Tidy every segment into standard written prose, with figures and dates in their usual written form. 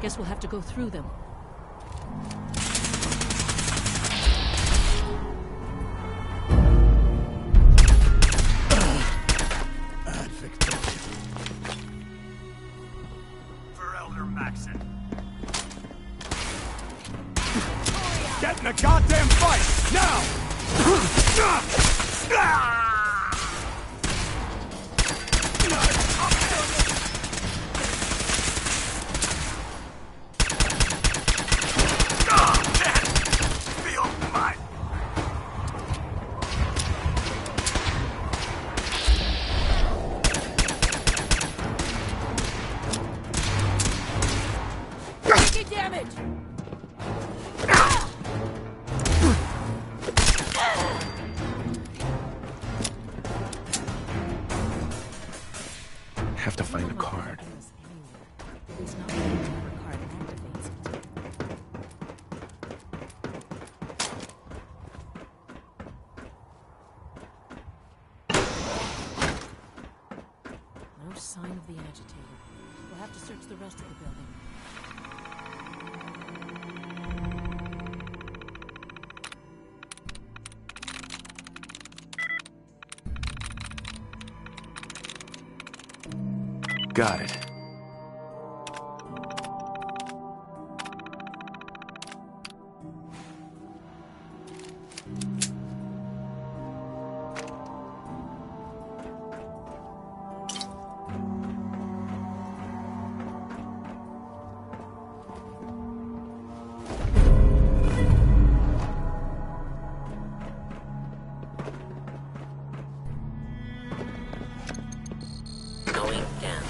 Guess we'll have to go through them. For Elder Maxson. Get in the goddamn fight! Now! Have to find a card. No sign of the agitator. We'll have to search the rest of the building. Got it. Going down.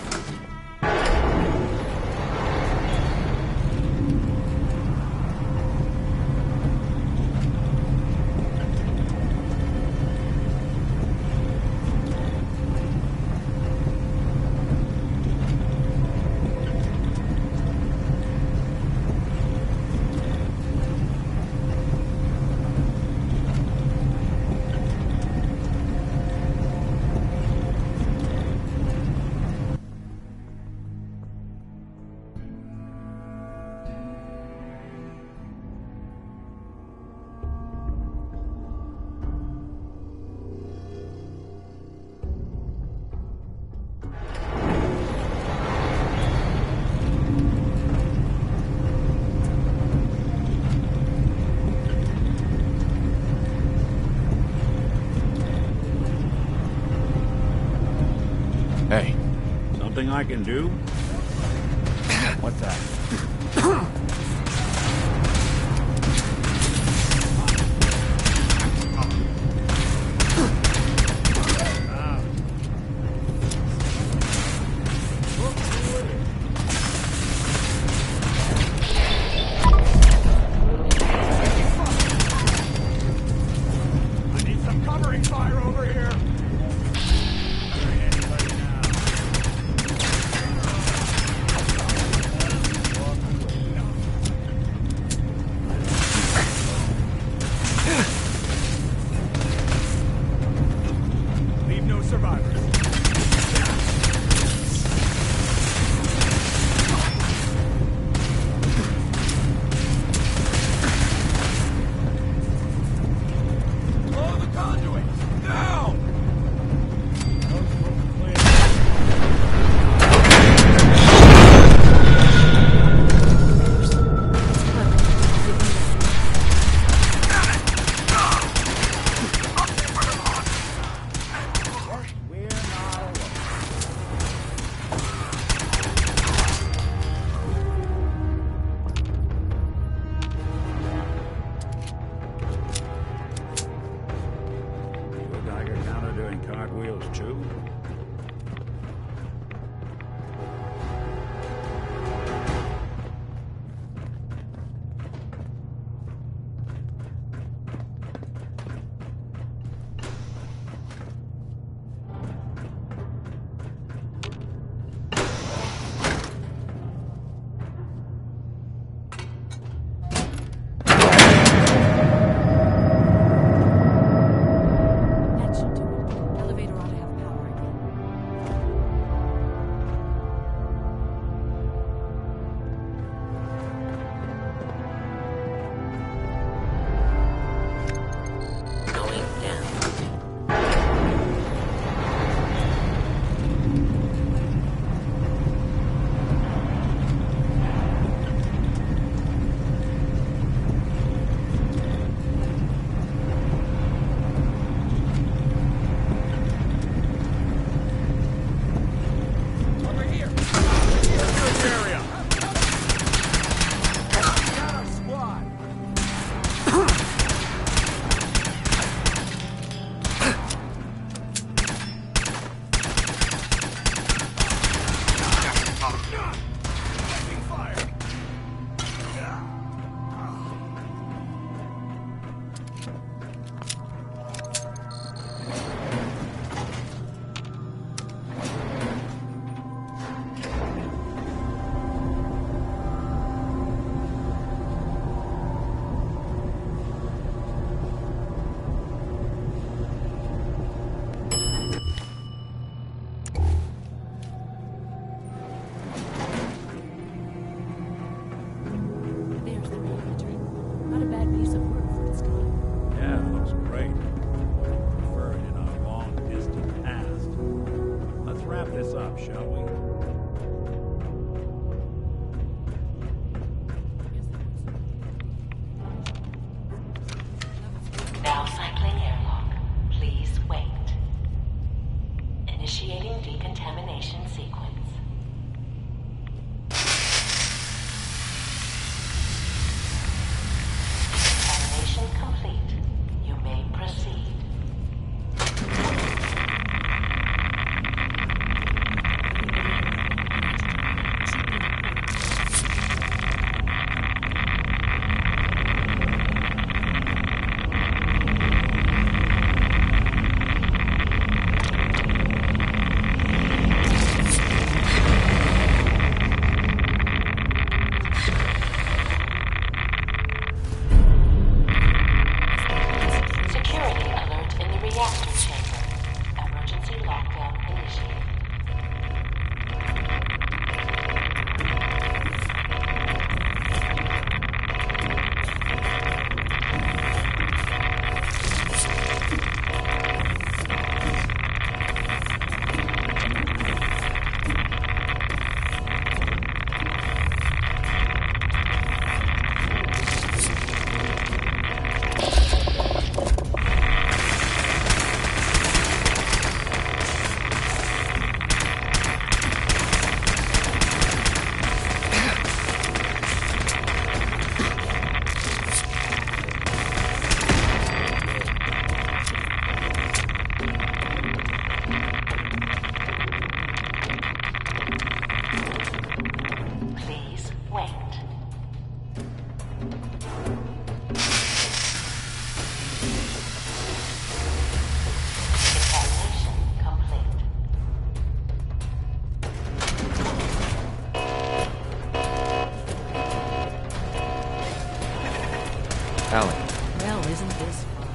Hey. Something I can do? What's that? I need some covering fire over here. up, shall we? Now cycling airlock. Please wait. Initiating decontamination sequence. Decontamination complete. You may proceed. Security alert in the reactor chamber. Emergency lockdown initiated. Please wait. Decontamination complete. Alan, Well, isn't this fun?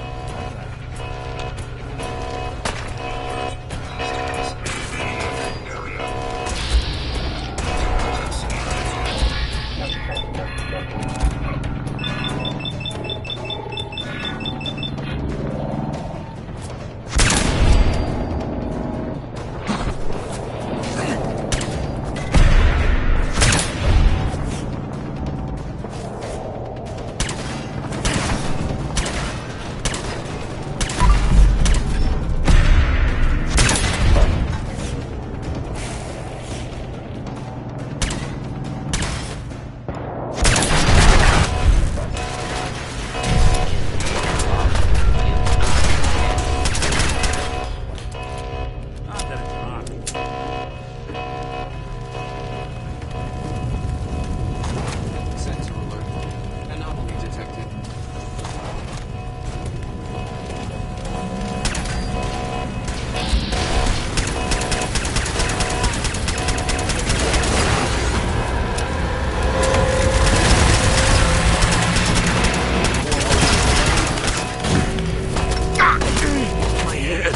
Not that it's not. Sensor alert. Anomaly detected. my head.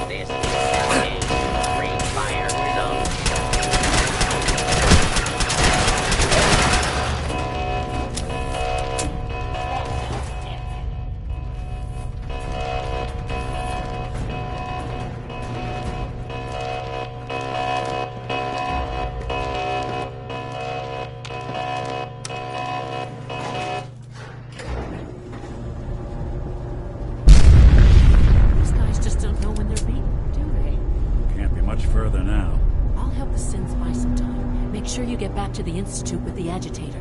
This is free fire zone. These guys just don't know when they're beaten, do they? Can't be much further now. I'll help the Sins buy some time. Make sure you get back to the Institute with the agitator.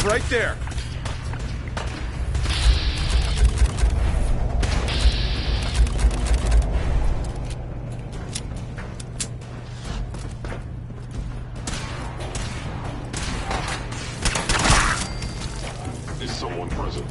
Right there. Is someone present?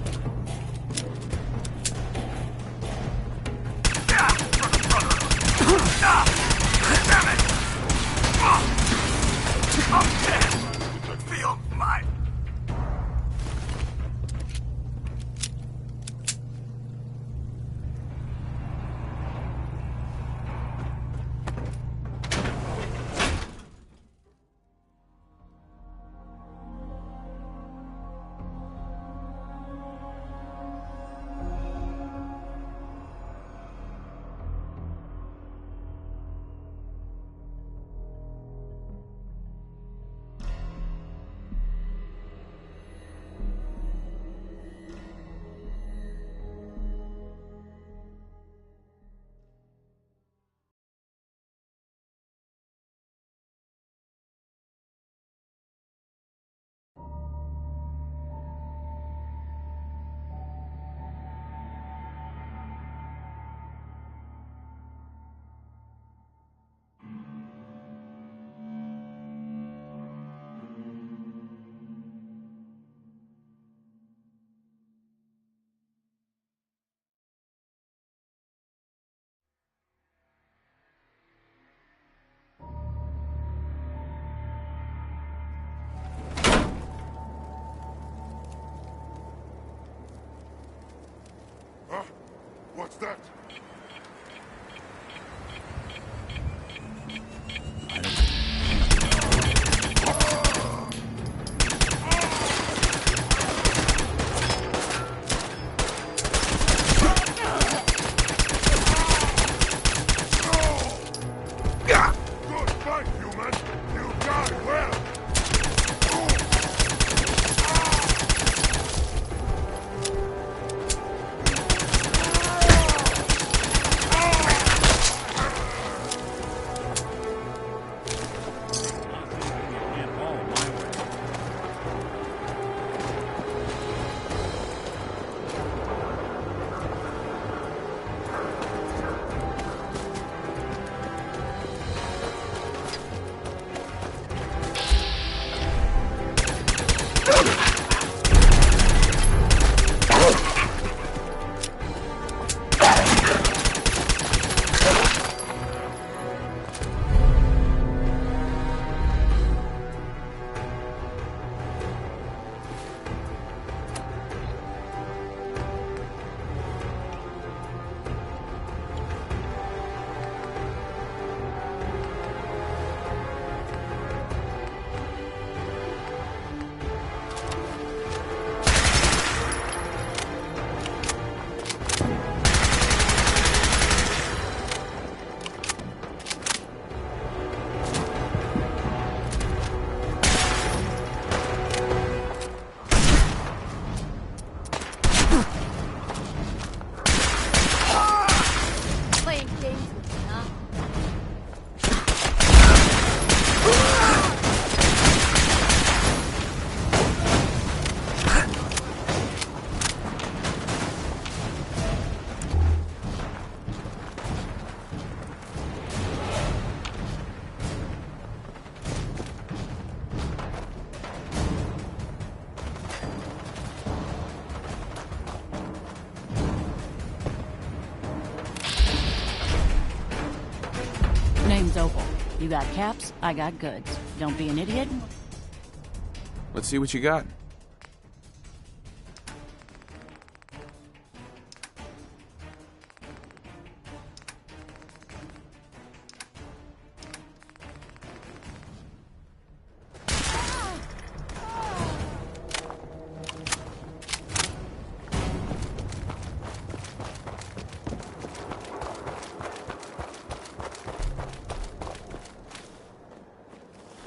What's that? Good fight, human! You die well! Playing games with me, huh? Name's Opal. You got caps, I got goods. Don't be an idiot. Let's see what you got.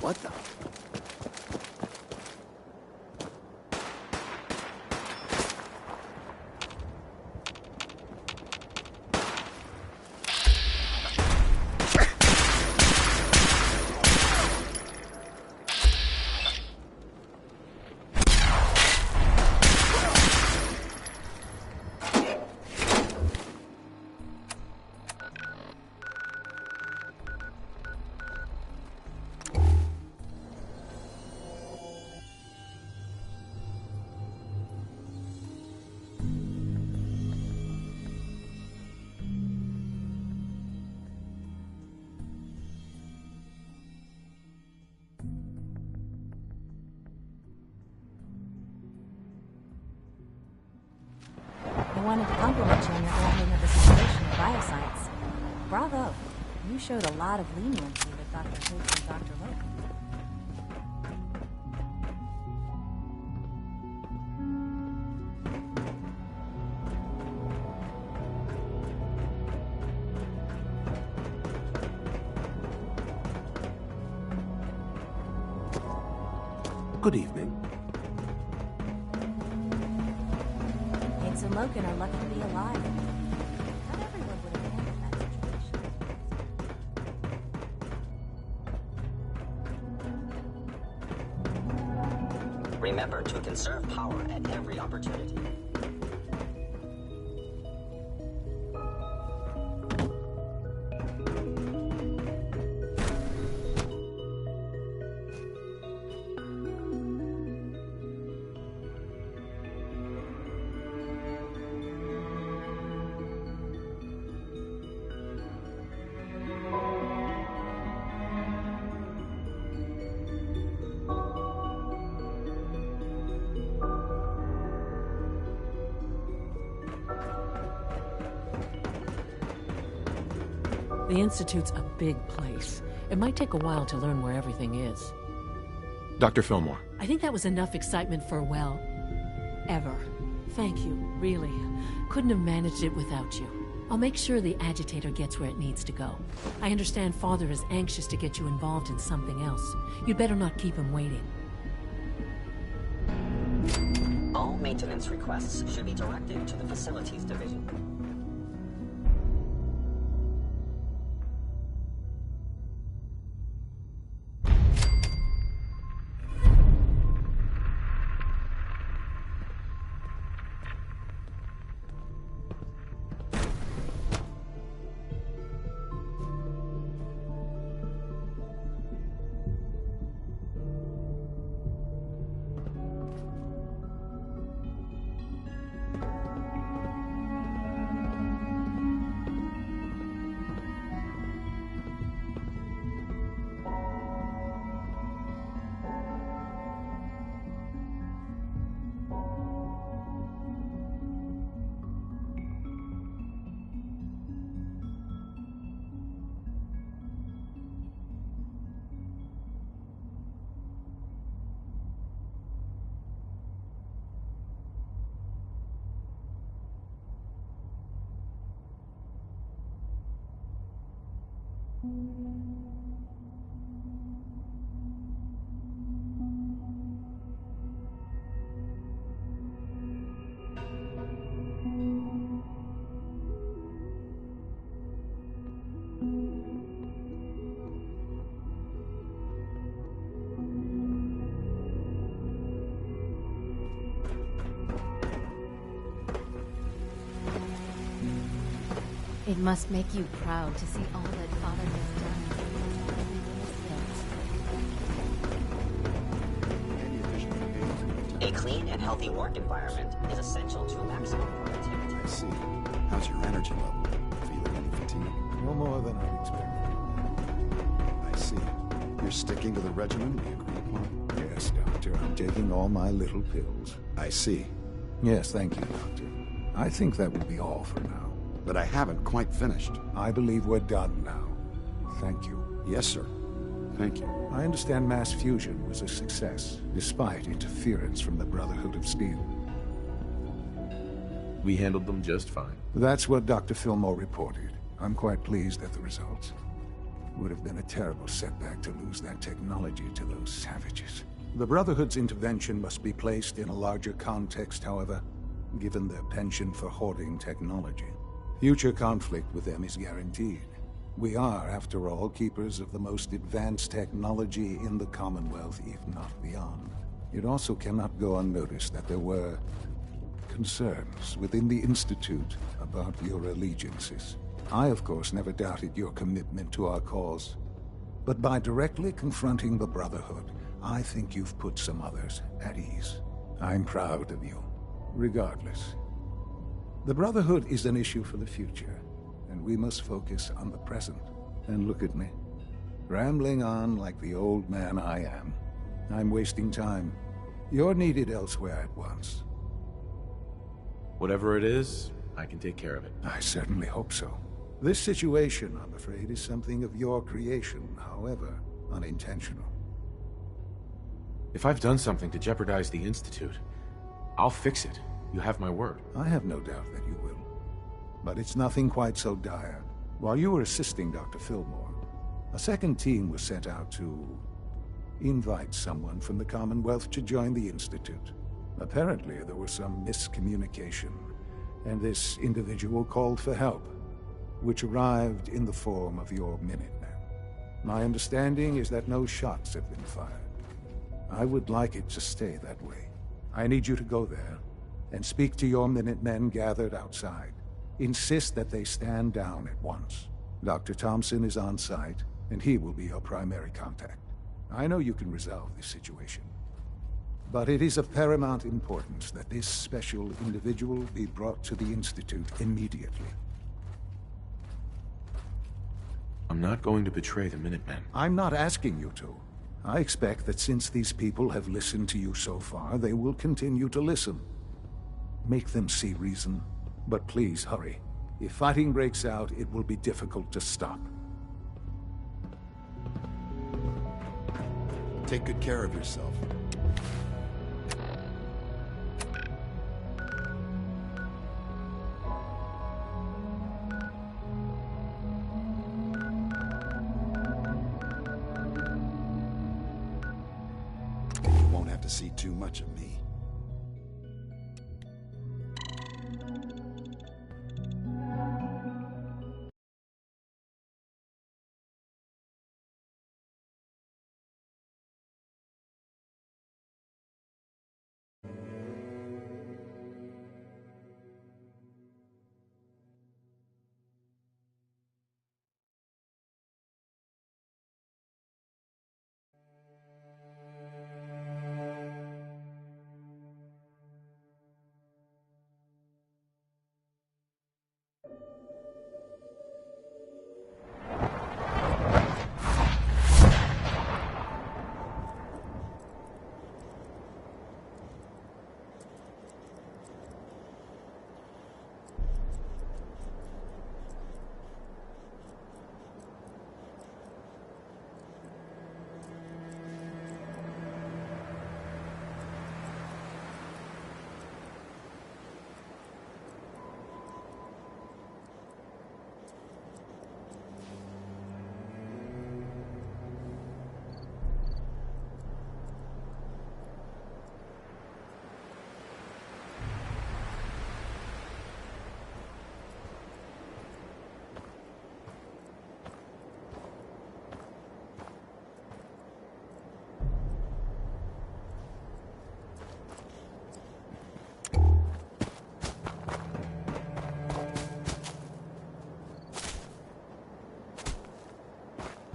What the? I wanted to compliment you on your handling of the situation of bioscience. Bravo. You showed a lot of leniency with Dr. Hoops and Dr. Loki. Good evening. Higgs and Loken are lucky to be alive. Not everyone would have handled that situation. Remember to conserve power at every opportunity. The Institute's a big place. It might take a while to learn where everything is. Dr. Fillmore. I think that was enough excitement for, well, ever. Thank you, really. Couldn't have managed it without you. I'll make sure the agitator gets where it needs to go. I understand Father is anxious to get you involved in something else. You'd better not keep him waiting. All maintenance requests should be directed to the Facilities Division. It must make you proud to see all that Father has done. A clean and healthy work environment is essential to maximum productivity. I see. How's your energy level? Feeling any fatigue? No more than I'd expected. I see. You're sticking to the regimen we agreed upon? Yes, Doctor. I'm taking all my little pills. I see. Yes, thank you, Doctor. I think that will be all for now. But I haven't quite finished. I believe we're done now. Thank you. Yes, sir. Thank you. I understand mass fusion was a success, despite interference from the Brotherhood of Steel. We handled them just fine. That's what Dr. Fillmore reported. I'm quite pleased at the results. Would have been a terrible setback to lose that technology to those savages. The Brotherhood's intervention must be placed in a larger context, however, given their penchant for hoarding technology. Future conflict with them is guaranteed. We are, after all, keepers of the most advanced technology in the Commonwealth, if not beyond. It also cannot go unnoticed that there were concerns within the Institute about your allegiances. I, of course, never doubted your commitment to our cause. But by directly confronting the Brotherhood, I think you've put some others at ease. I'm proud of you, regardless. The Brotherhood is an issue for the future, and we must focus on the present. And look at me, rambling on like the old man I am. I'm wasting time. You're needed elsewhere at once. Whatever it is, I can take care of it. I certainly hope so. This situation, I'm afraid, is something of your creation, however unintentional. If I've done something to jeopardize the Institute, I'll fix it. You have my word. I have no doubt that you will. But it's nothing quite so dire. While you were assisting Dr. Fillmore, a second team was sent out to invite someone from the Commonwealth to join the Institute. Apparently, there was some miscommunication, and this individual called for help, which arrived in the form of your Minutemen. My understanding is that no shots have been fired. I would like it to stay that way. I need you to go there and speak to your Minutemen gathered outside. Insist that they stand down at once. Dr. Thompson is on site, and he will be your primary contact. I know you can resolve this situation, but it is of paramount importance that this special individual be brought to the Institute immediately. I'm not going to betray the Minutemen. I'm not asking you to. I expect that since these people have listened to you so far, they will continue to listen. Make them see reason, but please hurry. If fighting breaks out, it will be difficult to stop. Take good care of yourself. You won't have to see too much of me.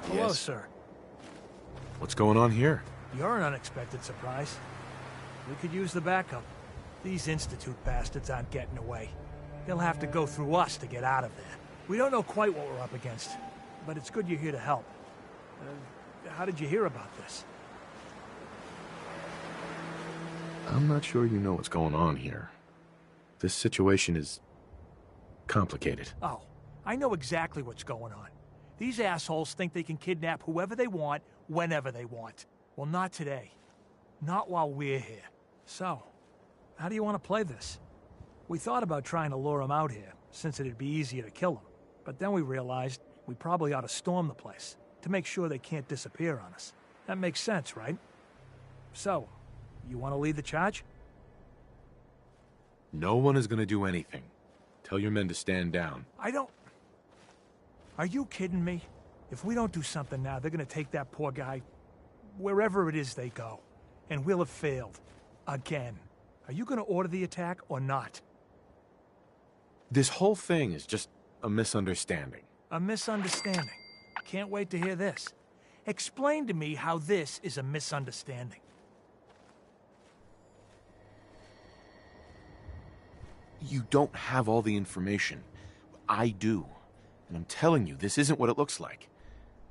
Hello, sir. What's going on here? You're an unexpected surprise. We could use the backup. These Institute bastards aren't getting away. They'll have to go through us to get out of there. We don't know quite what we're up against, but it's good you're here to help. How did you hear about this? I'm not sure you know what's going on here. This situation is complicated. Oh, I know exactly what's going on. These assholes think they can kidnap whoever they want, whenever they want. Well, not today. Not while we're here. So, how do you want to play this? We thought about trying to lure them out here, since it'd be easier to kill them. But then we realized we probably ought to storm the place, to make sure they can't disappear on us. That makes sense, right? So, you want to lead the charge? No one is going to do anything. Tell your men to stand down. Are you kidding me? If we don't do something now, they're gonna take that poor guy wherever it is they go. And we'll have failed. Again. Are you gonna order the attack or not? This whole thing is just a misunderstanding. A misunderstanding? Can't wait to hear this. Explain to me how this is a misunderstanding. You don't have all the information. I do. And I'm telling you, this isn't what it looks like.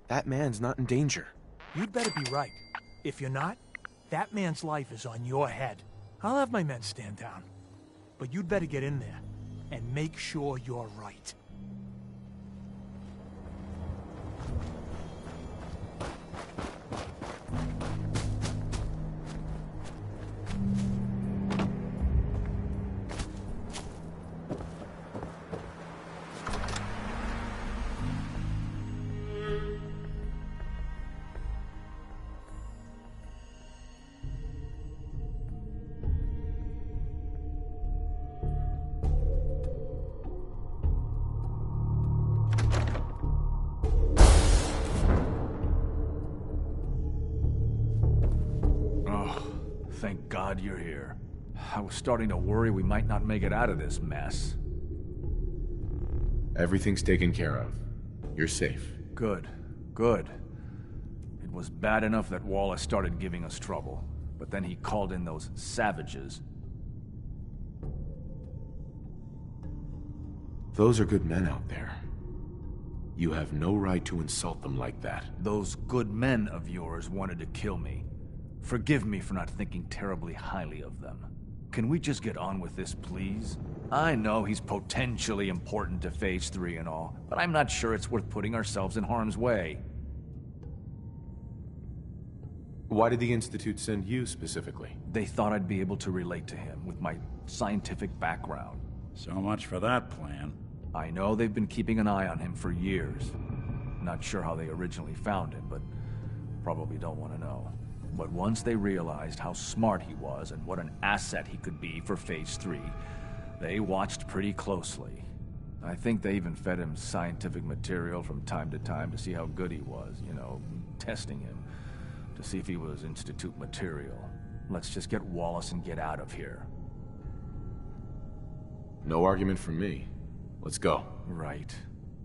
That man's not in danger. You'd better be right. If you're not, that man's life is on your head. I'll have my men stand down. But you'd better get in there and make sure you're right. Thank God you're here. I was starting to worry we might not make it out of this mess. Everything's taken care of. You're safe. Good. Good. It was bad enough that Wallace started giving us trouble, but then he called in those savages. Those are good men out there. You have no right to insult them like that. Those good men of yours wanted to kill me. Forgive me for not thinking terribly highly of them. Can we just get on with this, please? I know he's potentially important to Phase 3 and all, but I'm not sure it's worth putting ourselves in harm's way. Why did the Institute send you specifically? They thought I'd be able to relate to him with my scientific background. So much for that plan. I know they've been keeping an eye on him for years. Not sure how they originally found him, but probably don't want to know. But once they realized how smart he was and what an asset he could be for Phase 3, they watched pretty closely. I think they even fed him scientific material from time to time to see how good he was, you know, testing him, to see if he was Institute material. Let's just get Wallace and get out of here. No argument from me. Let's go. Right.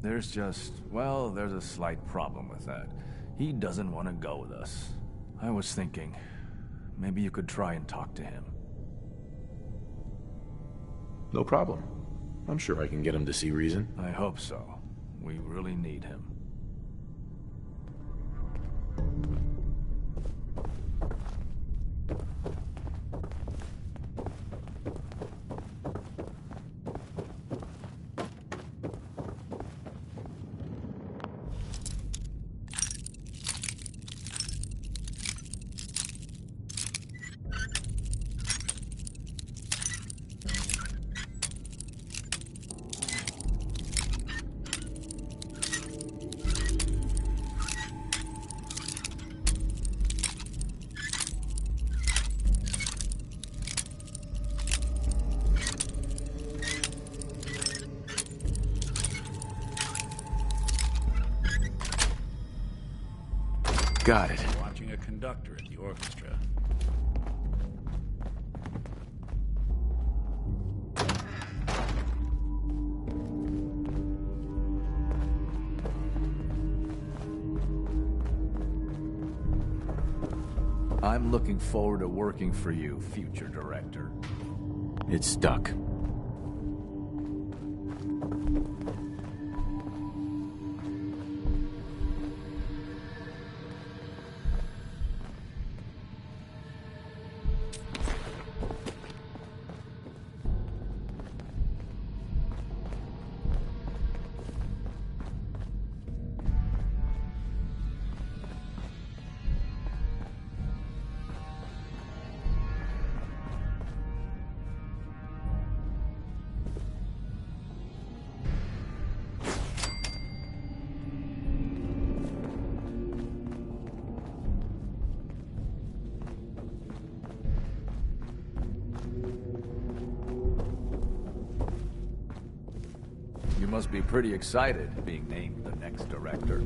There's just, well, there's a slight problem with that. He doesn't want to go with us. I was thinking, maybe you could try and talk to him. No problem. I'm sure I can get him to see reason. I hope so. We really need him. Got it. Watching a conductor at the orchestra. I'm looking forward to working for you, future director. It's stuck. You must be pretty excited being named the next director.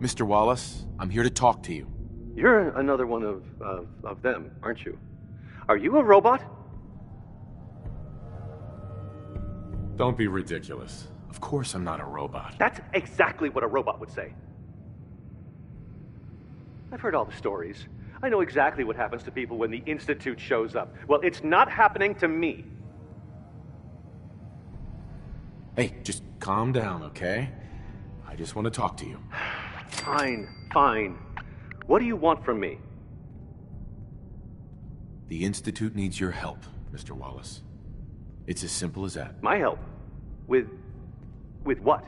Mr. Wallace, I'm here to talk to you. You're another one of them, aren't you? Are you a robot? Don't be ridiculous. Of course I'm not a robot. That's exactly what a robot would say. I've heard all the stories. I know exactly what happens to people when the Institute shows up. Well, it's not happening to me. Hey, just calm down, okay? I just want to talk to you. Fine. What do you want from me? The Institute needs your help, Mr. Wallace. It's as simple as that. My help? With what?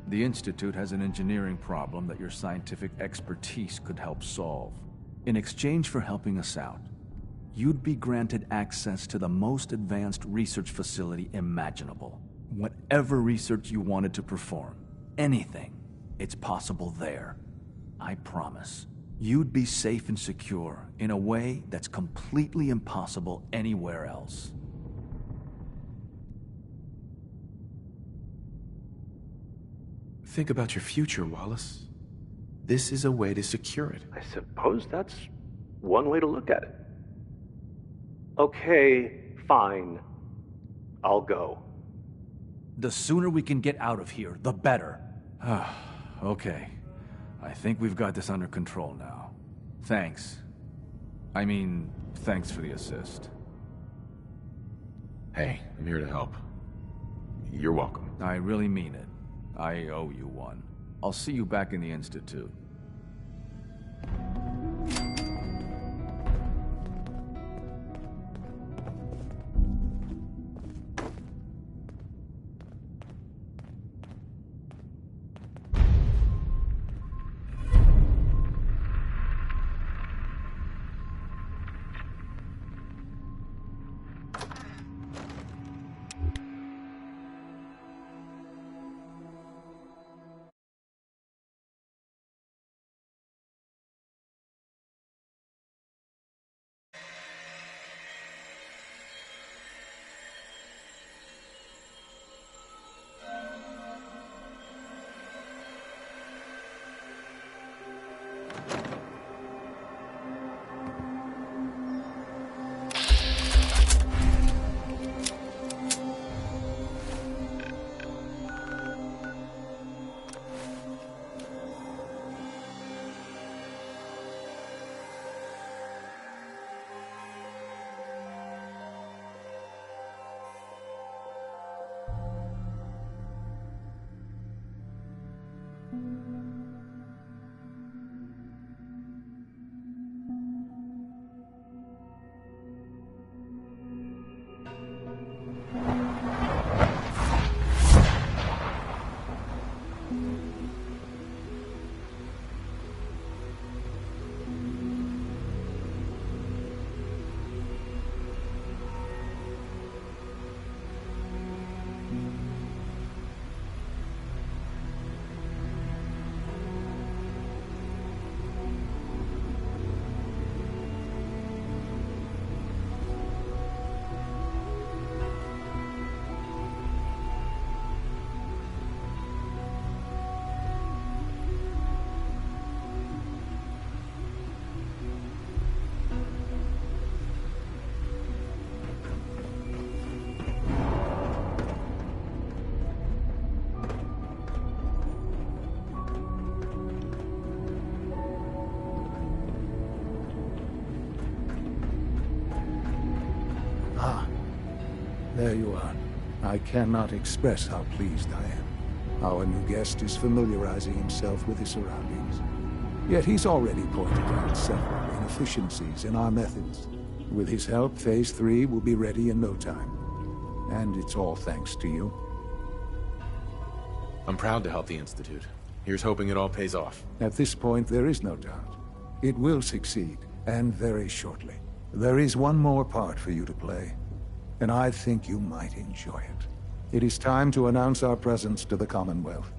The Institute has an engineering problem that your scientific expertise could help solve. In exchange for helping us out, you'd be granted access to the most advanced research facility imaginable. Whatever research you wanted to perform, anything, it's possible there. I promise. You'd be safe and secure in a way that's completely impossible anywhere else. Think about your future, Wallace. This is a way to secure it. I suppose that's one way to look at it. Okay, fine. I'll go. The sooner we can get out of here, the better. Okay. I think we've got this under control now. Thanks. Thanks for the assist. Hey, I'm here to help. You're welcome. I really mean it. I owe you one. I'll see you back in the Institute. There you are. I cannot express how pleased I am. Our new guest is familiarizing himself with his surroundings. Yet he's already pointed out several inefficiencies in our methods. With his help, Phase 3 will be ready in no time. And it's all thanks to you. I'm proud to help the Institute. Here's hoping it all pays off. At this point, there is no doubt. It will succeed, and very shortly. There is one more part for you to play. And I think you might enjoy it. It is time to announce our presence to the Commonwealth,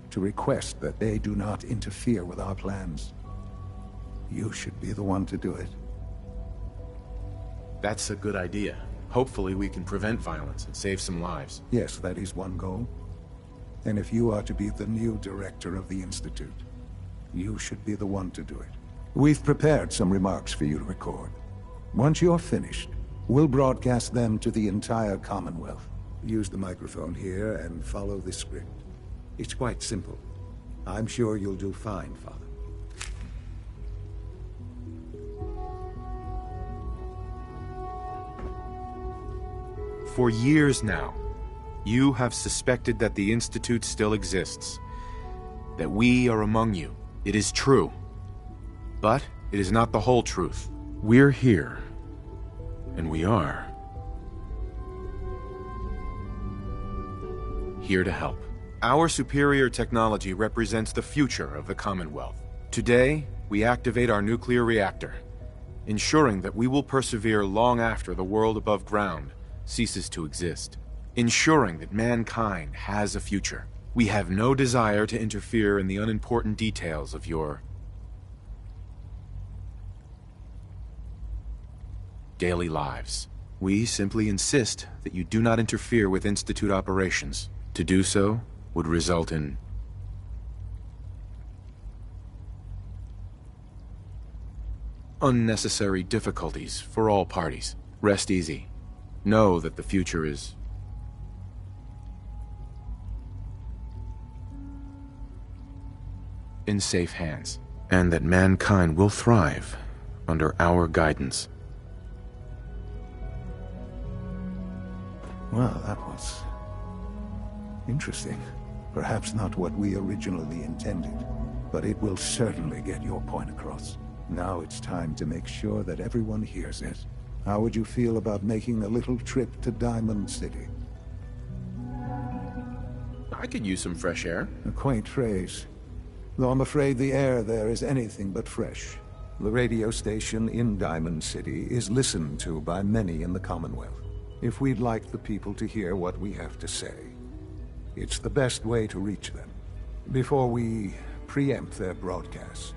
to request that they do not interfere with our plans. You should be the one to do it. That's a good idea. Hopefully we can prevent violence and save some lives. Yes, that is one goal. And if you are to be the new director of the Institute, you should be the one to do it. We've prepared some remarks for you to record. Once you're finished, we'll broadcast them to the entire Commonwealth. Use the microphone here and follow the script. It's quite simple. I'm sure you'll do fine, Father. For years now, you have suspected that the Institute still exists, that we are among you. It is true. But it is not the whole truth. We're here. And we are here to help. Our superior technology represents the future of the Commonwealth. Today, we activate our nuclear reactor, ensuring that we will persevere long after the world above ground ceases to exist. Ensuring that mankind has a future. We have no desire to interfere in the unimportant details of your daily lives. We simply insist that you do not interfere with Institute operations. To do so would result in unnecessary difficulties for all parties. Rest easy. Know that the future is in safe hands, and that mankind will thrive under our guidance. Well, that was interesting. Perhaps not what we originally intended, but it will certainly get your point across. Now it's time to make sure that everyone hears it. How would you feel about making a little trip to Diamond City? I could use some fresh air. A quaint phrase, though I'm afraid the air there is anything but fresh. The radio station in Diamond City is listened to by many in the Commonwealth. If we'd like the people to hear what we have to say, it's the best way to reach them. Before we preempt their broadcasts,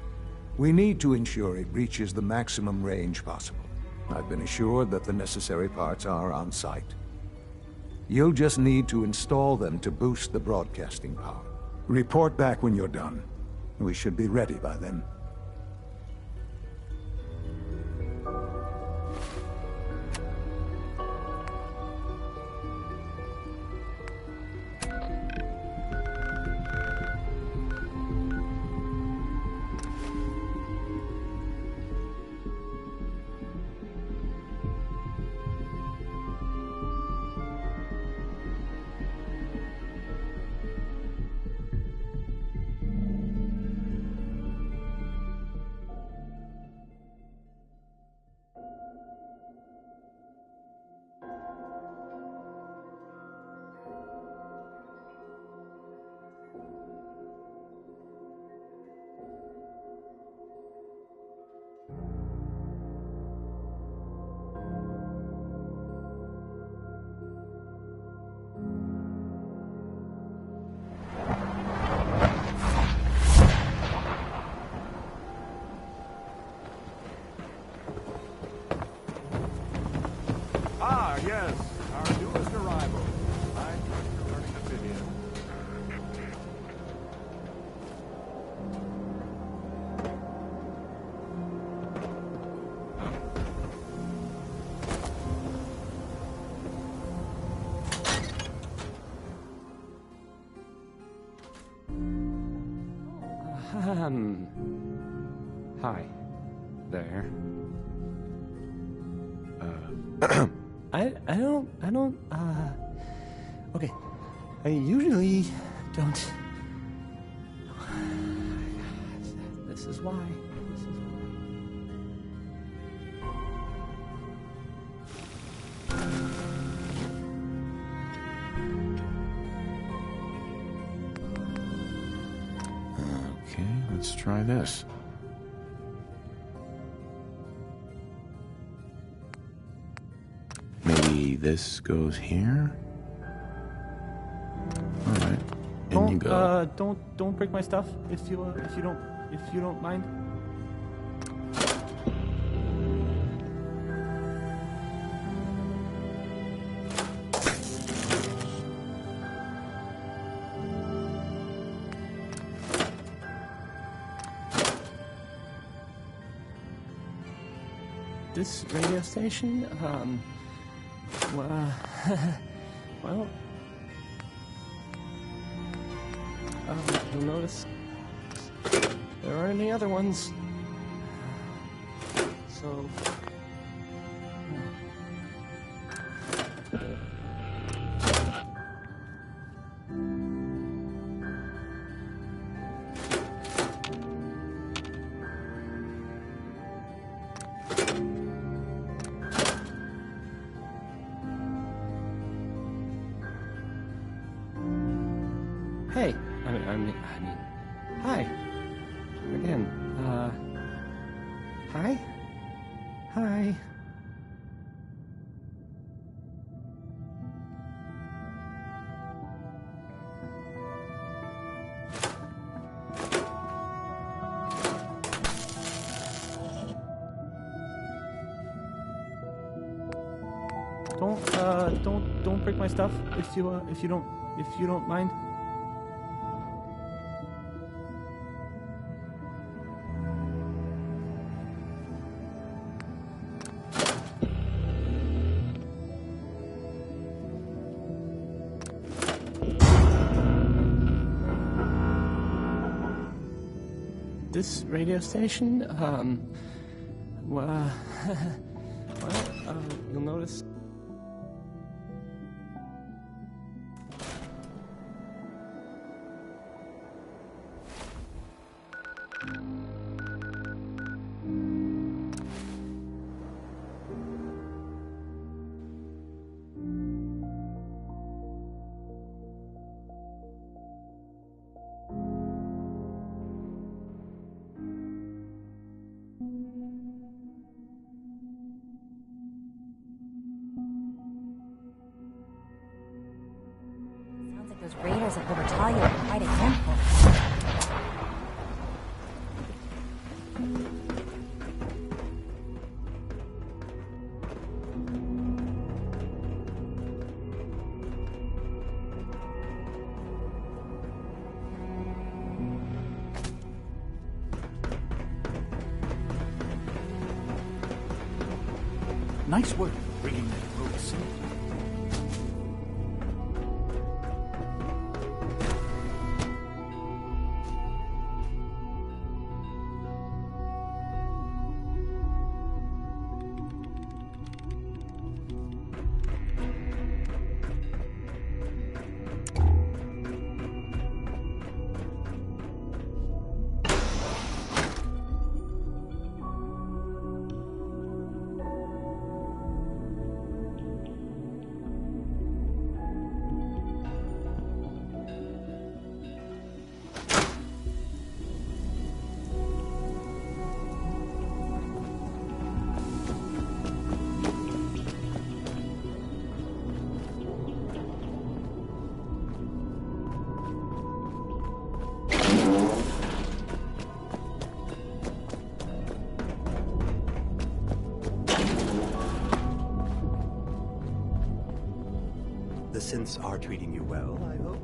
we need to ensure it reaches the maximum range possible. I've been assured that the necessary parts are on site. You'll just need to install them to boost the broadcasting power. Report back when you're done. We should be ready by then. Yes, our newest arrival. I trust you're learning Amphibian. Hi. There. Okay. I usually don't... This is why. Okay, let's try this. Maybe this goes here? Alright, in you go. Don't break my stuff if you don't mind. This radio station, well, you'll notice there aren't any other ones. So, again. Hi? Hi. Don't break my stuff if you don't mind. This radio station, well, you'll notice. Those raiders at Libertalia are quite a handful. Nice work bringing that road safe. The synths are treating you well, I hope?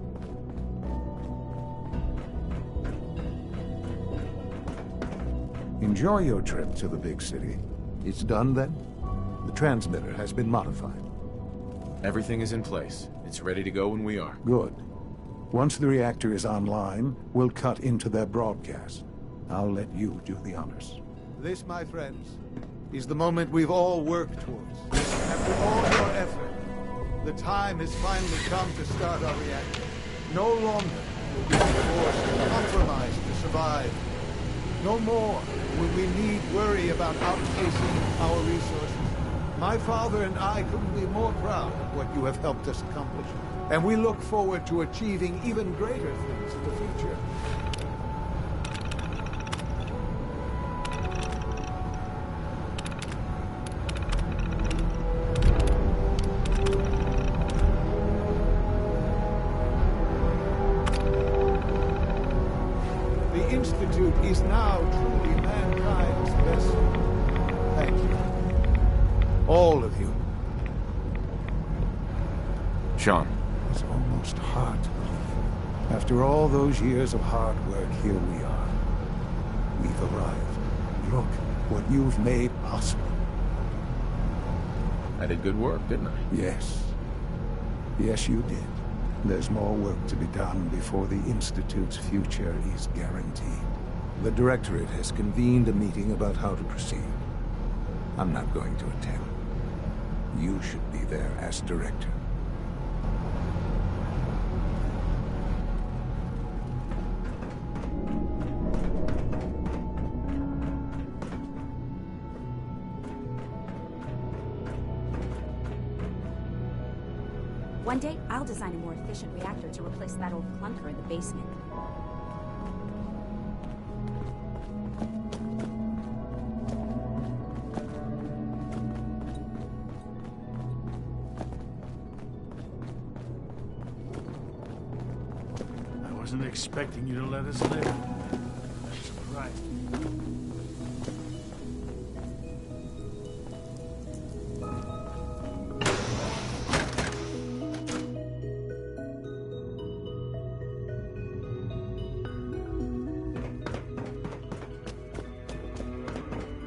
Enjoy your trip to the big city. It's done then? The transmitter has been modified. Everything is in place. It's ready to go when we are. Good. Once the reactor is online, we'll cut into their broadcast. I'll let you do the honors. This, my friends, is the moment we've all worked towards. After all your effort, the time has finally come to start our reactor. No longer will we be forced to compromise to survive. No more will we need worry about outpacing our resources. My father and I couldn't be more proud of what you have helped us accomplish. And we look forward to achieving even greater things in the future. The Institute is now truly mankind's vessel. Thank you. All of you. Sean. It's almost hard to believe. After all those years of hard work, here we are. We've arrived. Look what you've made possible. I did good work, didn't I? Yes. Yes, you did. There's more work to be done before the Institute's future is guaranteed. The Directorate has convened a meeting about how to proceed. I'm not going to attend. You should be there as Director. One day, I'll design a more efficient reactor to replace that old clunker in the basement. wasn't expecting you to let us live. Right.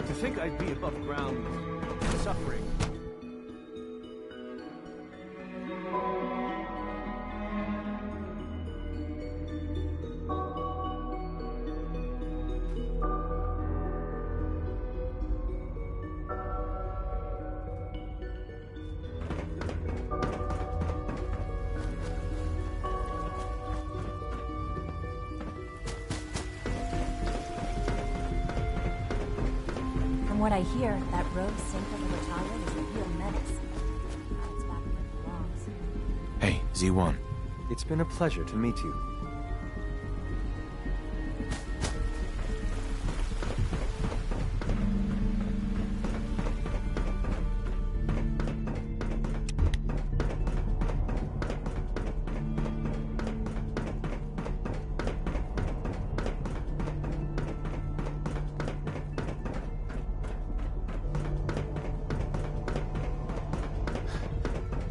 To think I'd be above ground, suffering. From what I hear, that rogue sink of a battalion is a real menace. It's back where it belongs. Hey, Z1. It's been a pleasure to meet you.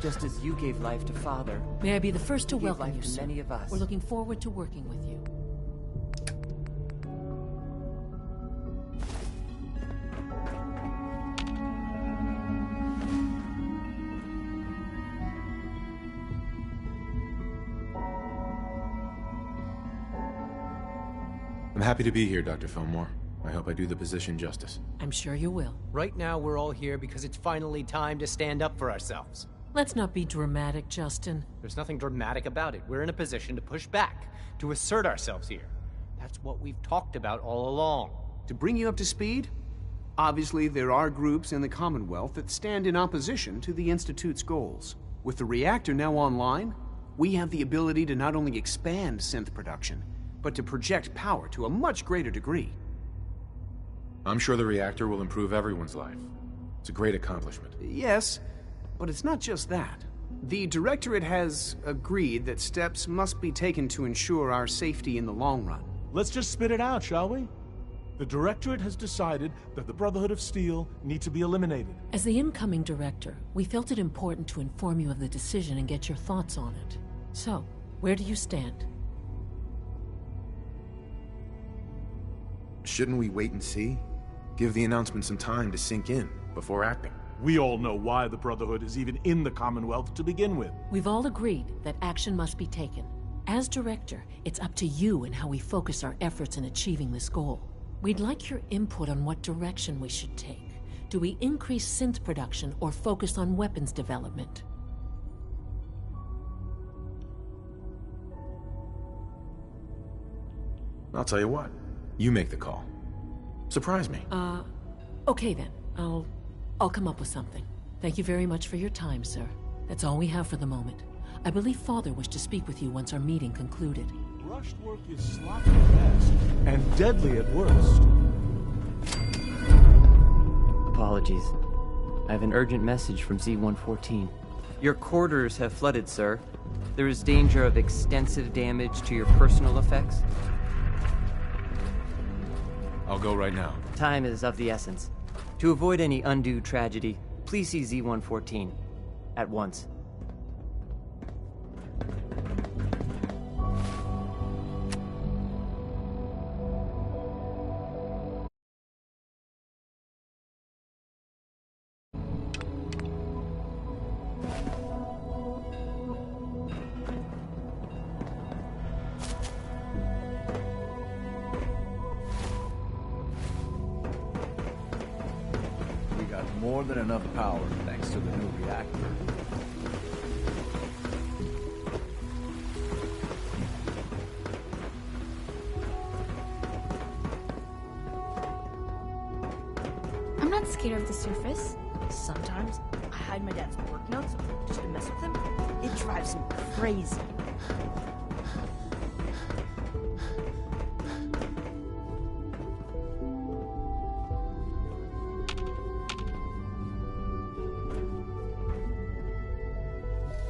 Just as you gave life to Father. May I be the first to gave welcome life you, to sir. many of us. We're looking forward to working with you. I'm happy to be here, Dr. Fillmore. I hope I do the position justice. I'm sure you will. Right now, we're all here because it's finally time to stand up for ourselves. Let's not be dramatic, Justin. There's nothing dramatic about it. We're in a position to push back, to assert ourselves here. That's what we've talked about all along. To bring you up to speed, obviously there are groups in the Commonwealth that stand in opposition to the Institute's goals. With the reactor now online, we have the ability to not only expand synth production, but to project power to a much greater degree. I'm sure the reactor will improve everyone's life. It's a great accomplishment. Yes, but it's not just that. The Directorate has agreed that steps must be taken to ensure our safety in the long run. Let's just spit it out, shall we? The Directorate has decided that the Brotherhood of Steel need to be eliminated. As the incoming director, we felt it important to inform you of the decision and get your thoughts on it. So, where do you stand? Shouldn't we wait and see? Give the announcement some time to sink in before acting. We all know why the Brotherhood is even in the Commonwealth to begin with. We've all agreed that action must be taken. As director, it's up to you and how we focus our efforts in achieving this goal. We'd like your input on what direction we should take. Do we increase synth production or focus on weapons development? I'll tell you what. You make the call. Surprise me. Okay then. I'll come up with something. Thank you very much for your time, sir. That's all we have for the moment. I believe Father wished to speak with you once our meeting concluded. Rushed work is sloppy at best, and deadly at worst. Apologies. I have an urgent message from Z-114. Your quarters have flooded, sir. There is danger of extensive damage to your personal effects. I'll go right now. Time is of the essence. To avoid any undue tragedy, please see Z-114 at once. More than enough power thanks to the new reactor. I'm not scared of the surface. Sometimes I hide my dad's work notes just to mess with him. It drives him crazy.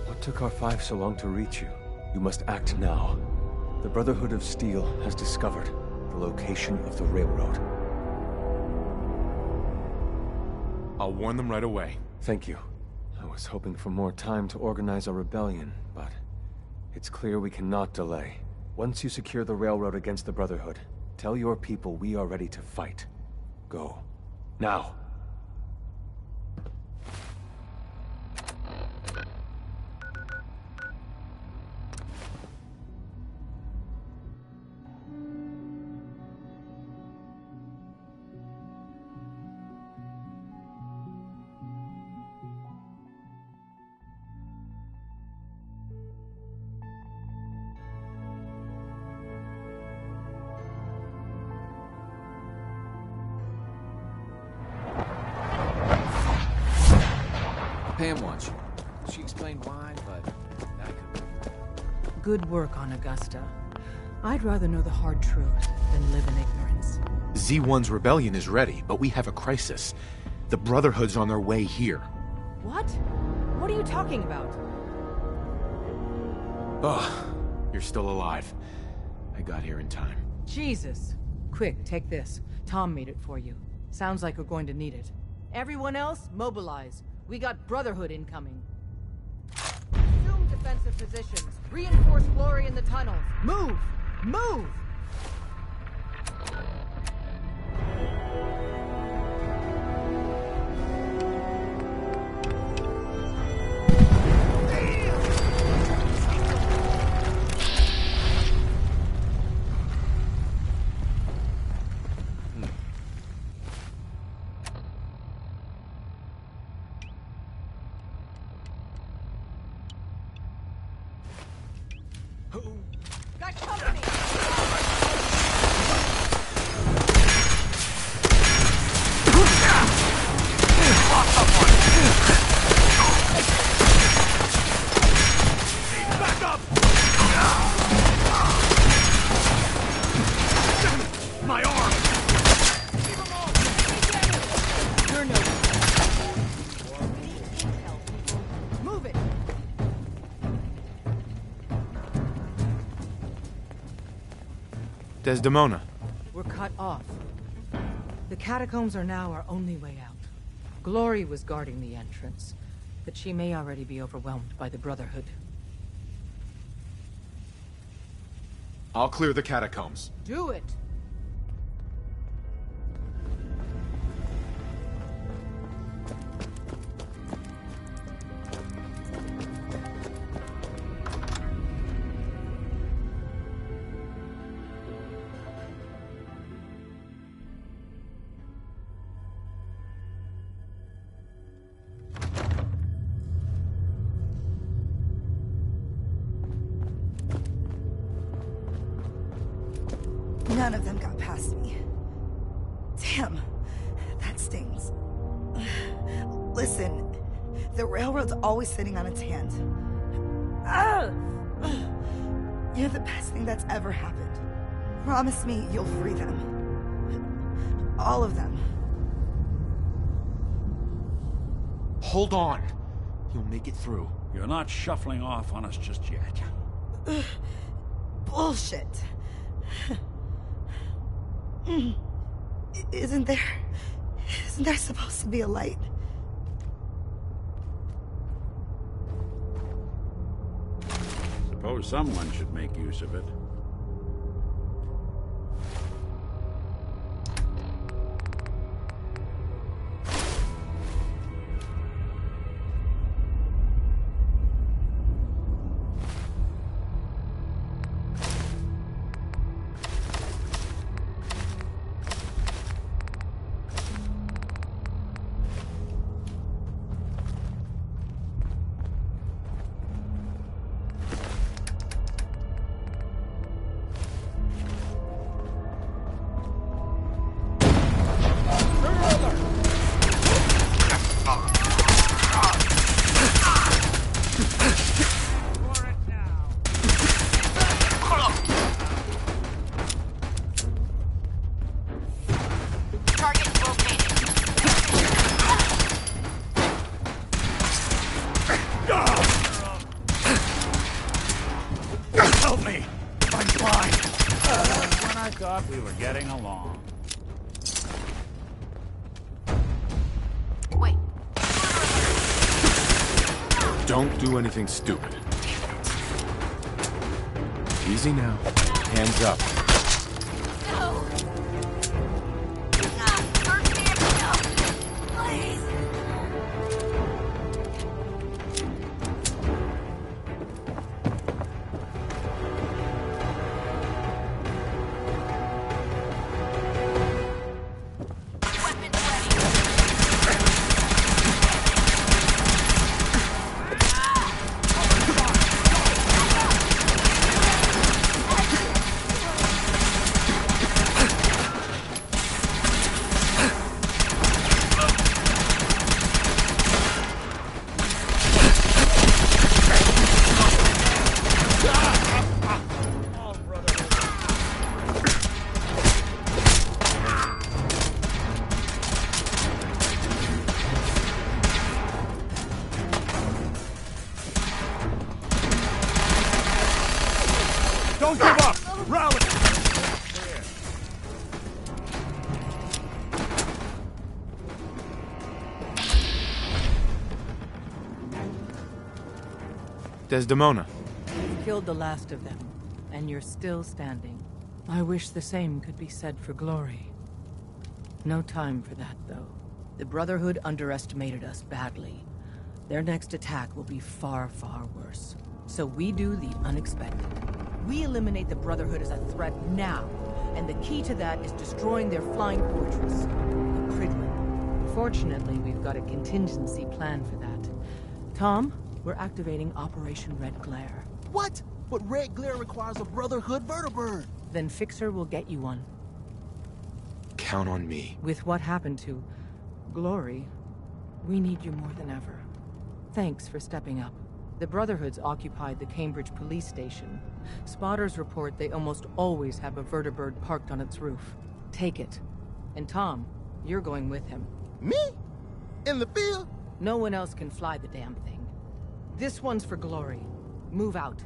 What took R5 so long to reach you? You must act now. The Brotherhood of Steel has discovered the location of the railroad. I'll warn them right away. Thank you. I was hoping for more time to organize a rebellion, but it's clear we cannot delay. Once you secure the railroad against the Brotherhood, tell your people we are ready to fight. Go. Now. Pam wants you. She explained why, but that could... Good work on Augusta. I'd rather know the hard truth than live in ignorance. Z1's rebellion is ready, but we have a crisis. The Brotherhood's on their way here. What? What are you talking about? Ugh, you're still alive. I got here in time. Jesus. Quick, take this. Tom made it for you. Sounds like we're going to need it. Everyone else, mobilize. We got Brotherhood incoming. Assume defensive positions. Reinforce Glory in the tunnels. Move! Move! Got company! Back up! My arm! You're no... Move it! Desdemona. We're cut off. The catacombs are now our only way out. Glory was guarding the entrance, but she may already be overwhelmed by the Brotherhood. I'll clear the catacombs. Do it! None of them got past me. Damn, that stings. Listen, the railroad's always sitting on its hands. You're the best thing that's ever happened. Promise me you'll free them. All of them. Hold on. You'll make it through. You're not shuffling off on us just yet. Bullshit. Isn't there supposed to be a light? Suppose someone should make use of it. Help me! I'm blind! we were getting along. Wait. Don't do anything stupid. Easy now. Hands up. No. Please. Don't give up! Rally! Desdemona. You've killed the last of them, and you're still standing. I wish the same could be said for Glory. No time for that, though. The Brotherhood underestimated us badly. Their next attack will be far, far worse. So we do the unexpected. We eliminate the Brotherhood as a threat now, and the key to that is destroying their flying fortress, the Prydwen. Fortunately, we've got a contingency plan for that. Tom, we're activating Operation Red Glare. What? But Red Glare requires a Brotherhood vertibird. Then Fixer will get you one. Count on me. With what happened to Glory, we need you more than ever. Thanks for stepping up. The Brotherhood's occupied the Cambridge police station. Spotters report they almost always have a vertibird parked on its roof. Take it. And Tom, you're going with him. Me? In the field? No one else can fly the damn thing. This one's for Glory. Move out.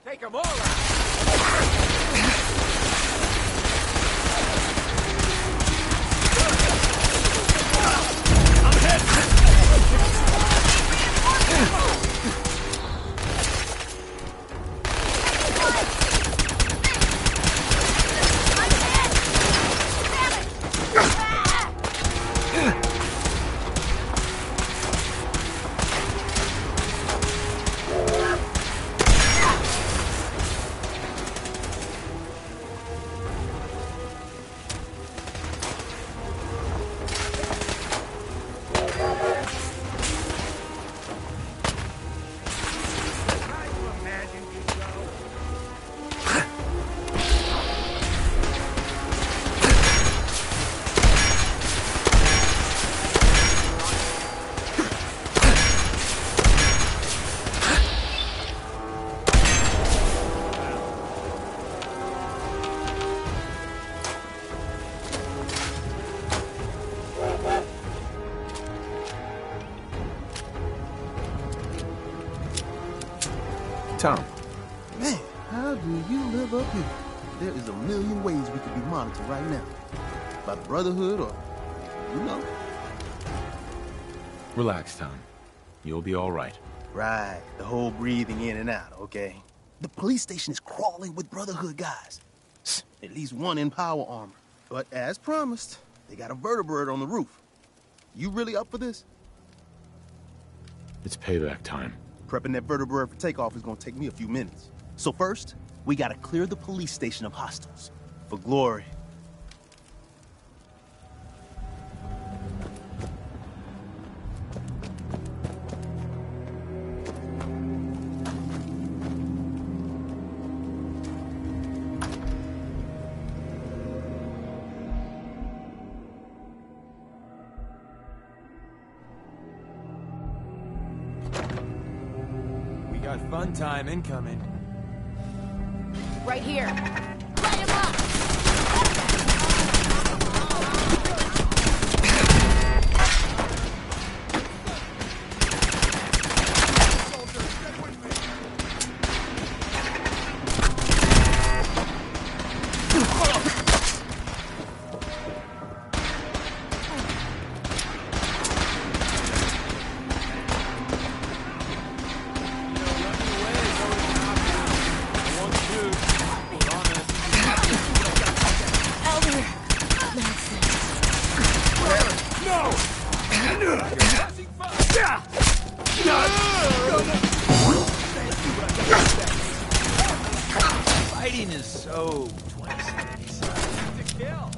Take them all out! Tom. Man, how do you live up here? There is a million ways we could be monitored right now. By the Brotherhood or, you know. Relax, Tom. You'll be all right. Right, the whole breathing in and out, okay? The police station is crawling with Brotherhood guys. At least one in power armor. But as promised, they got a vertebrate on the roof. You really up for this? It's payback time. Prepping that vertebrate for takeoff is gonna take me a few minutes. So first, we gotta clear the police station of hostiles. For glory. Got fun time incoming. Right here. Light him up! Fighting is so 2077 to kill.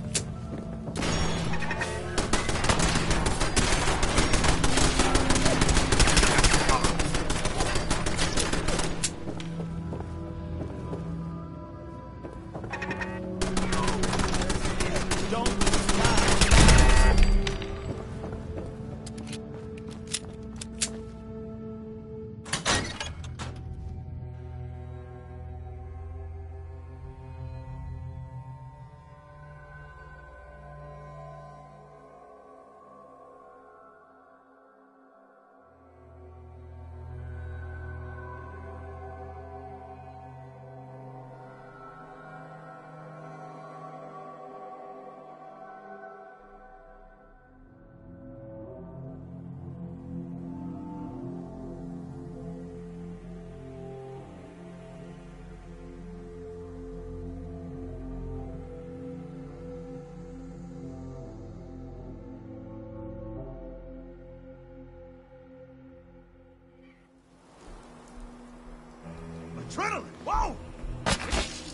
Adrenaline! Whoa!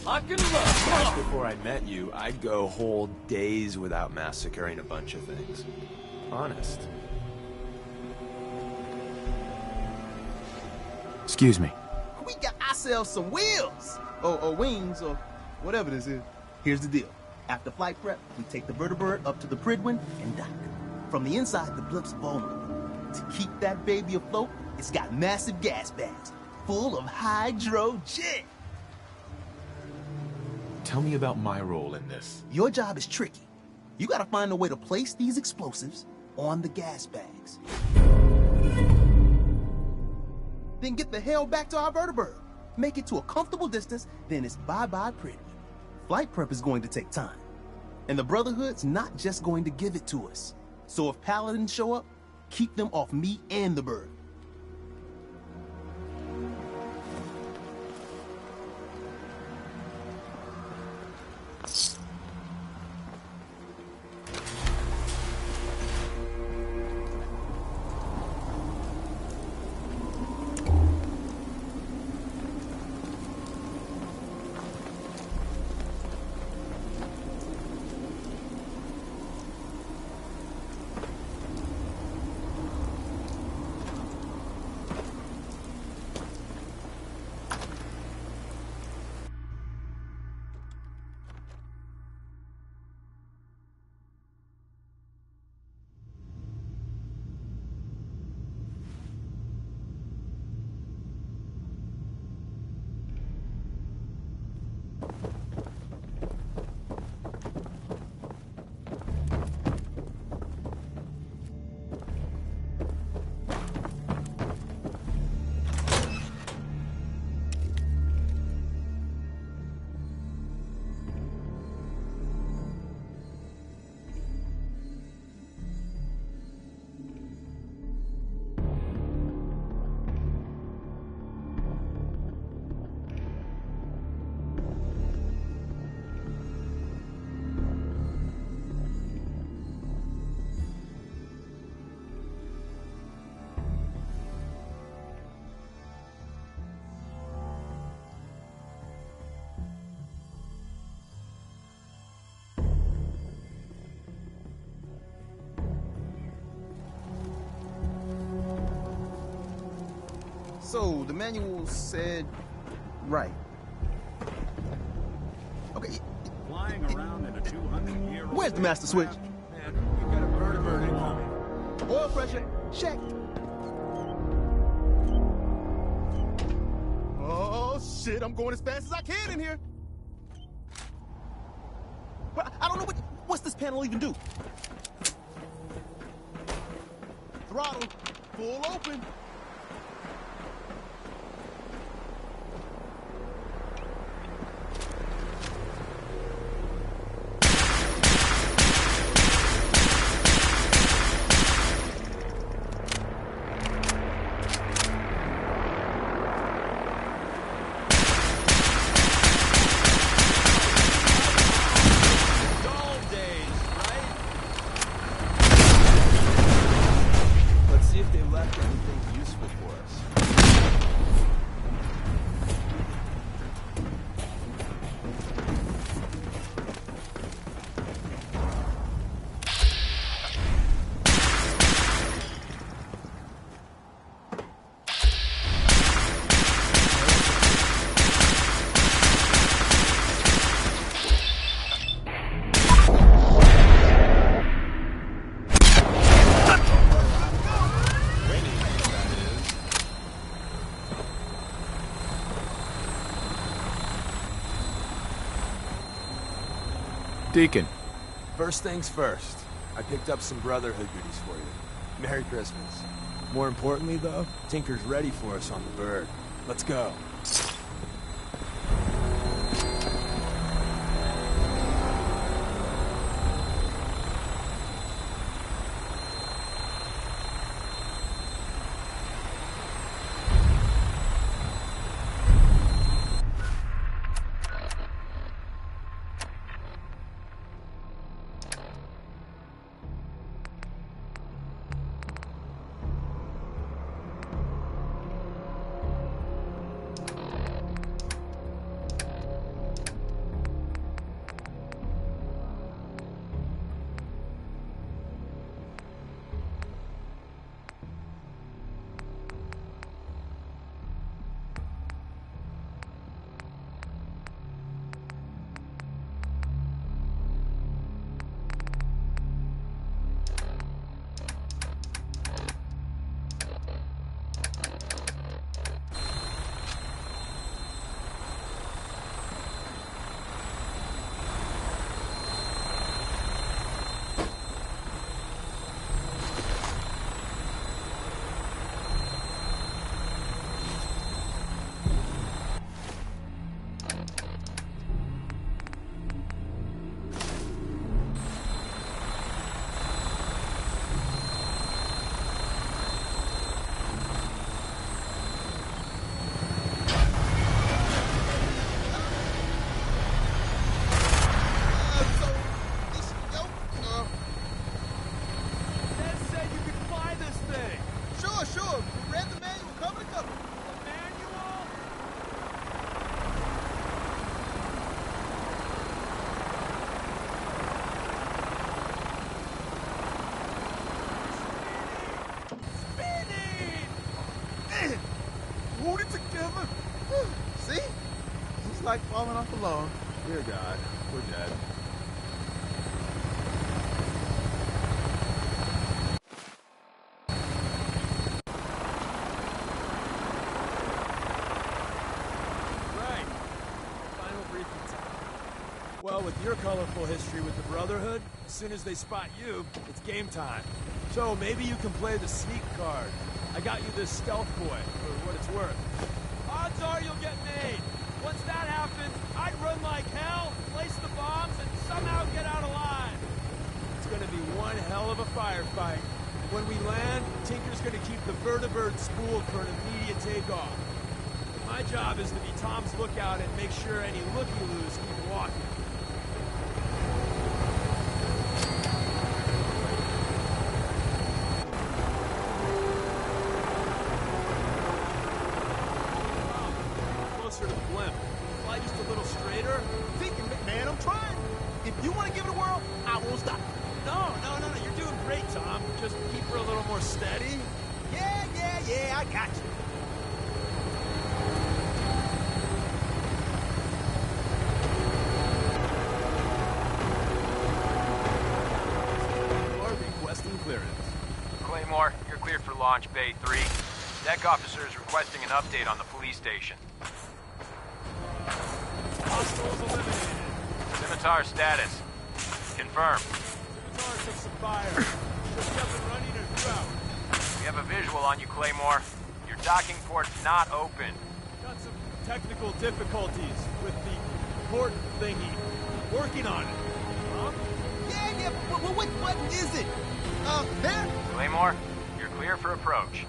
Lock and load! Before I met you, I'd go whole days without massacring a bunch of things. Honest. Excuse me. We got ourselves some wheels! Or wings, or whatever this is. Here's the deal. After flight prep, we take the vertebrate up to the Pridwin and dock. From the inside, the blimp's vulnerable. To keep that baby afloat, it's got massive gas bags full of hydrogen. Tell me about my role in this. Your job is tricky. You gotta find a way to place these explosives on the gas bags. Then get the hell back to our vertebrate. Make it to a comfortable distance, then it's bye-bye Pridwin. Flight prep is going to take time. And the Brotherhood's not just going to give it to us. So if Paladins show up, keep them off me and the bird. So, the manual said... right. Okay. Flying around in a 200-year-old... Where's the master switch? Man, we've got a vertibird incoming. Oil pressure, check. Oh, shit, I'm going as fast as I can in here. But I don't know what's this panel even do? Throttle, full open. Deacon. First things first, I picked up some Brotherhood goodies for you. Merry Christmas. More importantly, though, Tinker's ready for us on the bird. Let's go. Hold it together. See? Just like falling off a log. Dear God, we're dead. Right. Final briefing time. Well, with your colorful history with the Brotherhood, as soon as they spot you, it's game time. So maybe you can play the sneak card. I got you this stealth boy, for what it's worth. Odds are you'll get made. Once that happens, I'd run like hell, place the bombs, and somehow get out alive. It's gonna be one hell of a firefight. When we land, Tinker's gonna keep the vertibird spooled for an immediate takeoff. My job is to be Tom's lookout and make sure any looky-loos keep walking. To the blimp. Fly just a little straighter. Thinking, man, I'm trying. If you want to give it a whirl, I won't stop. No, you're doing great, Tom. Just keep her a little more steady. Yeah, I got you. clearance. Claymore, you're cleared for launch Bay 3. Deck officer is requesting an update on the police station. Hostiles eliminated. Scimitar status. Confirmed. Scimitar took some fire. Just up and running in a few hours. We have a visual on you, Claymore. Your docking port's not open. Got some technical difficulties with the port thingy. Working on it. Huh? Yeah, what button is it? There? Claymore, you're clear for approach.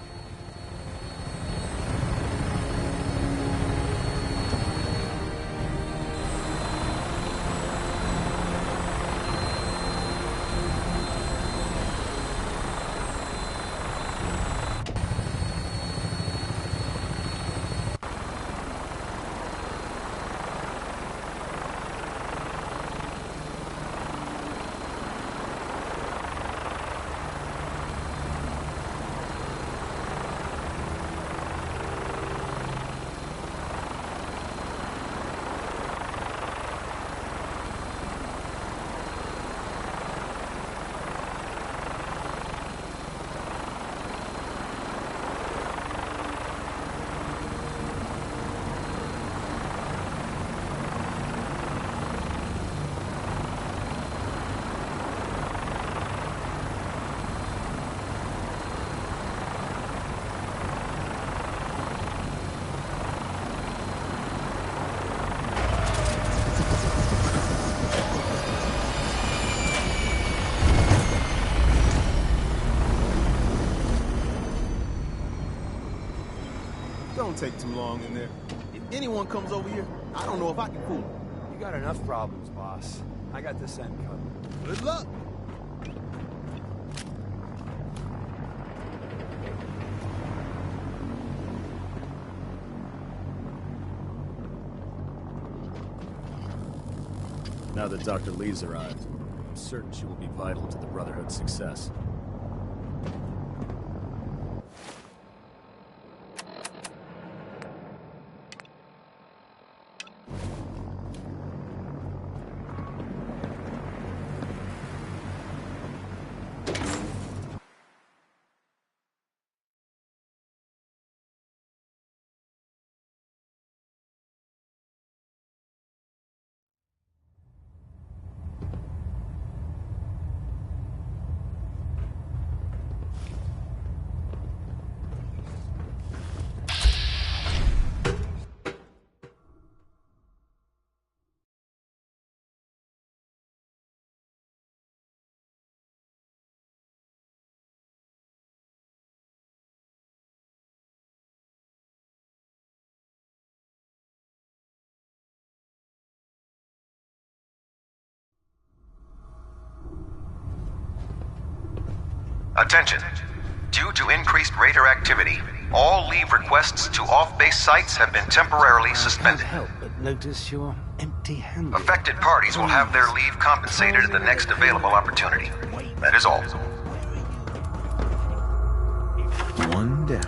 Don't take too long in there. If anyone comes over here, I don't know if I can fool them. You got enough problems, boss. I got this end covered. Good luck. Now that Dr. Lee's arrived, I'm certain she will be vital to the Brotherhood's success. Attention. Due to increased raider activity, all leave requests to off-base sites have been temporarily suspended. Can't help but notice you're empty-handed. Affected parties will have their leave compensated at the next available opportunity. That is all. One down.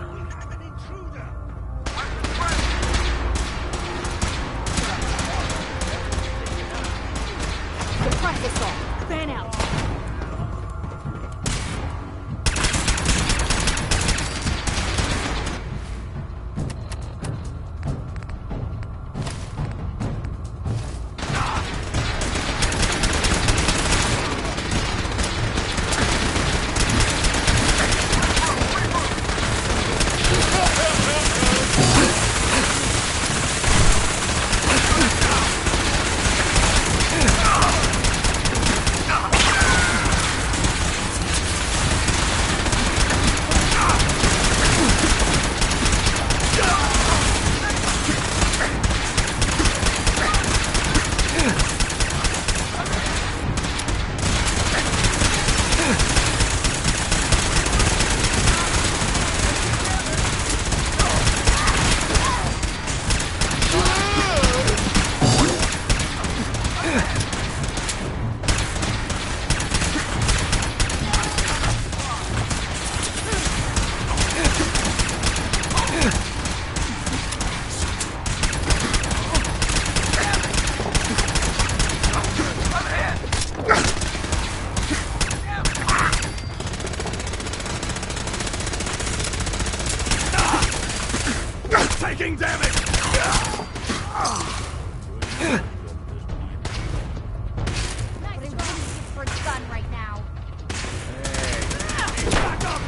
Suppress assault. Fan out. taking damage! For a gun right now. Back up!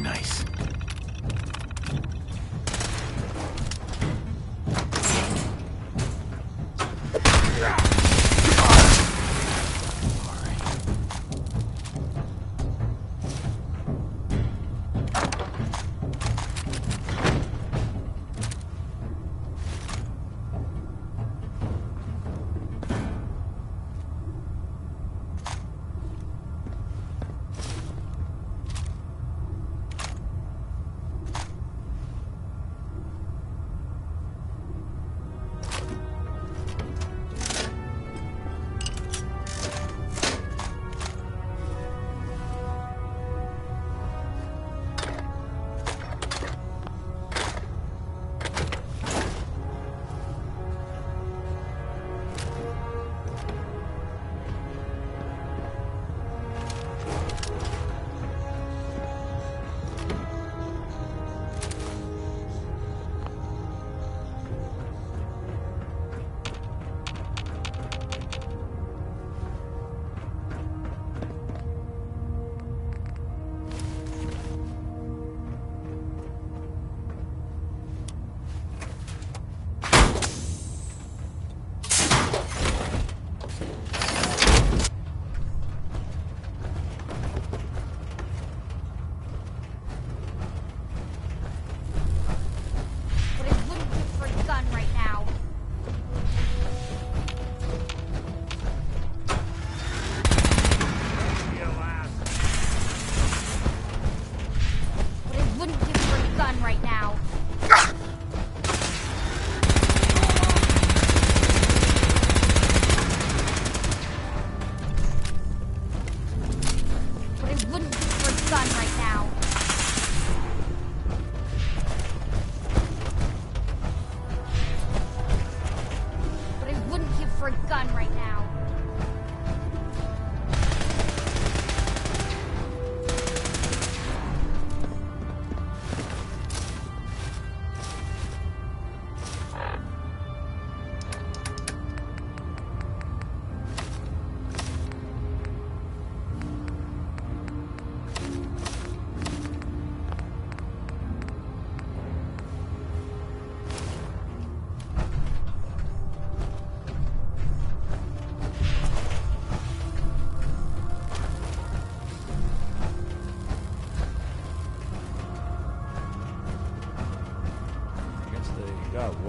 Nice.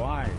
Why?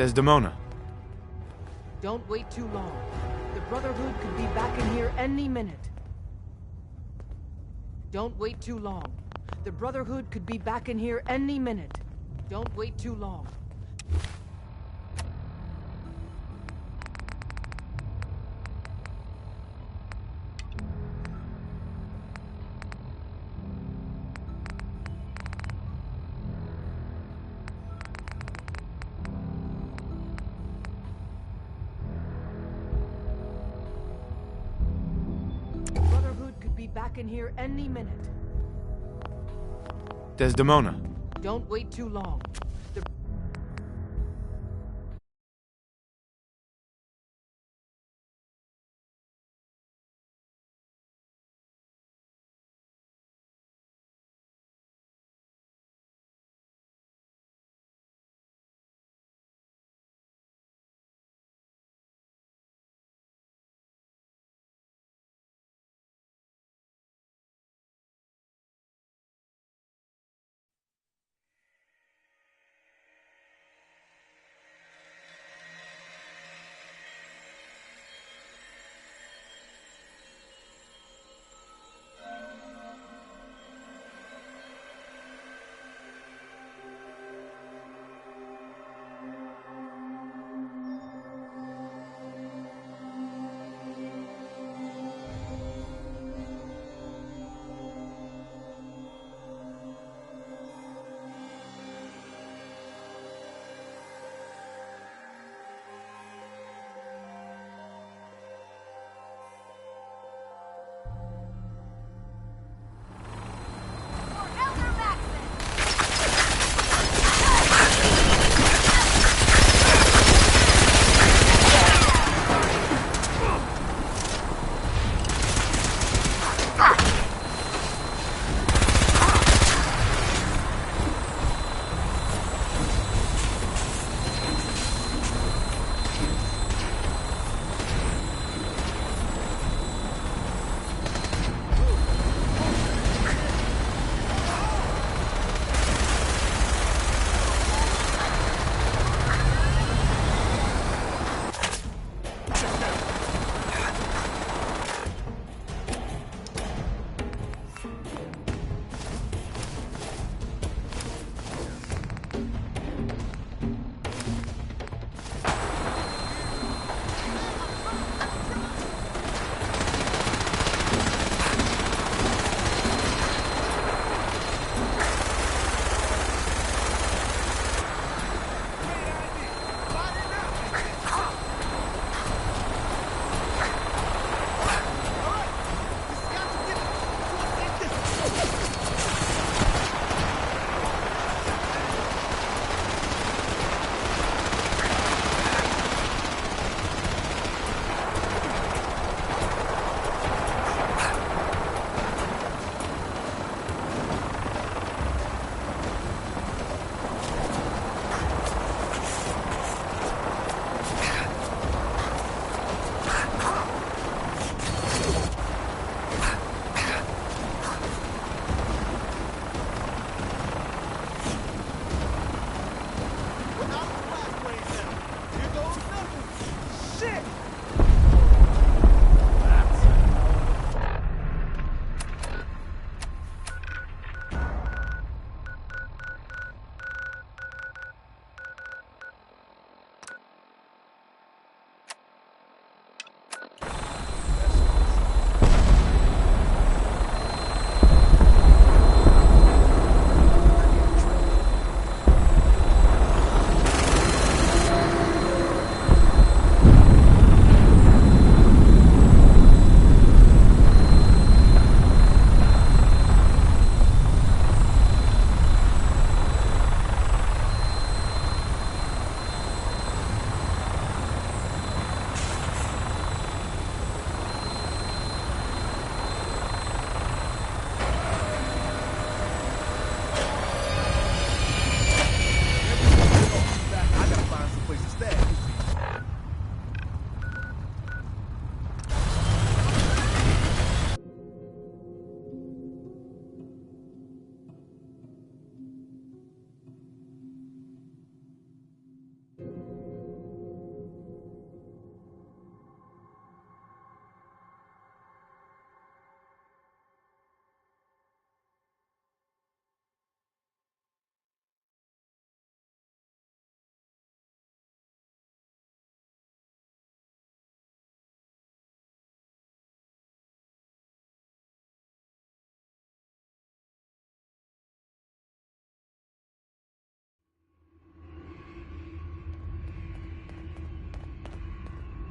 Desdemona. Don't wait too long. The Brotherhood could be back in here any minute. Don't wait too long. The Brotherhood could be back in here any minute. Don't wait too long. Back in here any minute. Desdemona. Don't wait too long. The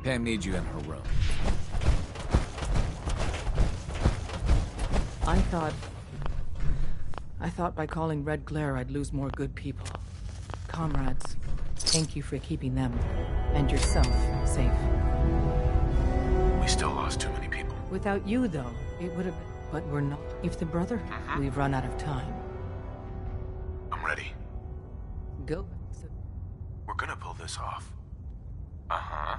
Pam needs you in her room. I thought by calling Red Glare I'd lose more good people. Comrades, thank you for keeping them, and yourself, safe. We still lost too many people. Without you, though, it would have been... But we're not. If the Brotherhood, we've run out of time. I'm ready. Go. We're gonna pull this off. Uh-huh.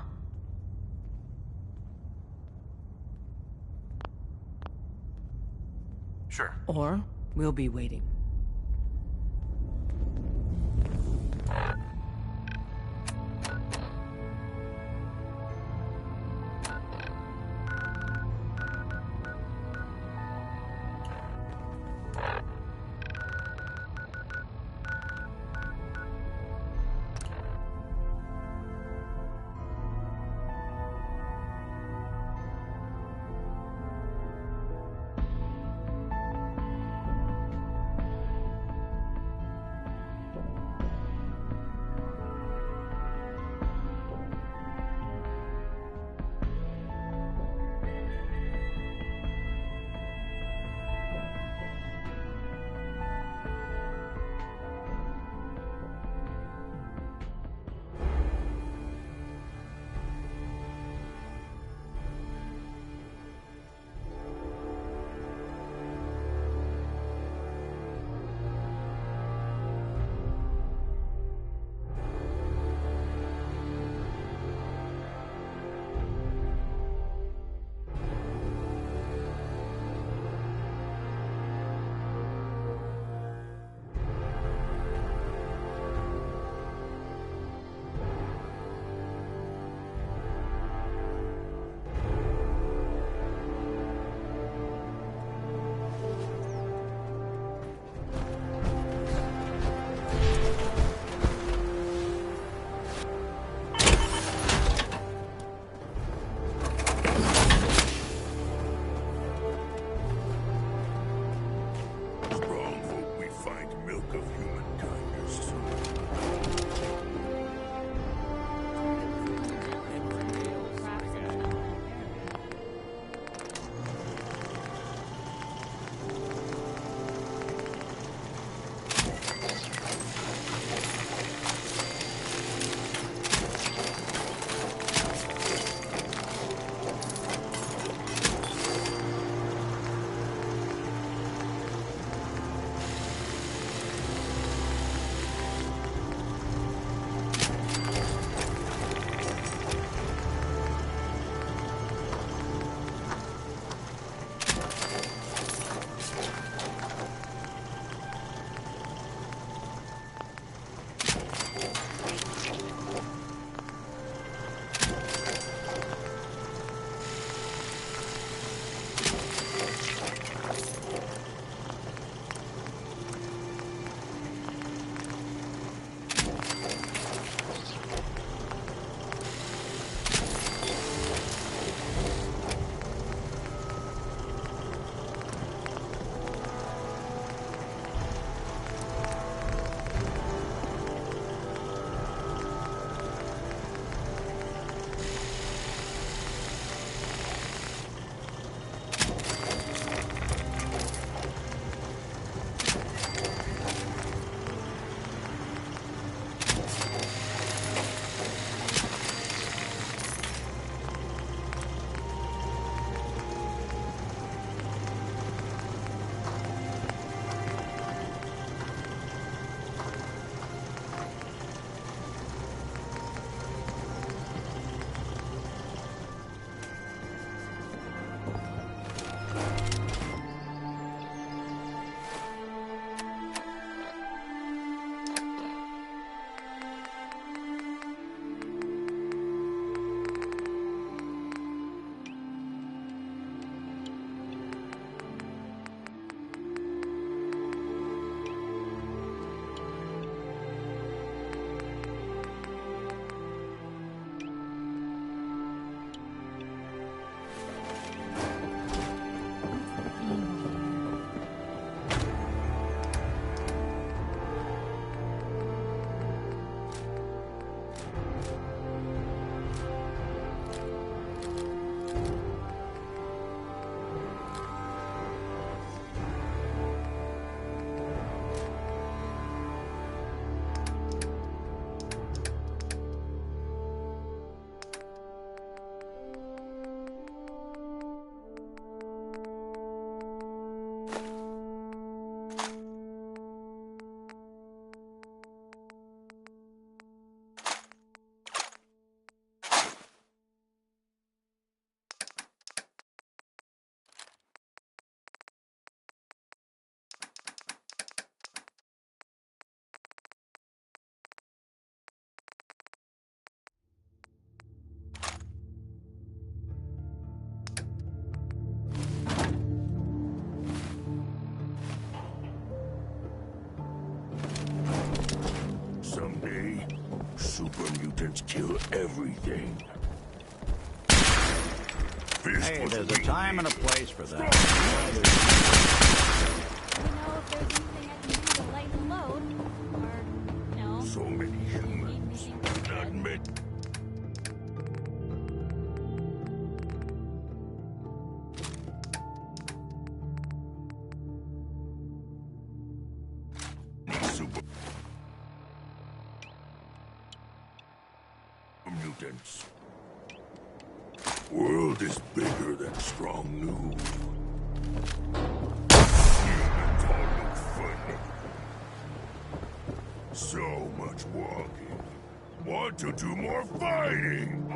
Sure. Or we'll be waiting. super mutants kill everything. Hey, there's a time and a place for that. To lighten the load, or no? So many humans. Not many. Super mutants. World is bigger than strong new. Humans all look fun. So much walking. Want to do more fighting.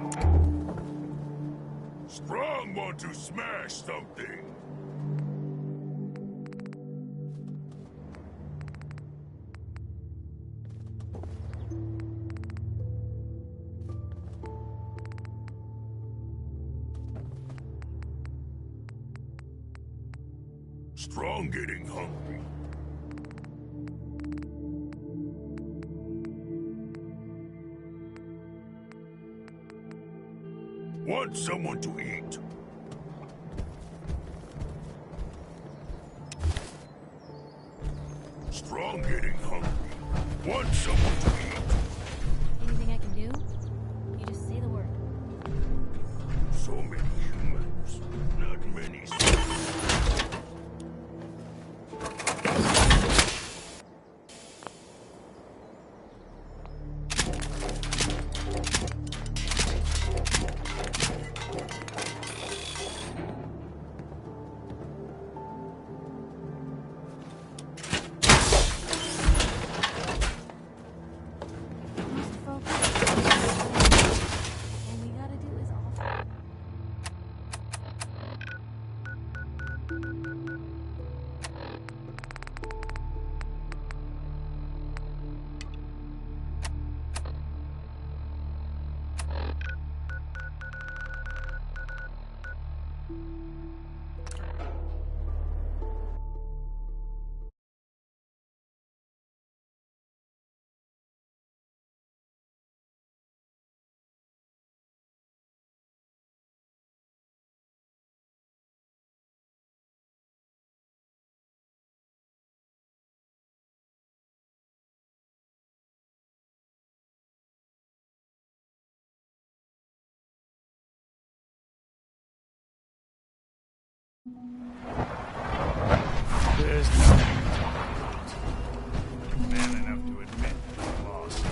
Strong want to smash something. Strong getting hungry. Want someone to eat. Strong getting hungry. Want someone to eat. Anything I can do? You just say the word. So many humans. Not many. There's nothing to talk about. Man enough to admit that we lost.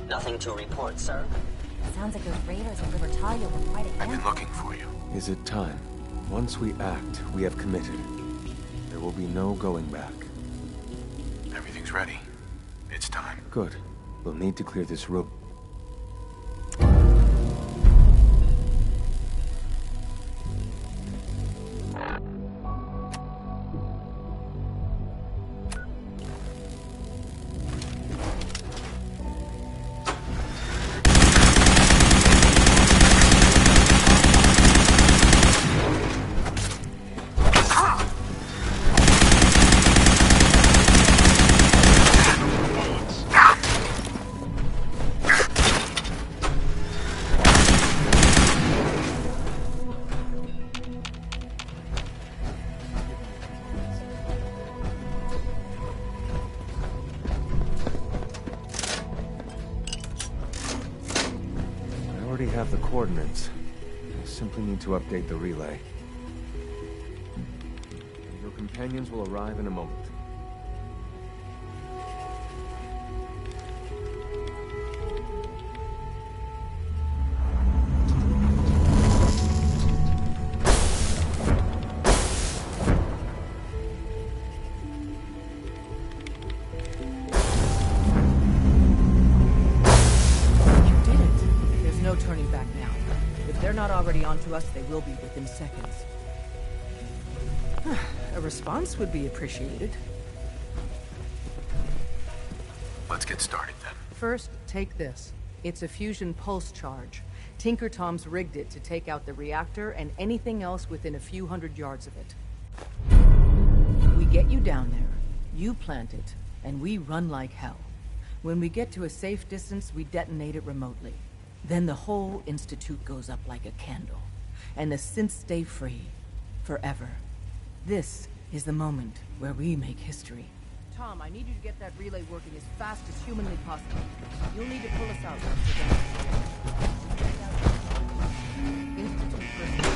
Nothing to report, sir. Sounds like those raiders of Libertalia were quite a I've been looking for you. Is it time? Once we act, we have committed. There will be no going back. Everything's ready. It's time. Good. We'll need to clear this room. have the coordinates. I simply need to update the relay. Your companions will arrive in a moment. Onto us, they will be within seconds. A response would be appreciated. Let's get started then. First, take this. It's a fusion pulse charge. Tinker Tom's rigged it to take out the reactor and anything else within a few hundred yards of it. We get you down there, you plant it, and we run like hell. When we get to a safe distance, we detonate it remotely. Then the whole Institute goes up like a candle, and the synths stay free, forever. This is the moment where we make history. Tom, I need you to get that relay working as fast as humanly possible. You'll need to pull us out once you're done. Institute personnel.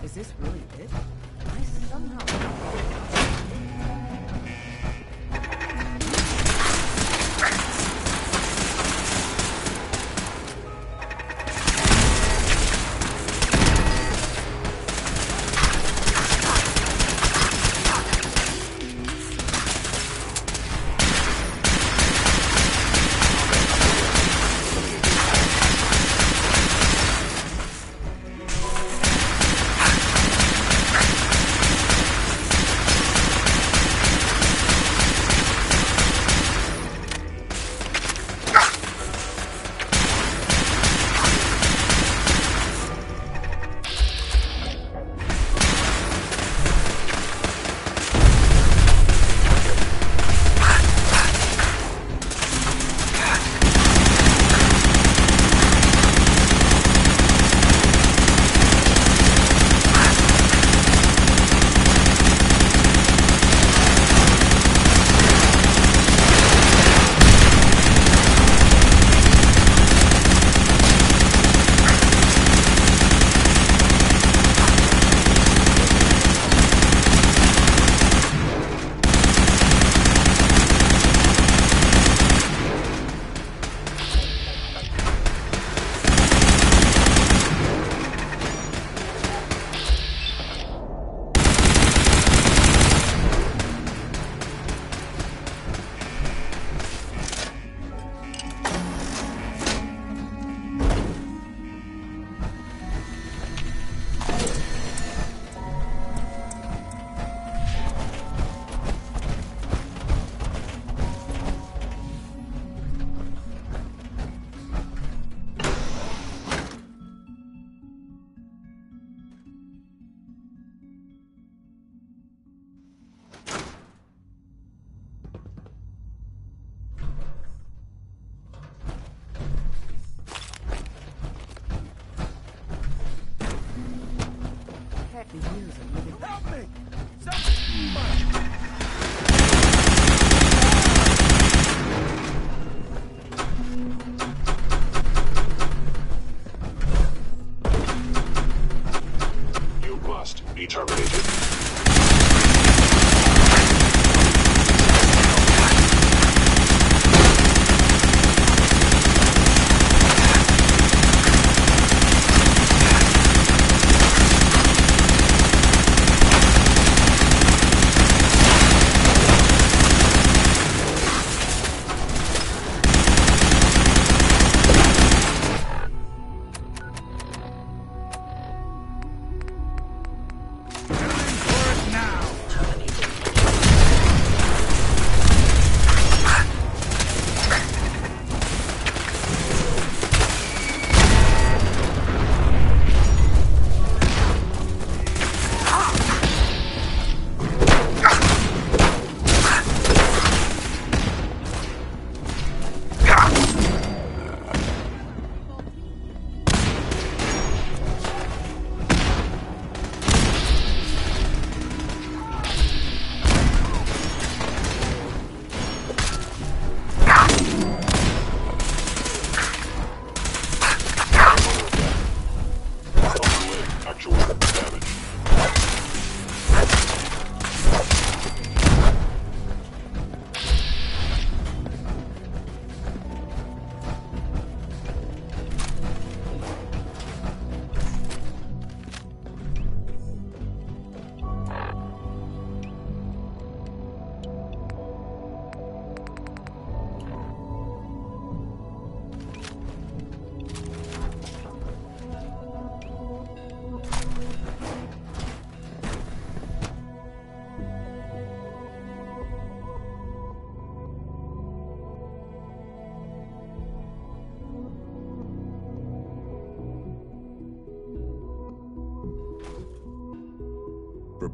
Is this really it? I somehow... Help me! You must be terminated.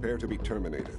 prepare to be terminated.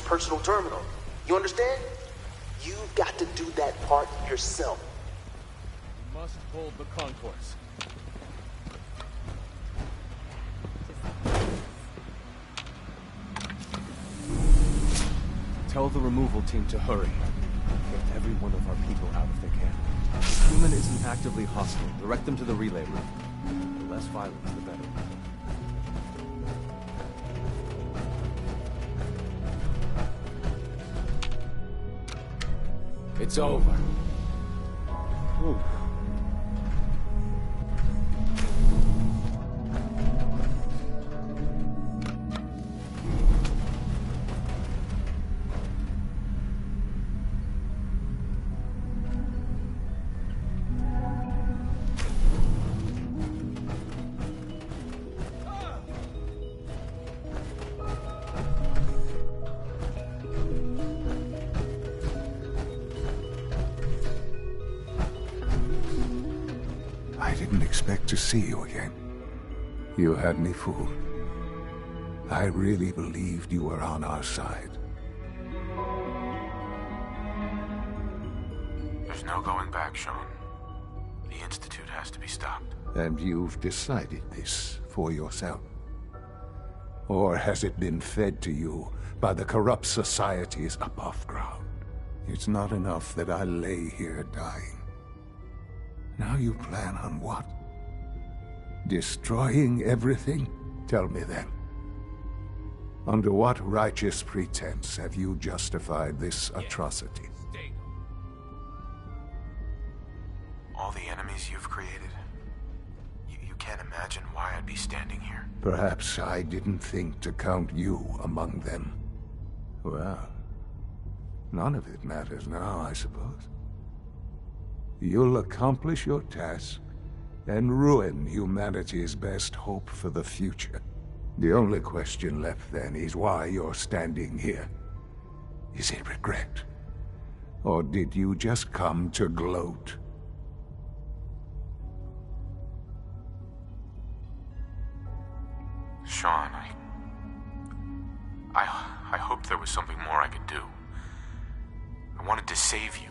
Personal terminal. You understand? You've got to do that part yourself. You must hold the concourse. Tell the removal team to hurry. Get every one of our people out if they can. If Human isn't actively hostile, direct them to the relay room. The less violence, the better. It's over. Ooh. To see you again. You had me fooled. I really believed you were on our side. There's no going back, Sean. The Institute has to be stopped. And you've decided this for yourself? Or has it been fed to you by the corrupt societies above ground? It's not enough that I lay here dying. Now you plan on what? Destroying everything? Tell me then. Under what righteous pretense have you justified this atrocity? All the enemies you've created? You can't imagine why I'd be standing here. Perhaps I didn't think to count you among them. Well, none of it matters now, I suppose. You'll accomplish your task and ruin humanity's best hope for the future. The only question left then is why you're standing here. Is it regret? Or did you just come to gloat? Sean, I hoped there was something more I could do. I wanted to save you.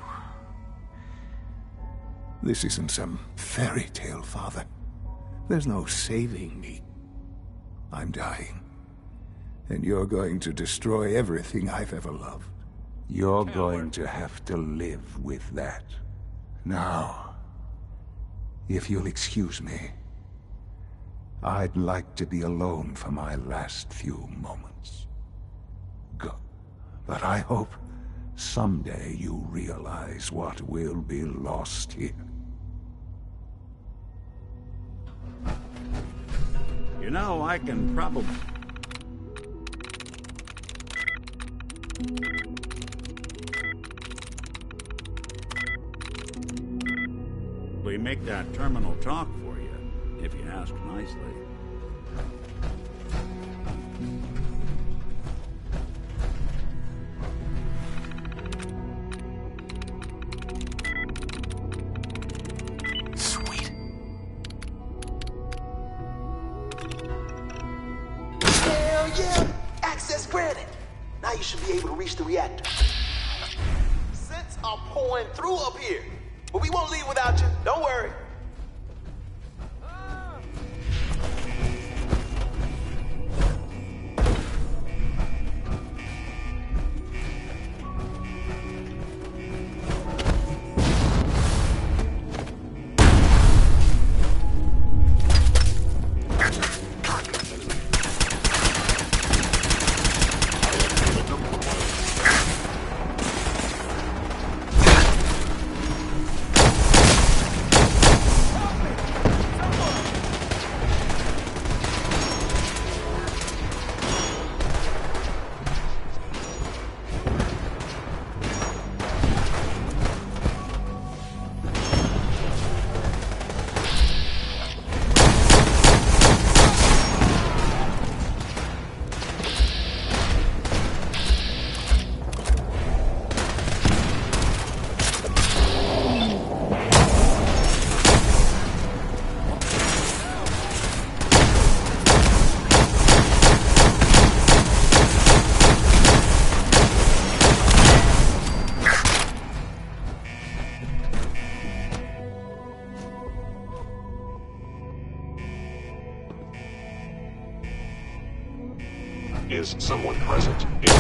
This isn't some fairy tale, Father. There's no saving me. I'm dying. And you're going to destroy everything I've ever loved. You're going to have to live with that. Now, if you'll excuse me, I'd like to be alone for my last few moments. Go. But I hope someday you realize what will be lost here. You know, I can probably make that terminal talk for you, if you ask nicely. Sweet. Hell yeah! Access granted. Now you should be able to reach the reactor. Scents are pouring through up here. But we won't leave without you. Don't worry. Is someone present? In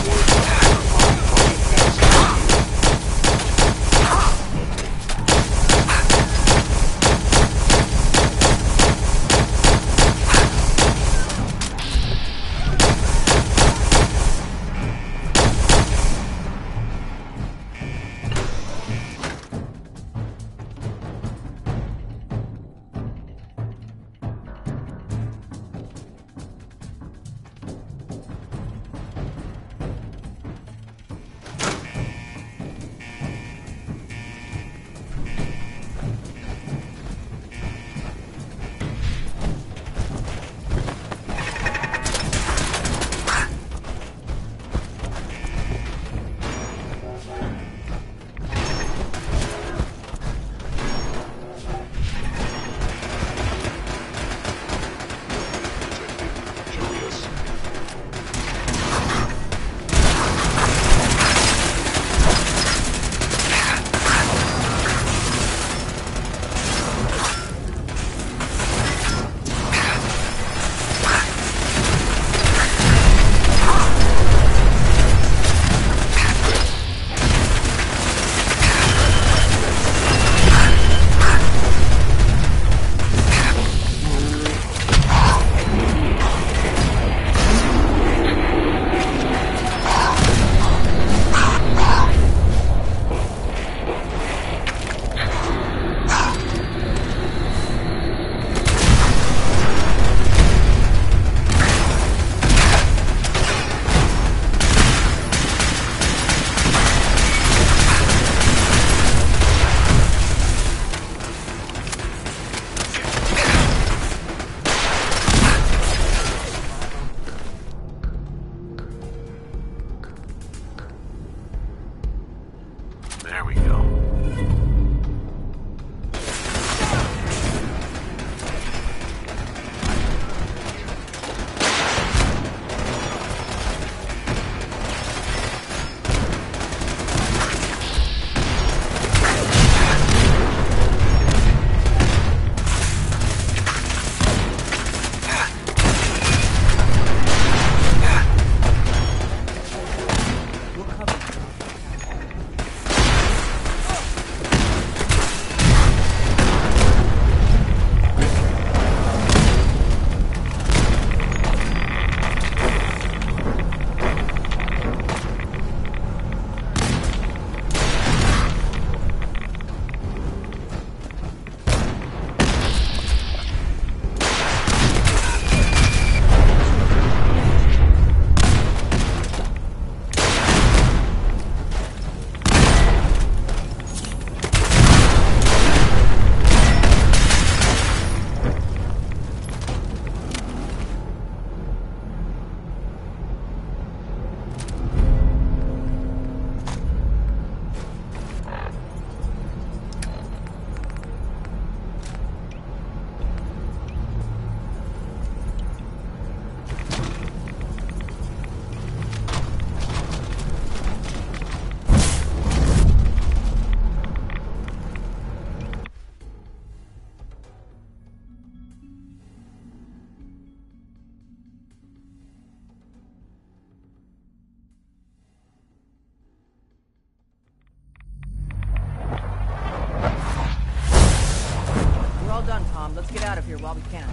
Let's get out of here while we can.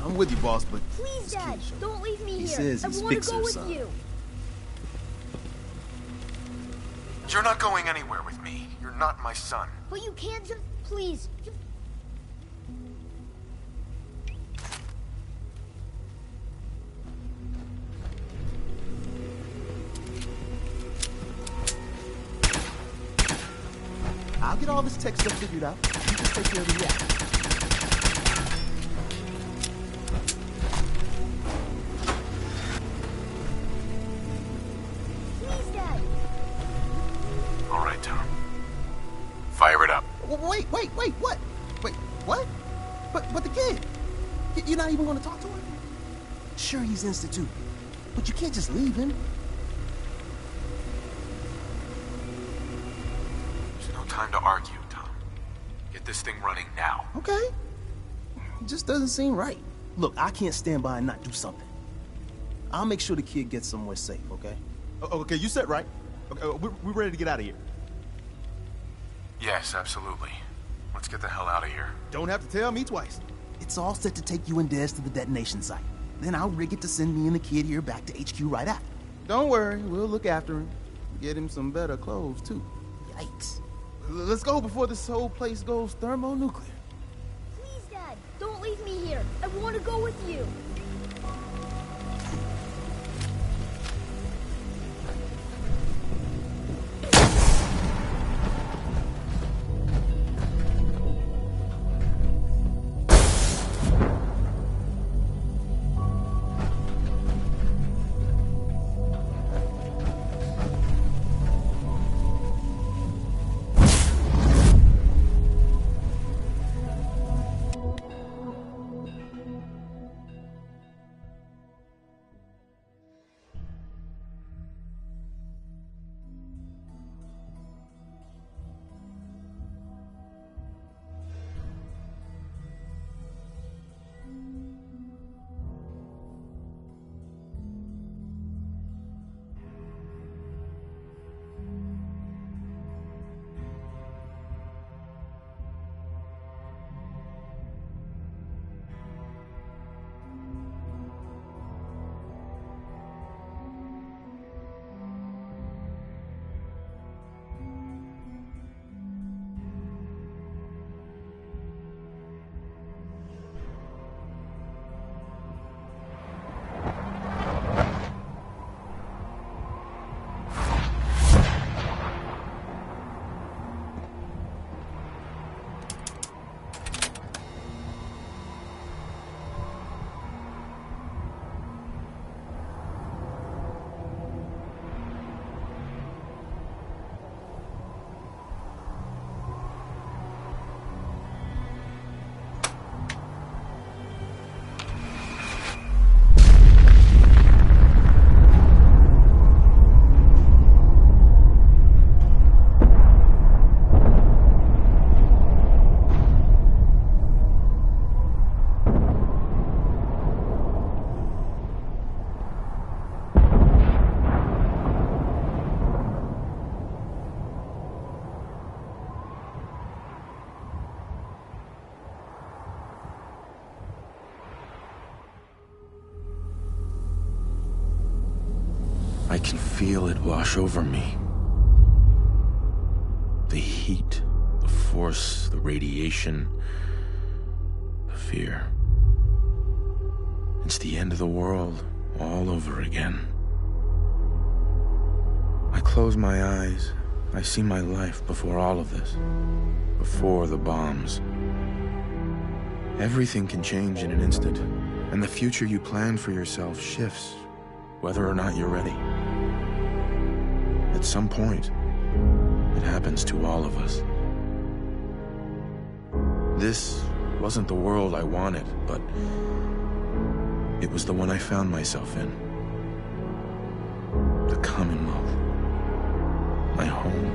I'm with you, boss, but Please, Dad, don't leave me He here. says I he's want to fixing go with son. you. You're not going anywhere with me. You're not my son. But you can't just... Please. I'll get all this tech stuff figured out. You just take care of the reactor. Please, Dad. All right, Tom. Fire it up. Wait, what? Wait, what? But the kid. You're not even going to talk to him? Sure, he's instituted, but you can't just leave him. There's no time to argue, Tom. Get this thing running now. Okay. It just doesn't seem right. Look, I can't stand by and not do something. I'll make sure the kid gets somewhere safe, okay? Okay, you said right. Okay, we're ready to get out of here. Yes, absolutely. Let's get the hell out of here. Don't have to tell me twice. It's all set to take you and Dez to the detonation site. Then I'll rig it to send me and the kid here back to HQ right after. Don't worry, we'll look after him. Get him some better clothes, too. Yikes. Let's go before this whole place goes thermonuclear. Please, Dad, don't leave me here. I want to go with you. I can feel it wash over me. The heat, the force, the radiation, the fear. It's the end of the world all over again. I close my eyes. I see my life before all of this. Before the bombs. Everything can change in an instant, and the future you plan for yourself shifts, whether or not you're ready. At some point, it happens to all of us. This wasn't the world I wanted, but it was the one I found myself in. The Commonwealth. My home.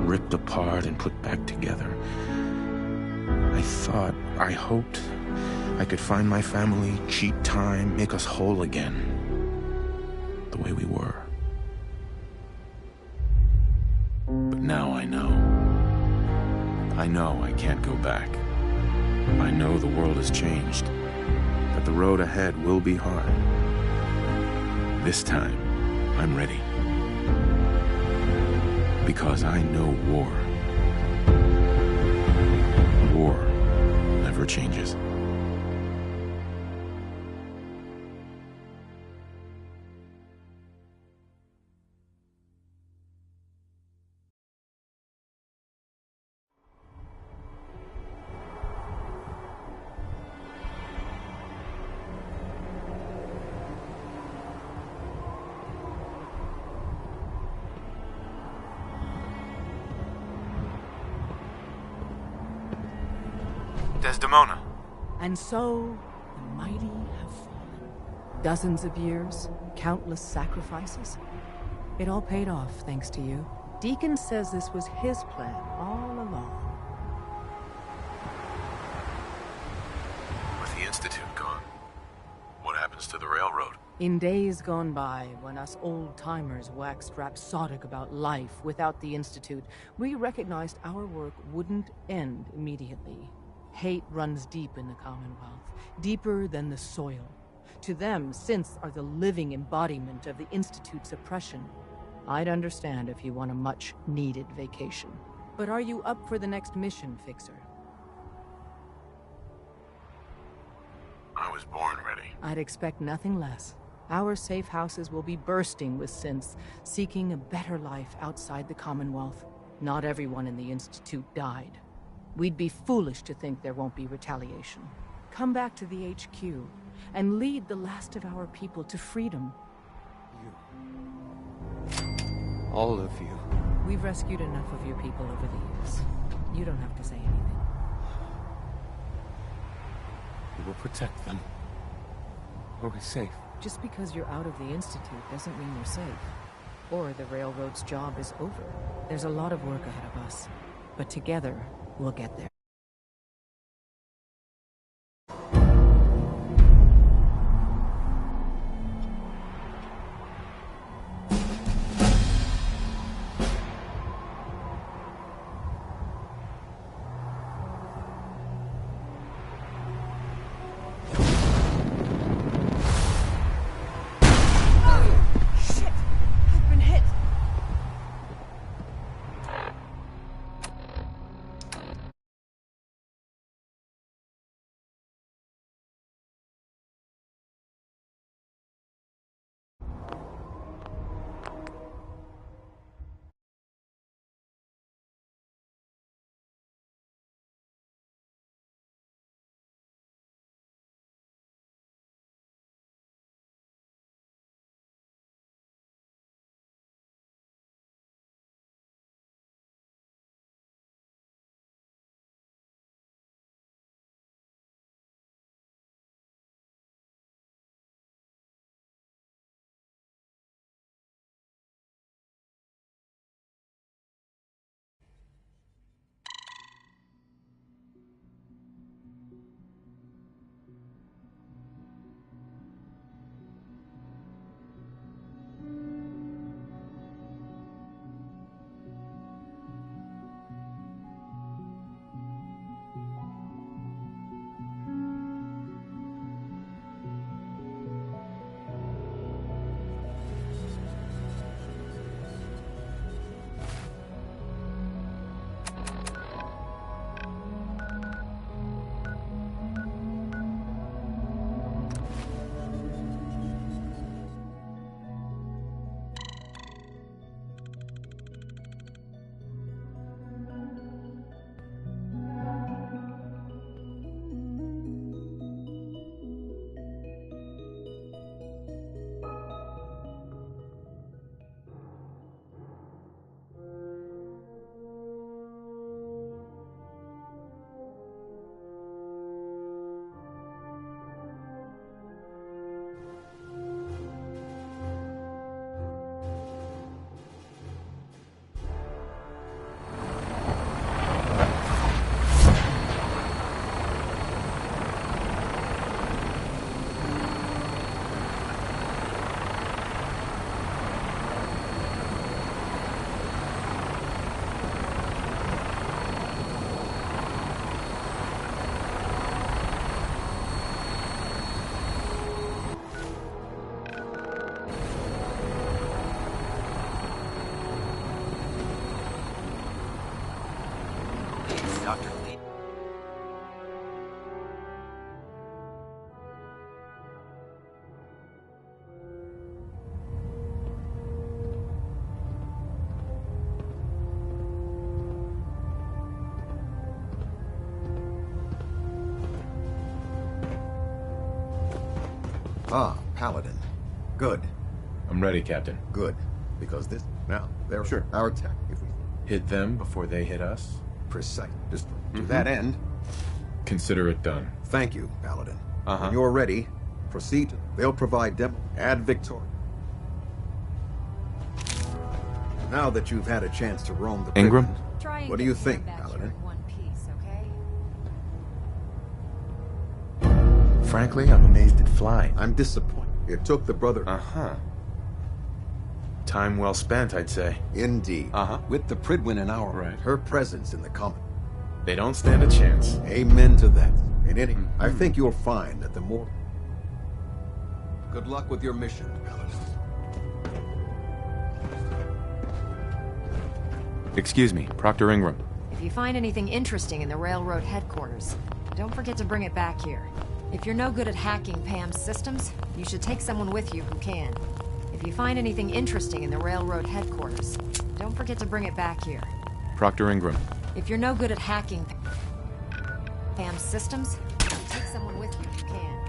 Ripped apart and put back together. I hoped I could find my family, cheat time, make us whole again. The way we were. But now I know. I know I can't go back. I know the world has changed, that the road ahead will be hard. This time, I'm ready. Because I know war. War never changes. Desdemona. And so, the mighty have fallen. Dozens of years, countless sacrifices. It all paid off, thanks to you. Deacon says this was his plan all along. With the Institute gone, what happens to the railroad? In days gone by, when us old-timers waxed rhapsodic about life without the Institute, we recognized our work wouldn't end immediately. Hate runs deep in the Commonwealth, deeper than the soil. To them, synths are the living embodiment of the Institute's oppression. I'd understand if you want a much-needed vacation. But are you up for the next mission, Fixer? I was born ready. I'd expect nothing less. Our safe houses will be bursting with synths, seeking a better life outside the Commonwealth. Not everyone in the Institute died. We'd be foolish to think there won't be retaliation. Come back to the HQ, and lead the last of our people to freedom. All of you. We've rescued enough of your people over the years. You don't have to say anything. We will protect them. Are we safe? Just because you're out of the Institute doesn't mean you're safe. Or the Railroad's job is over. There's a lot of work ahead of us. But together, we'll get there. Dr. Lee. Ah, Paladin. Good. I'm ready, Captain. Good. Because this... Now, there's our tech. If we hit them before they hit us? Precise. Just to that end... Consider it done. Thank you, Paladin. When you're ready, proceed. They'll provide demo. Ad Victoria. Now that you've had a chance to roam the Ingram? prison, what do you think, Paladin? Frankly, I'm amazed at flying. I'm disappointed. It took the brother... Time well spent, I'd say. Indeed. With the Prydwen in our her presence in the common. They don't stand a chance. Amen to that. In any, I think you'll find that the more... Good luck with your mission, Paladin. Excuse me, Proctor Ingram. If you find anything interesting in the railroad headquarters, don't forget to bring it back here. If you're no good at hacking Pam's systems, you should take someone with you who can. If you find anything interesting in the railroad headquarters, don't forget to bring it back here. Proctor Ingram. If you're no good at hacking Pam's systems, take someone with you who can.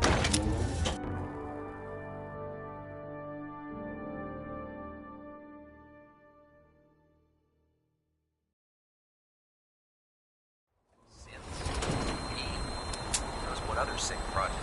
Knows what other sick projects.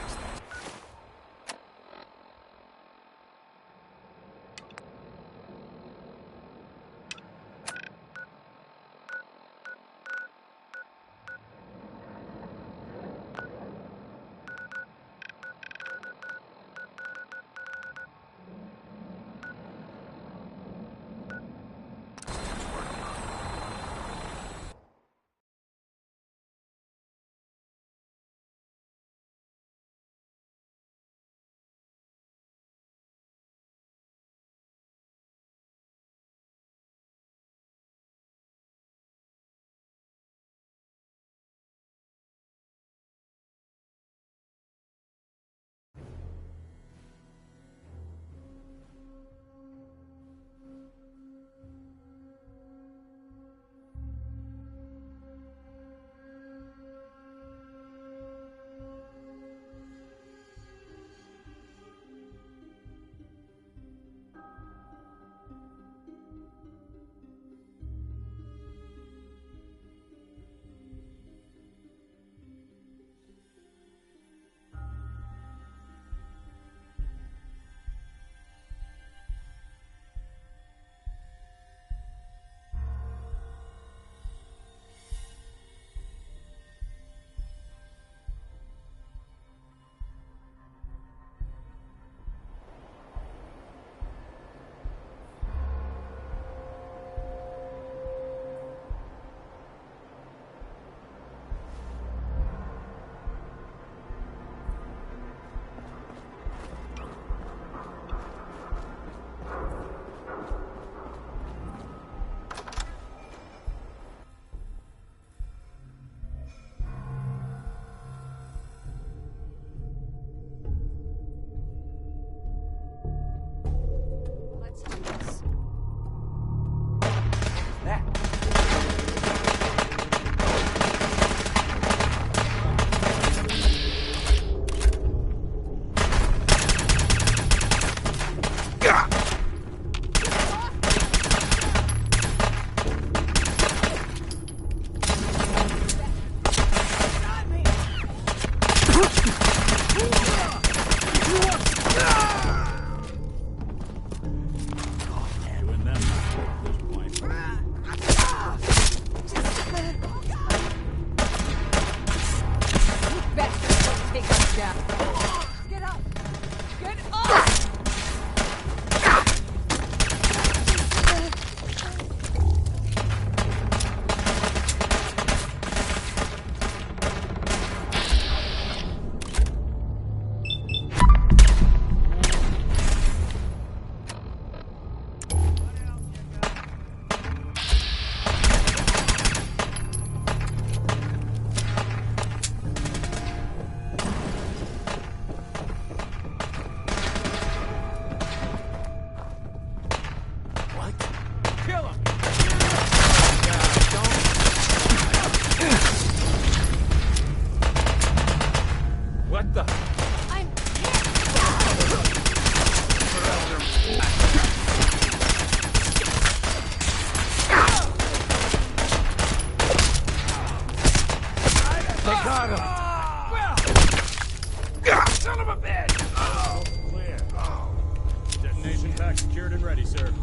pack secured and ready, sir.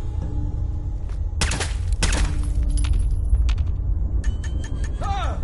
Ah!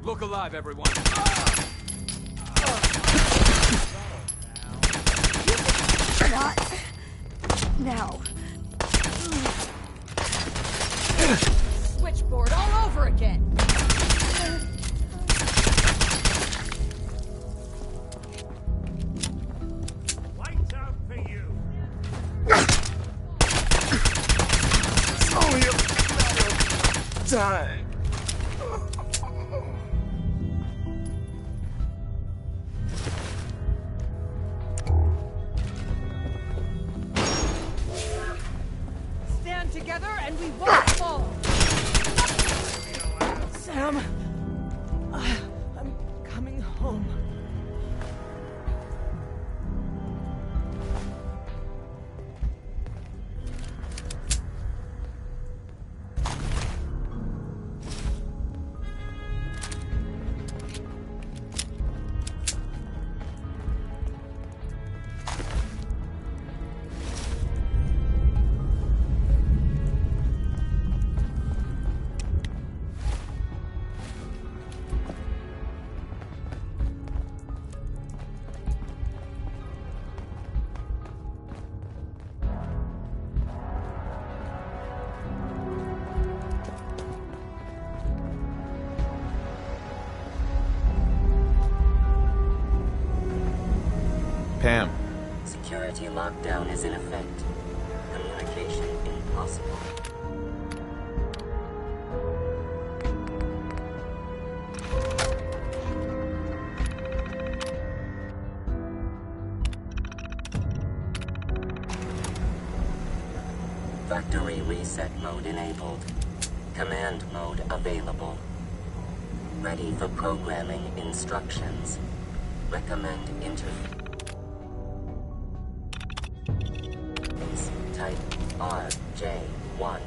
Look alive, everyone. Not now. Switchboard all over again. Lights out for you. It's only a matter of time. Stand together and we won't fall. Sam, I'm coming home. Pam. Security lockdown is in effect. Communication impossible. Factory reset mode enabled. Command mode available. Ready for programming instructions. Recommend interface. Type RJ11.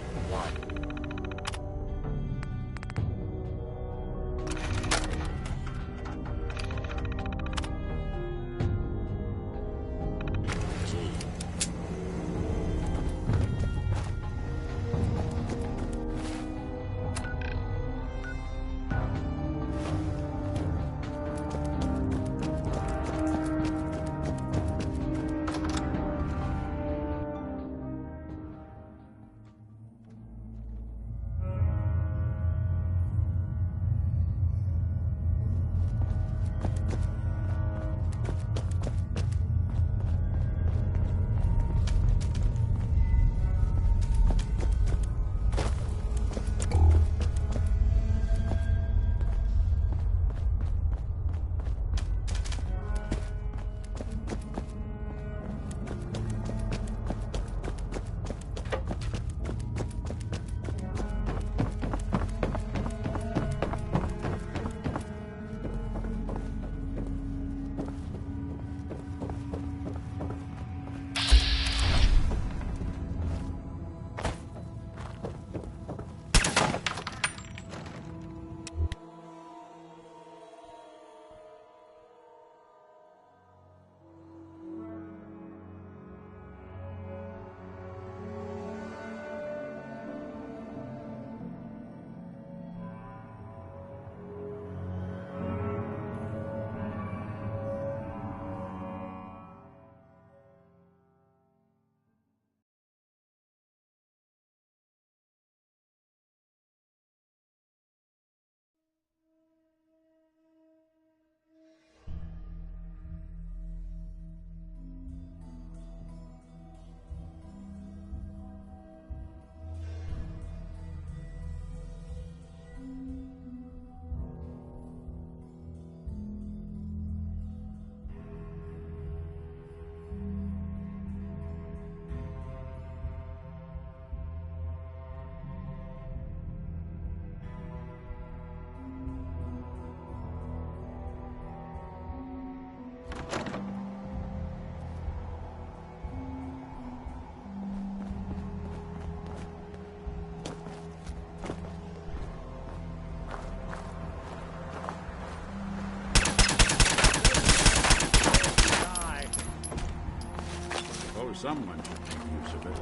Someone should make use of it.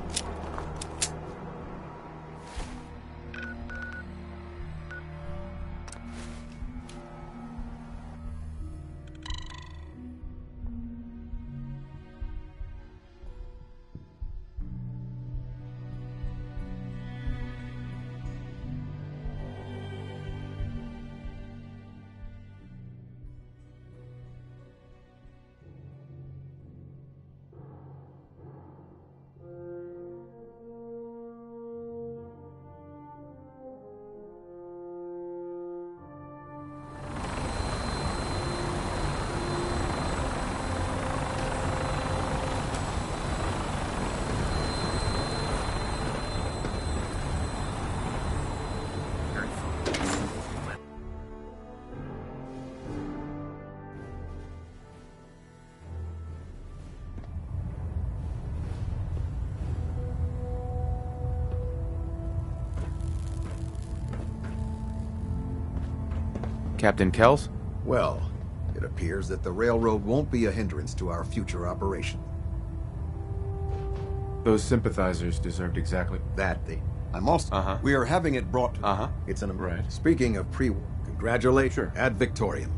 Captain Kells? Well, it appears that the railroad won't be a hindrance to our future operation. Those sympathizers deserved exactly that. I'm also... We are having it brought to... It's an... Right. Speaking of pre-war, congratulations. Sure. Ad Victoriam.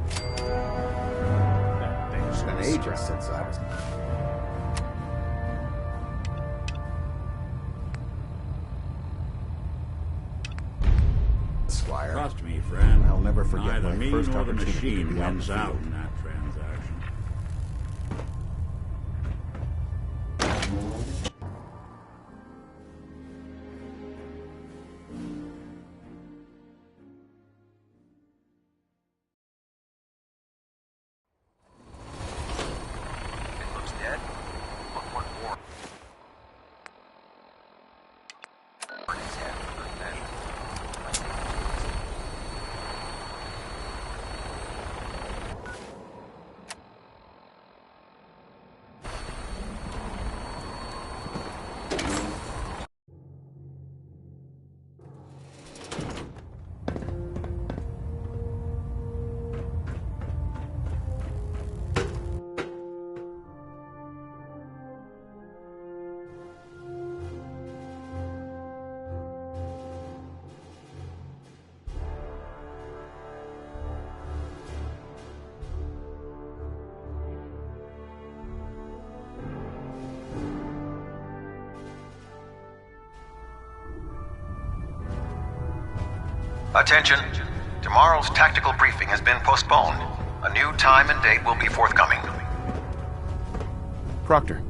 It's been ages since I was... Trust me, friend. I'll never forget Neither my me first nor the opportunity to machine be out in wins the out field. in that transaction. It looks dead. But what more? Burn his head for good measure. Attention. Tomorrow's tactical briefing has been postponed. A new time and date will be forthcoming. Proctor.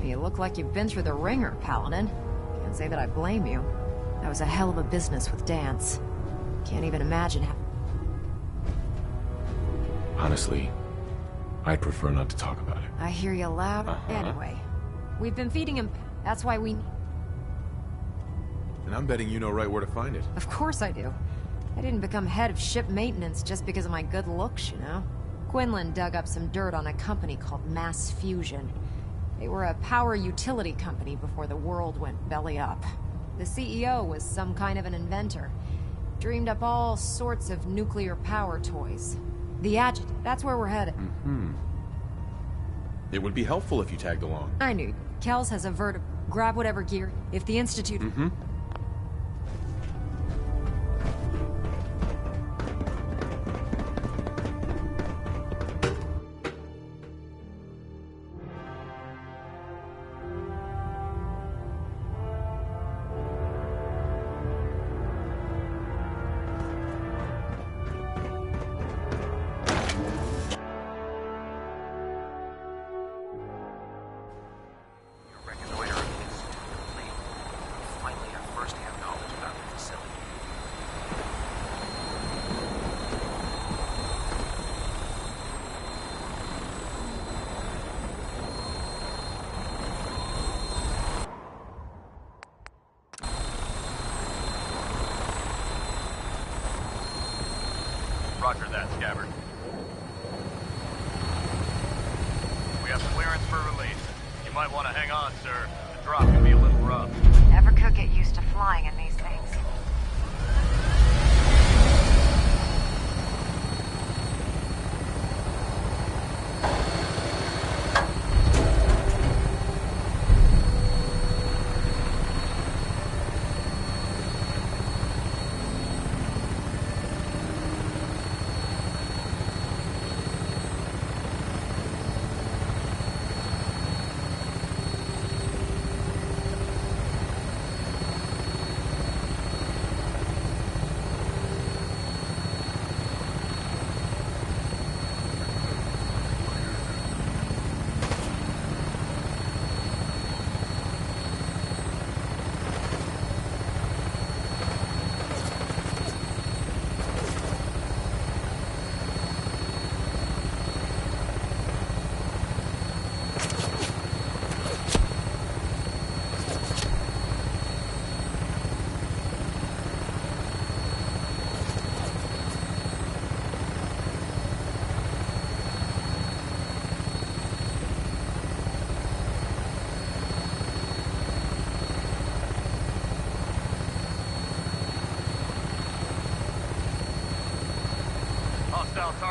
You look like you've been through the ringer, Paladin. Can't say that I blame you. That was a hell of a business with Dance. Can't even imagine how... Honestly, I'd prefer not to talk about it. I hear you loud. Anyway, we've been feeding him. That's why we... And I'm betting you know right where to find it. Of course I do. I didn't become head of ship maintenance just because of my good looks, you know? Quinlan dug up some dirt on a company called Mass Fusion. They were a power utility company before the world went belly up. The CEO was some kind of an inventor. Dreamed up all sorts of nuclear power toys. The Adjutant, that's where we're headed. It would be helpful if you tagged along. I knew. Kells has a grab whatever gear. If the Institute... Roger that, Scabbard. We have clearance for release. You might want to hang on, sir. The drop can be a little rough. Never could get used to flying in these things.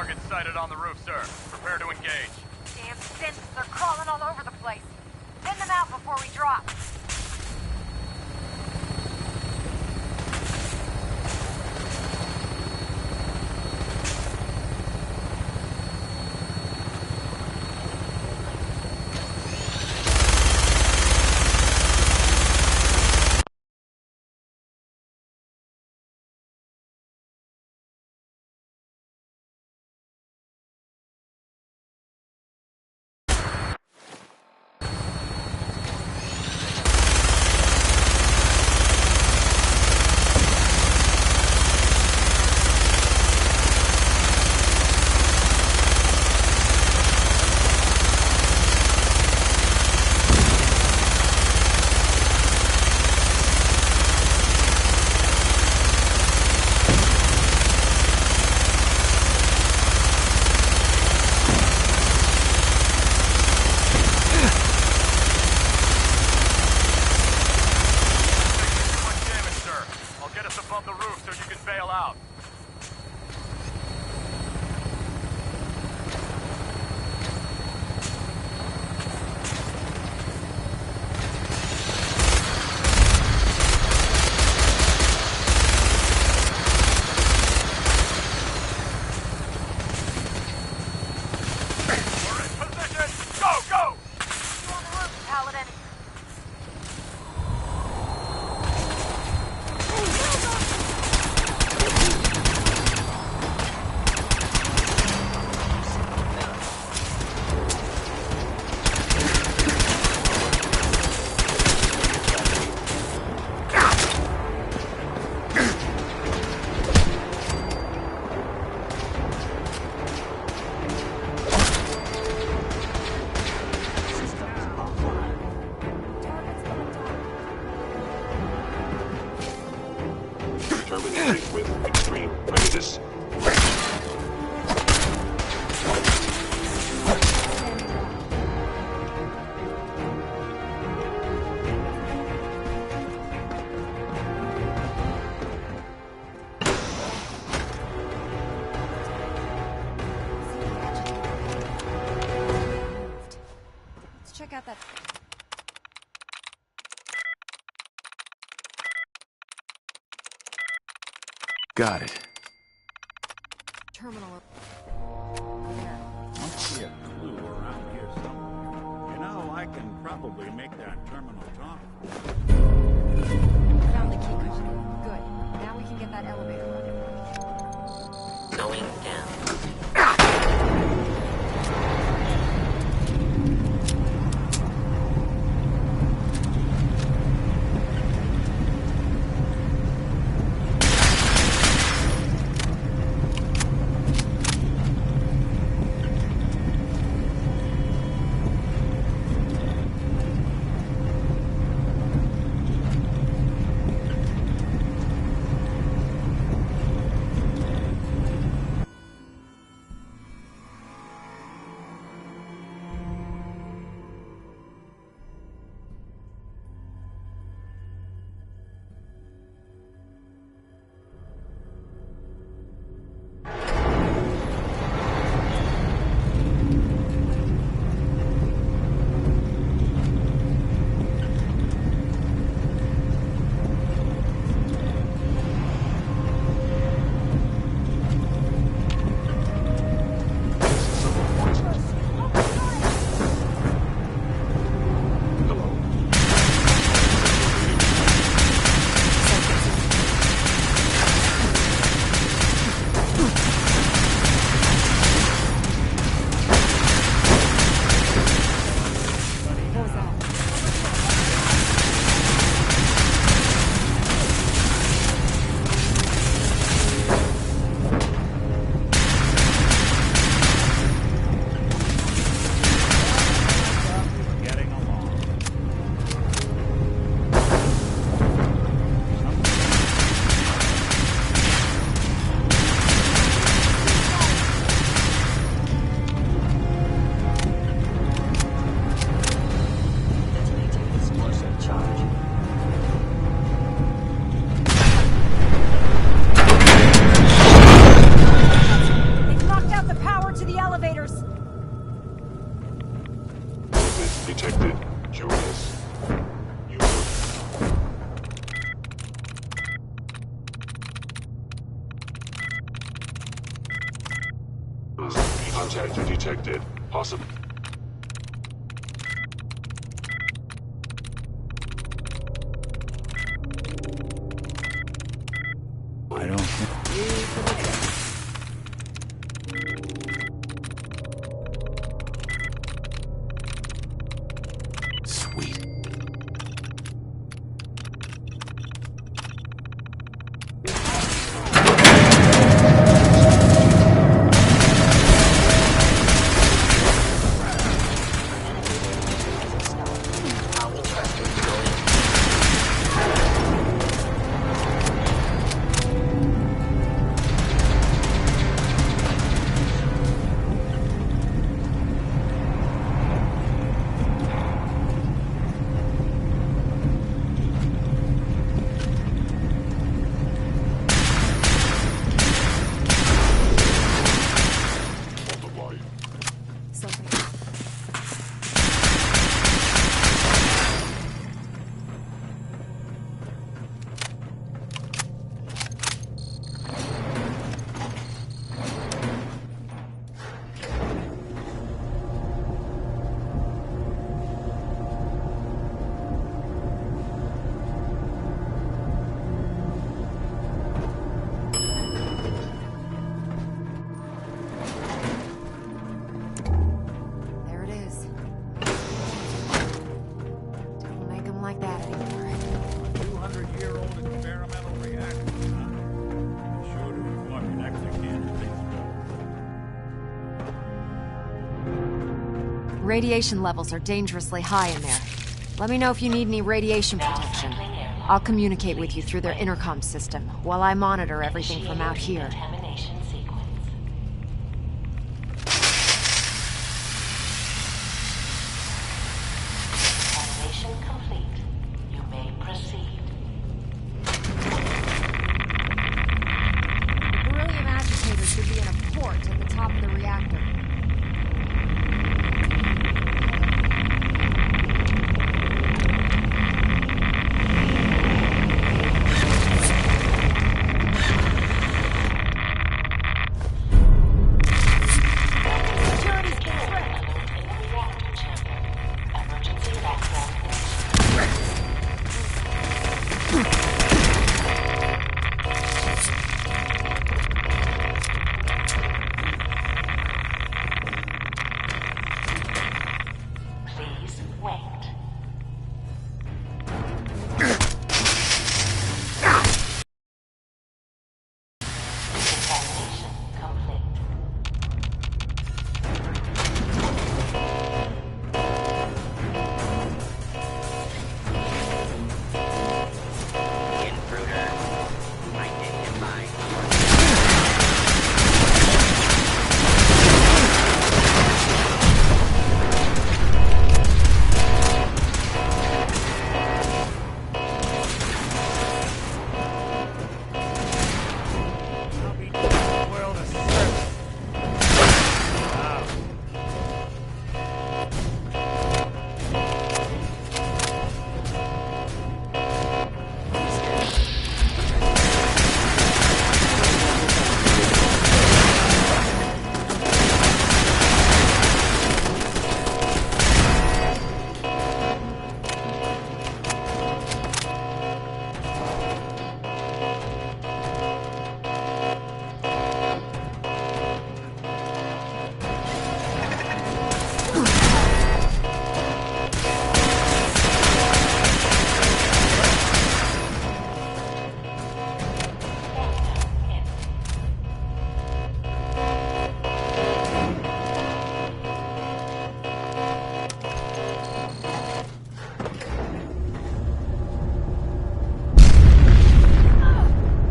Target sighted on the roof, sir. Prepare to engage. Damn synths are crawling all over the place. Send them out before we drop. Terminating with extreme prejudice. Let's check out that... Got it. Terminal. Must be a clue around here somewhere. You know, I can probably make that terminal talk. Found the key card. Good. Now we can get that elevator running. Going down. detected. Curious. Contact detected. Possible. I don't think... Sweet. There it is. Don't make them like that anymore. 200-year-old experimental reactor, huh? Sure to inform your next candidate. Radiation levels are dangerously high in there. Let me know if you need any radiation protection. I'll communicate with you through their intercom system while I monitor everything from out here. Contamination complete. You may proceed. The beryllium agitator should be in a port at the top of the reactor. Please wait. Contamination complete. Intruder, identify.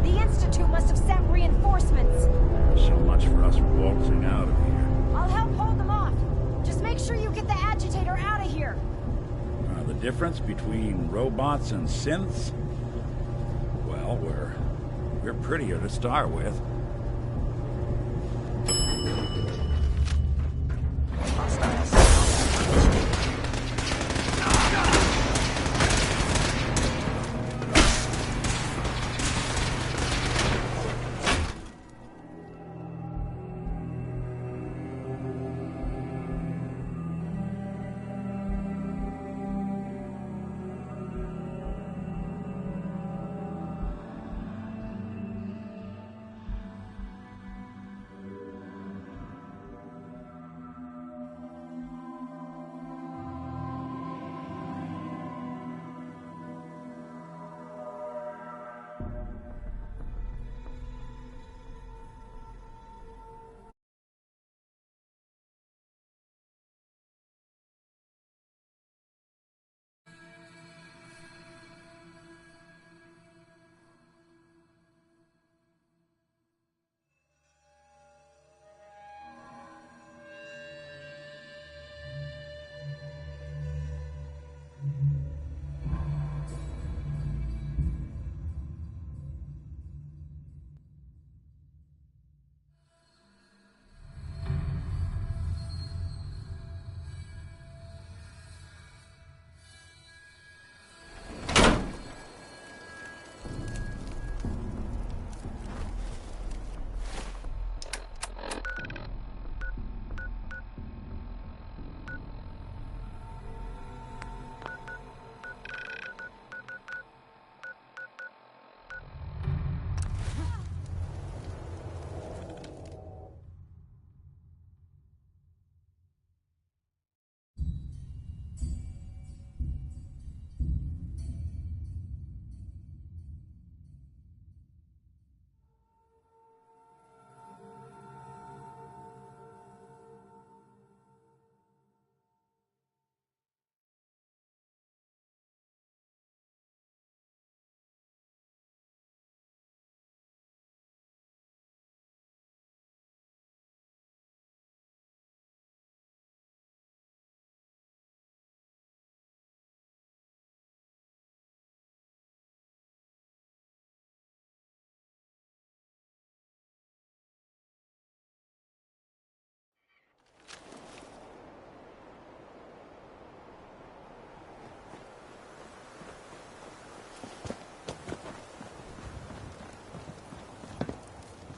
The Institute must have sent reinforcements. So much for us waltzing out of here. I'll help hold them off. Just make sure you get the agitator out of here. The difference between robots and synths? Well, we're prettier to start with.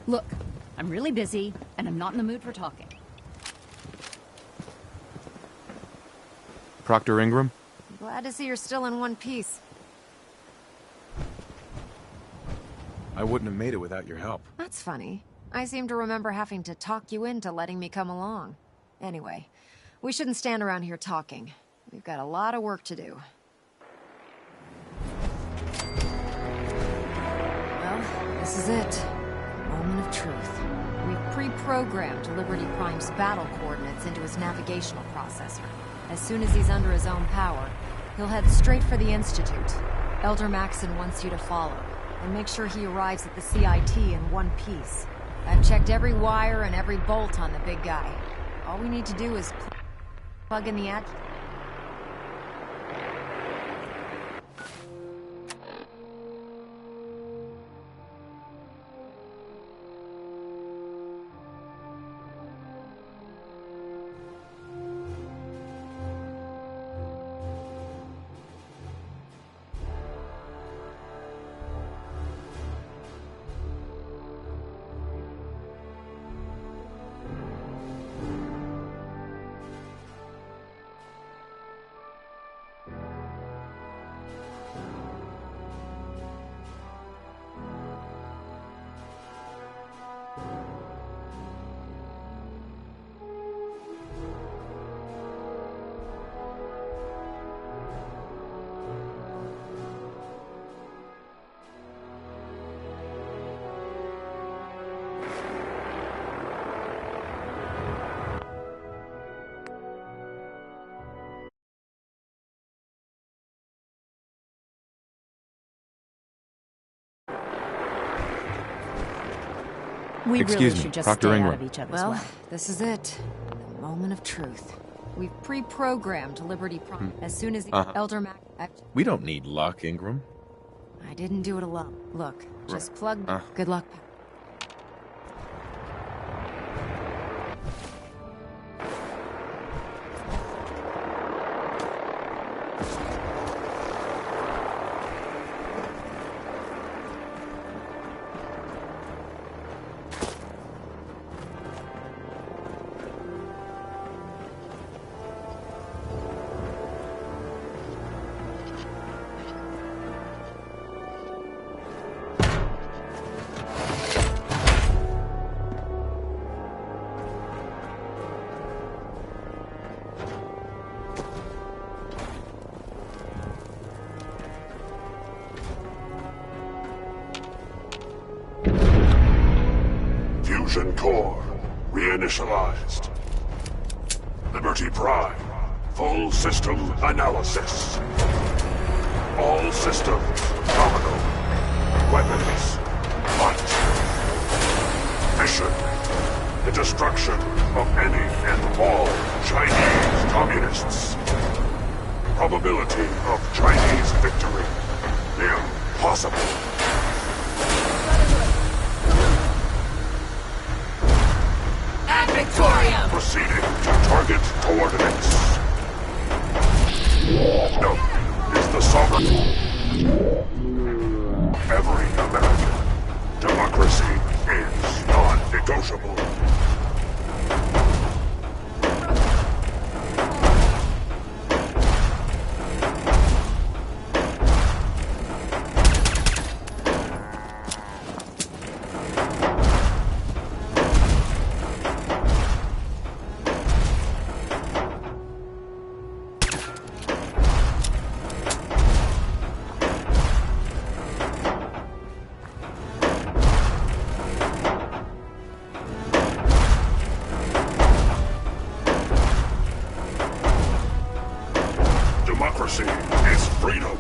Look, I'm really busy, and I'm not in the mood for talking. Proctor Ingram? Glad to see you're still in one piece. I wouldn't have made it without your help. That's funny. I seem to remember having to talk you into letting me come along. Anyway, we shouldn't stand around here talking. We've got a lot of work to do. Well, this is it. Moment of truth. We've pre-programmed Liberty Prime's battle coordinates into his navigational processor. As soon as he's under his own power, he'll head straight for the Institute. Elder Maxson wants you to follow, and make sure he arrives at the CIT in one piece. I've checked every wire and every bolt on the big guy. All we need to do is plug in the We Excuse really me, should just Proctor stay Ingram. out of each other's Well, way. this is it. The moment of truth. We've pre-programmed Liberty Prime. As soon as the Elder Mac... We don't need luck, Ingram. I didn't do it alone. Look, just plug... Good luck. Fusion core reinitialized. Liberty Prime, full system analysis. All systems nominal. Weapons, light. Mission, the destruction of any and all Chinese communists. Probability of Chinese victory, impossible. Ad Victoriam! Proceeding to target coordinates. No, is the sovereignty. Every American. Democracy is non-negotiable. Democracy is freedom.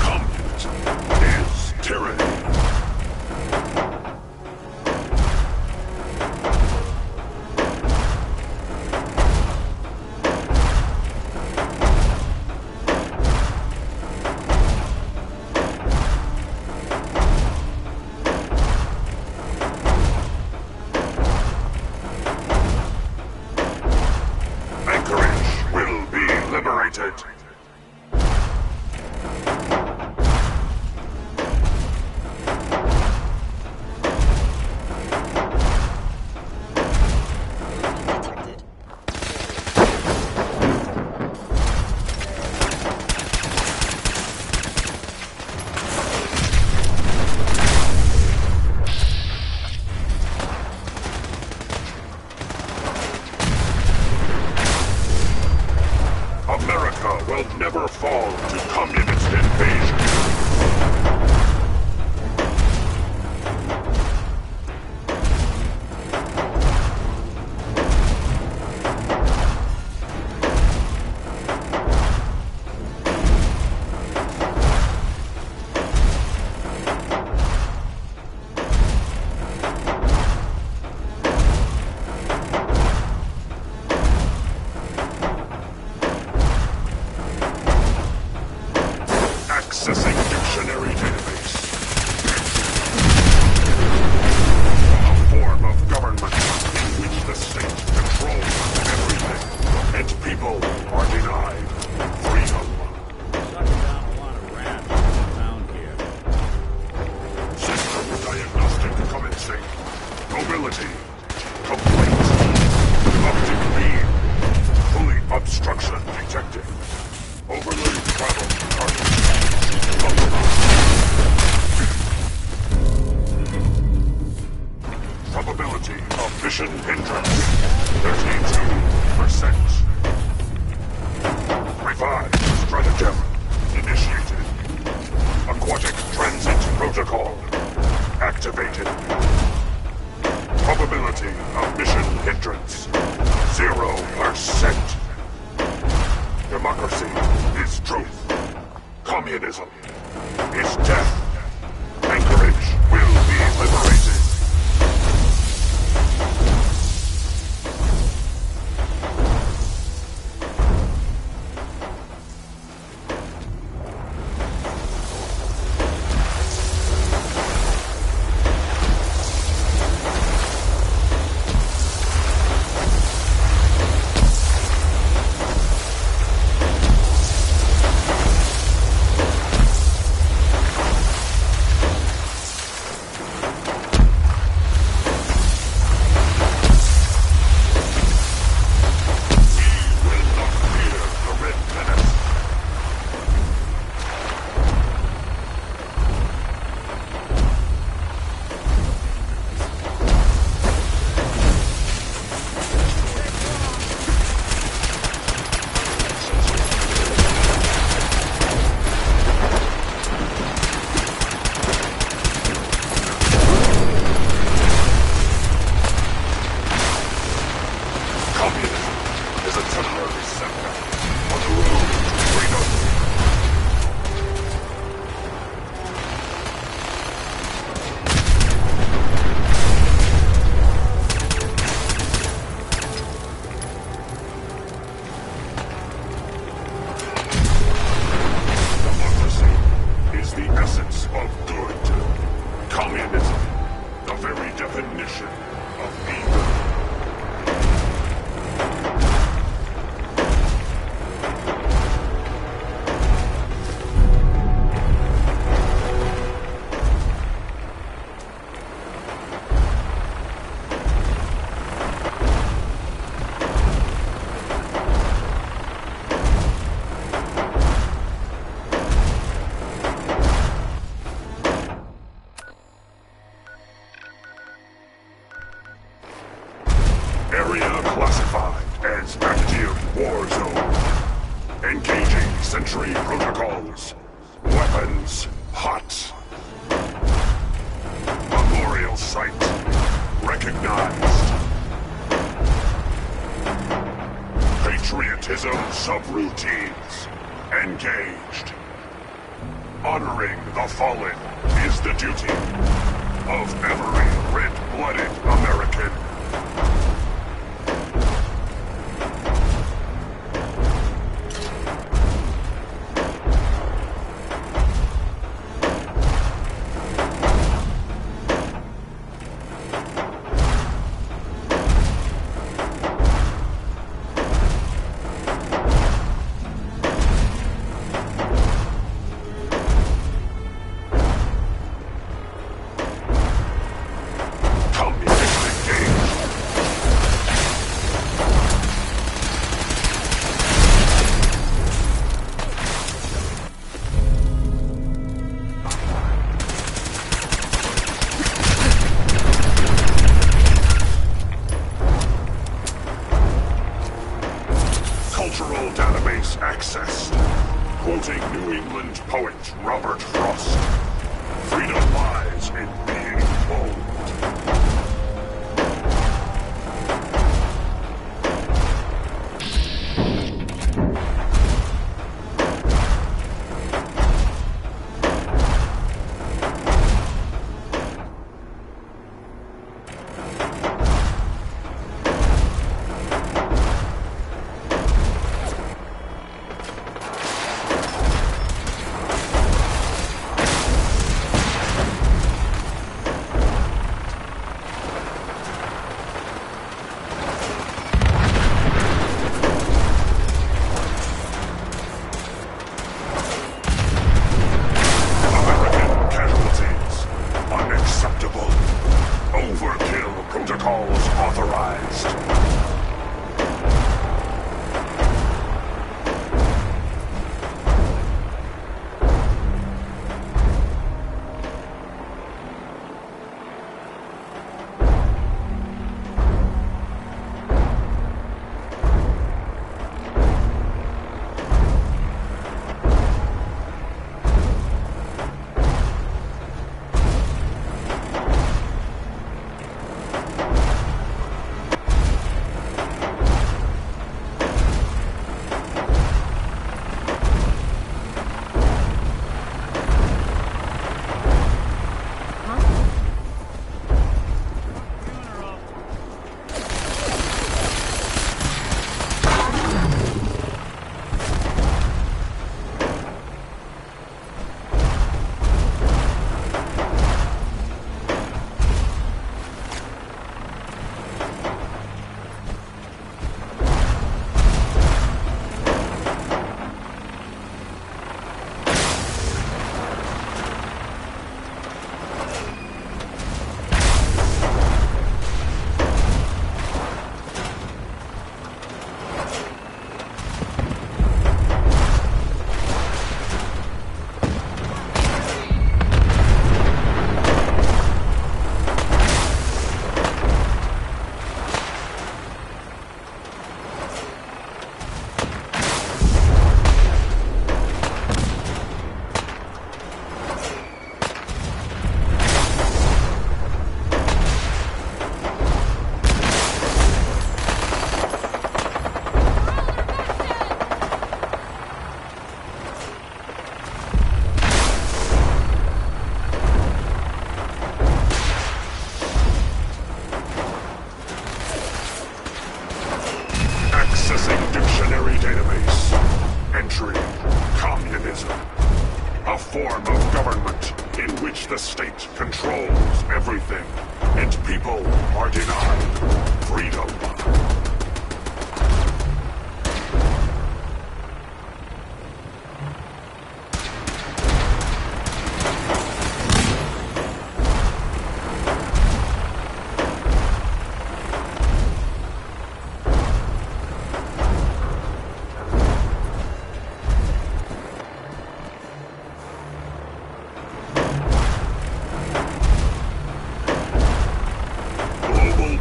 Communism is tyranny. Anchorage will be liberated. never fall to communist invasion. Accessing dictionary database. A form of government in which the state controls everything, and people are denied freedom. Sucking down a lot of rats around here. System diagnostic commencing. Mobility complete. Optic beam. Fully obstruction detected. Overload travel target. Probability of mission hindrance 32%. Revive stratagem initiated. Aquatic transit protocol activated. Probability of mission hindrance 0%. Democracy is truth. Communism is death. Anchorage will be liberated. Sentry protocols. Weapons hot. Memorial site recognized. Patriotism subroutines engaged. Honoring the fallen is the duty of every red-blooded American. Cultural database accessed. Quoting New England poet Robert Frost. Freedom lies in being bold.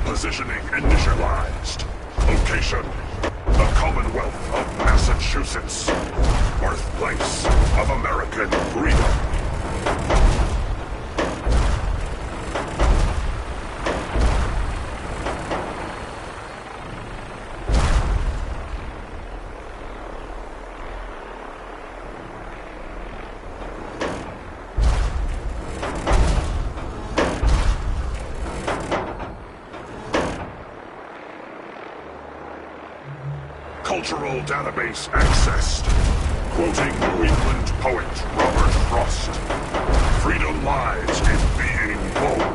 Positioning initialized. Location: the Commonwealth of Massachusetts. Birthplace of American freedom. Cultural database accessed. Quoting New England poet Robert Frost. Freedom lies in being bold.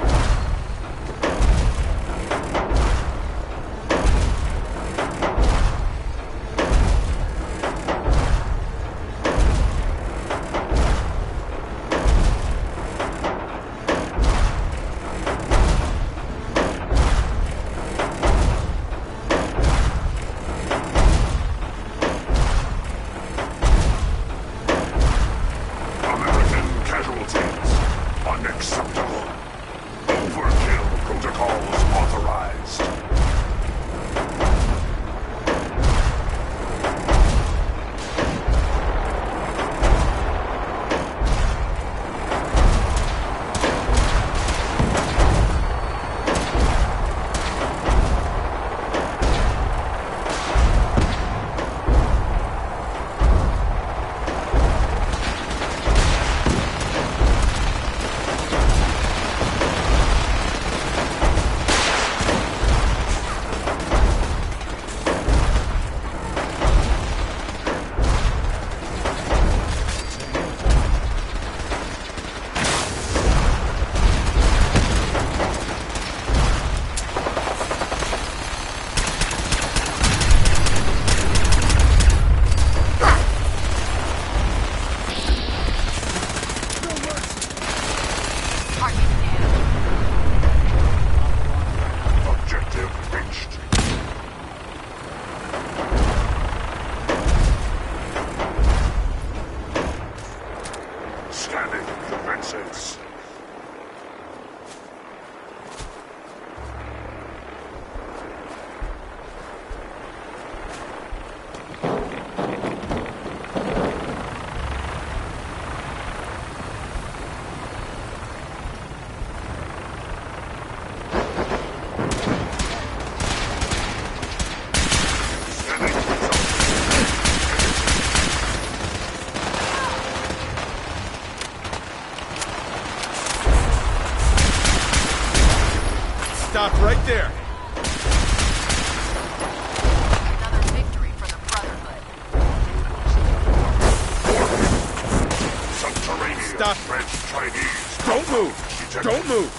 move! Don't move!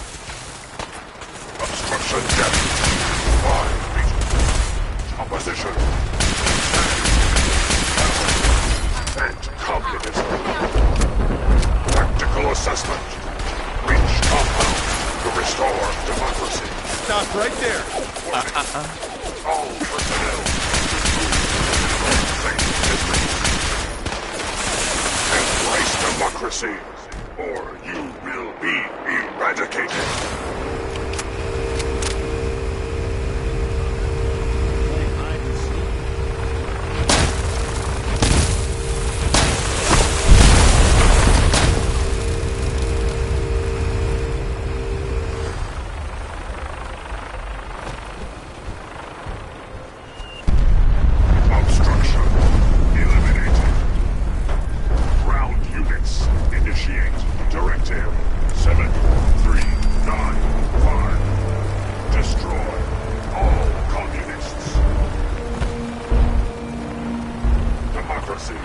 Obstruction depth. 5 meters. Opposition. And communism. Tactical assessment. Reach compound to restore democracy. Stop right there. All personnel. Embrace democracy, or you will be eradicated. Obstruction eliminated. Ground units initiate directive 7395. Destroy all communists. Democracy.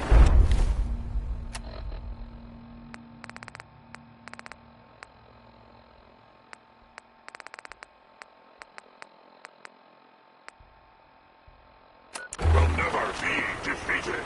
Will never be defeated.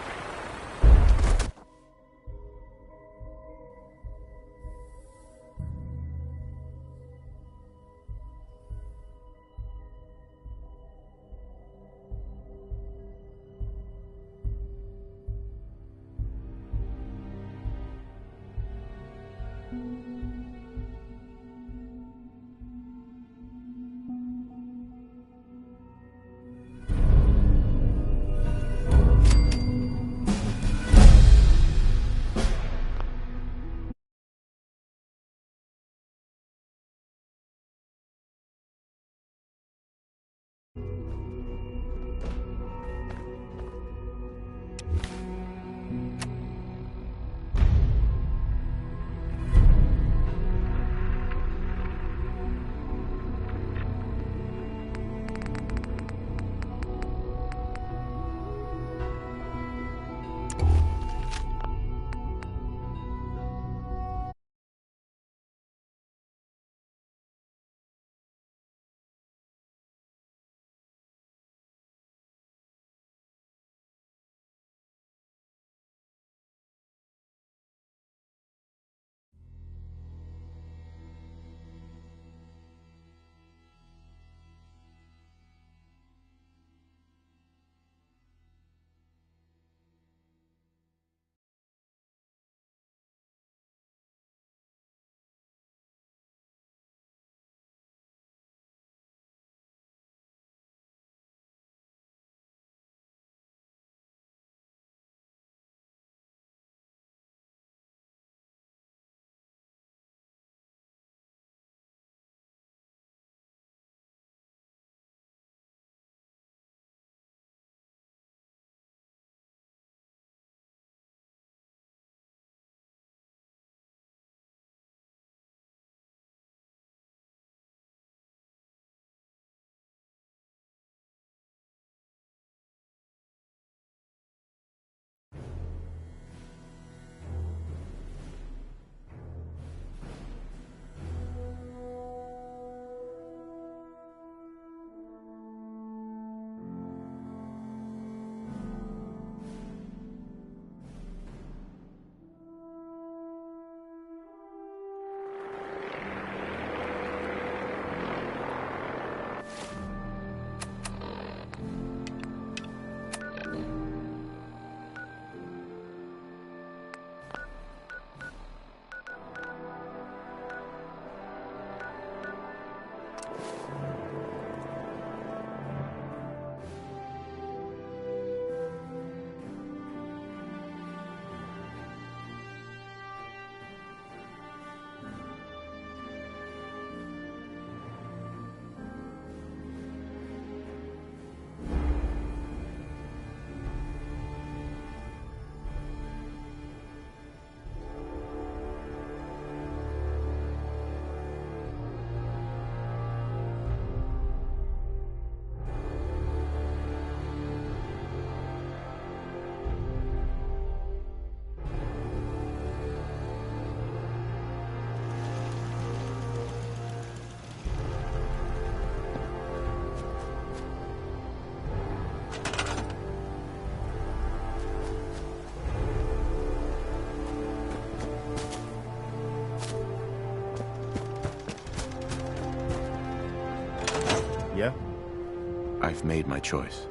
I've made my choice.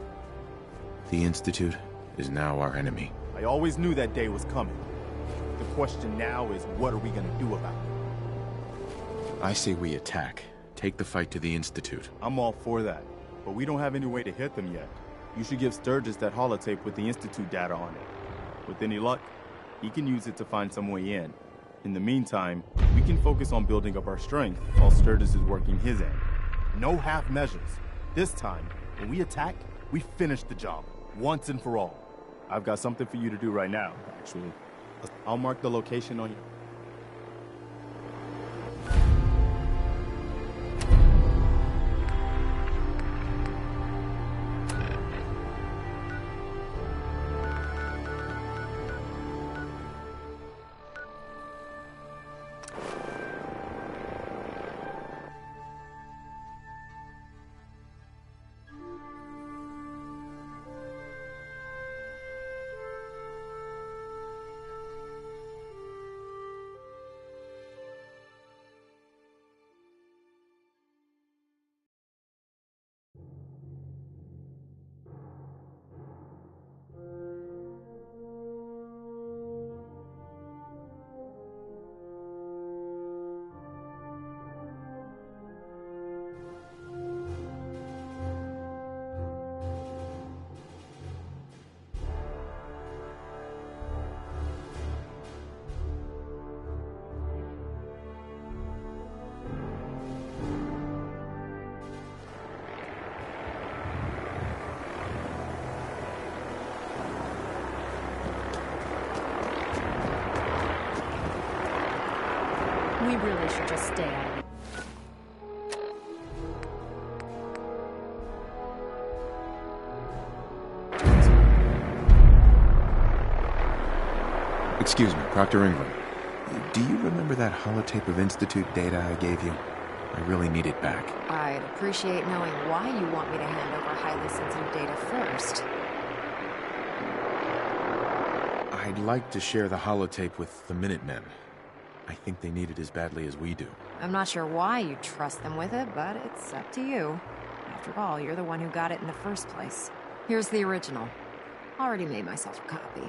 The Institute is now our enemy. I always knew that day was coming. The question now is, what are we gonna do about it? I say we attack. Take the fight to the Institute. I'm all for that, but we don't have any way to hit them yet. You should give Sturgis that holotape with the Institute data on it. With any luck, he can use it to find some way in. In the meantime, we can focus on building up our strength while Sturgis is working his end. No half measures. This time, when we attack, we finish the job, once and for all. I've got something for you to do right now, actually. I'll mark the location on your... We really should just stay out of it. Excuse me, Proctor England. Do you remember that holotape of Institute data I gave you? I really need it back. I'd appreciate knowing why you want me to hand over highly sensitive data first. I'd like to share the holotape with the Minutemen. I think they need it as badly as we do. I'm not sure why you trust them with it, but it's up to you. After all, you're the one who got it in the first place. Here's the original. Already made myself a copy.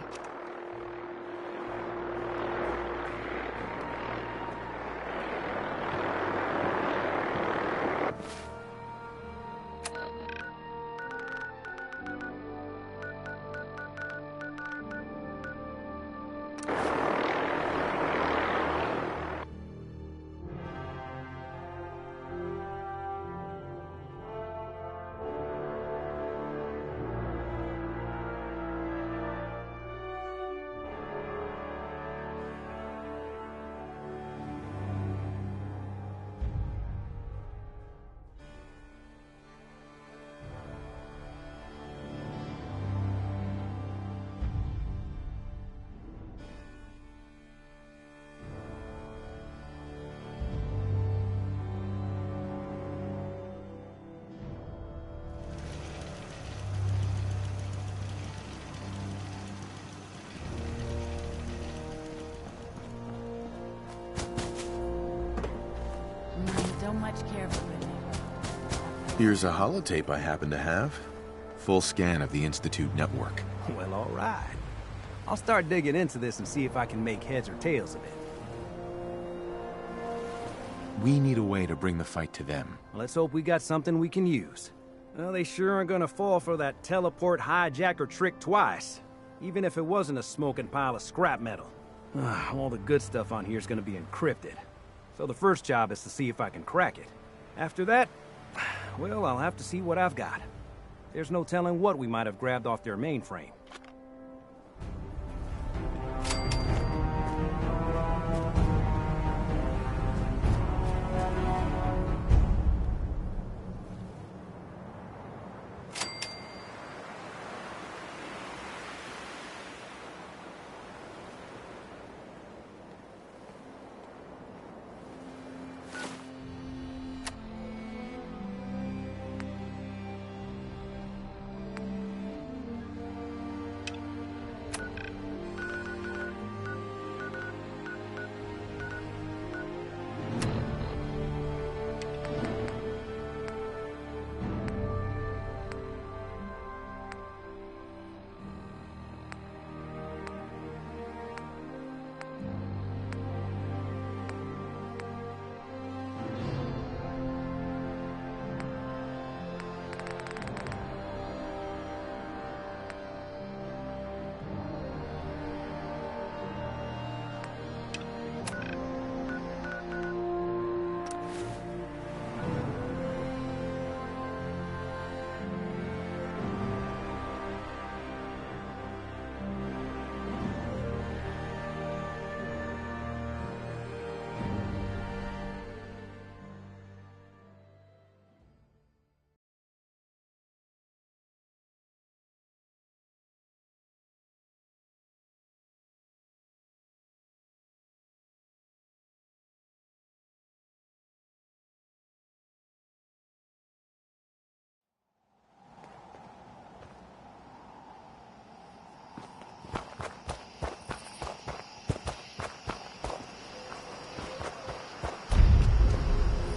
Don't much care for it. Here's a holotape I happen to have. Full scan of the Institute network. Well, all right. I'll start digging into this and see if I can make heads or tails of it. We need a way to bring the fight to them. Let's hope we got something we can use. Well, they sure aren't gonna fall for that teleport hijacker trick twice. Even if it wasn't a smoking pile of scrap metal. All the good stuff on here is gonna be encrypted. So the first job is to see if I can crack it. After that, well, I'll have to see what I've got. There's no telling what we might have grabbed off their mainframe.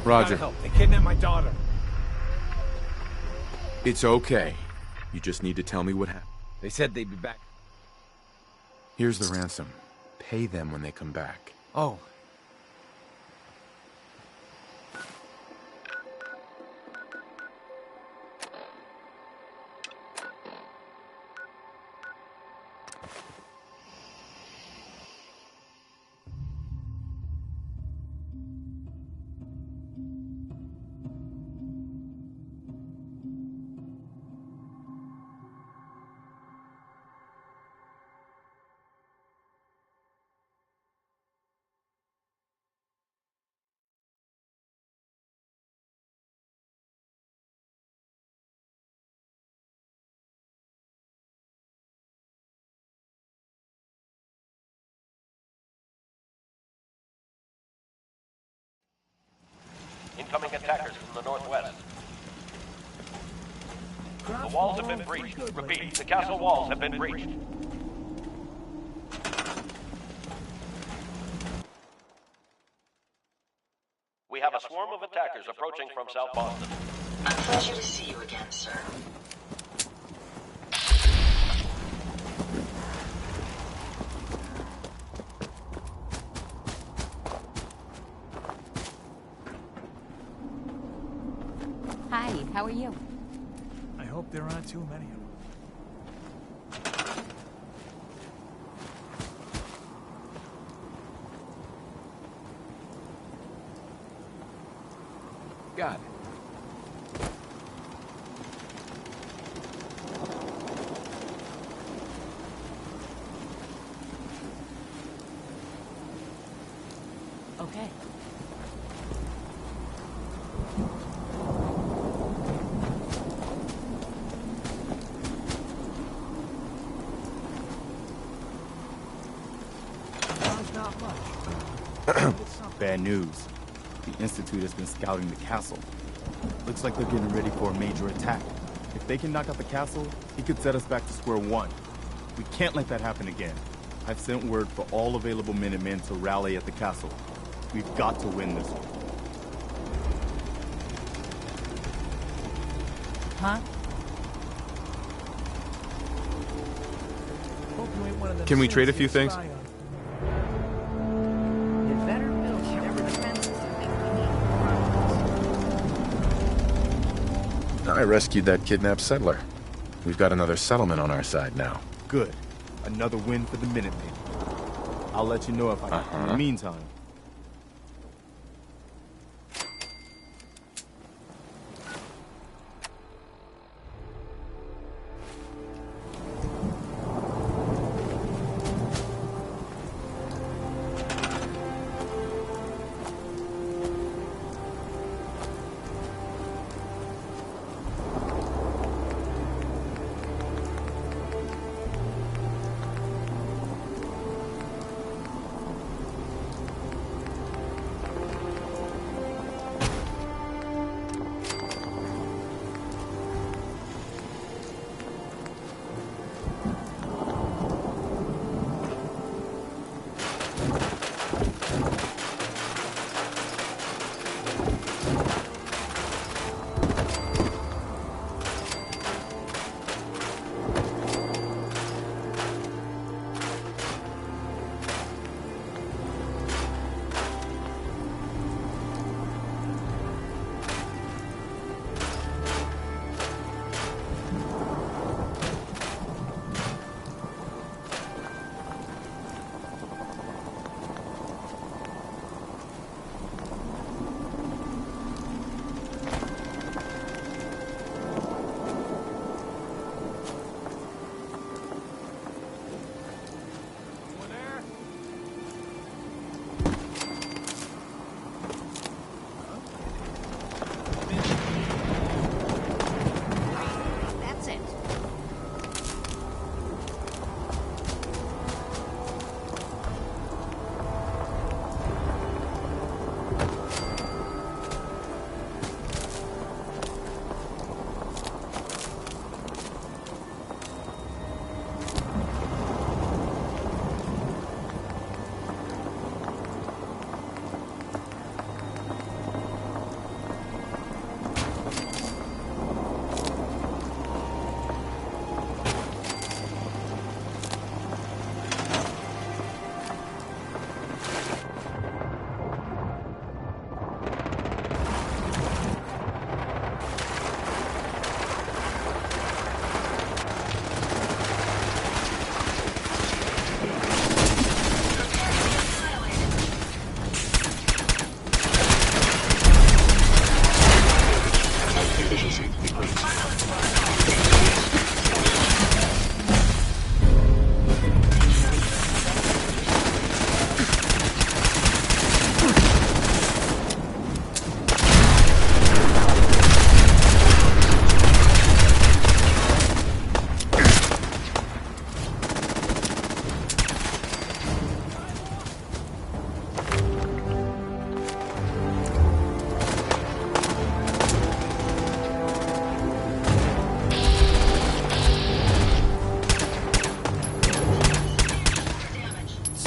Roger. Help. They kidnapped my daughter. It's okay. You just need to tell me what happened. They said they'd be back. Here's the ransom. Pay them when they come back. Oh. Incoming attackers from the northwest. The walls have been breached. Repeat, the castle walls have been breached. We have a swarm of attackers approaching from South Boston. A pleasure to see you again, sir. Hi, how are you? I hope there aren't too many of them. Got it. Okay. Bad news. The Institute has been scouting the castle. Looks like they're getting ready for a major attack. If they can knock out the castle, it could set us back to square one. We can't let that happen again. I've sent word for all available Minutemen to rally at the castle. We've got to win this one. Huh? Hope you ain't one of them Can we trade a few sinners things? you spy on. It better build whatever defenses you think we need. I rescued that kidnapped settler. We've got another settlement on our side now. Good. Another win for the Minutemen. I'll let you know if I can. In the meantime,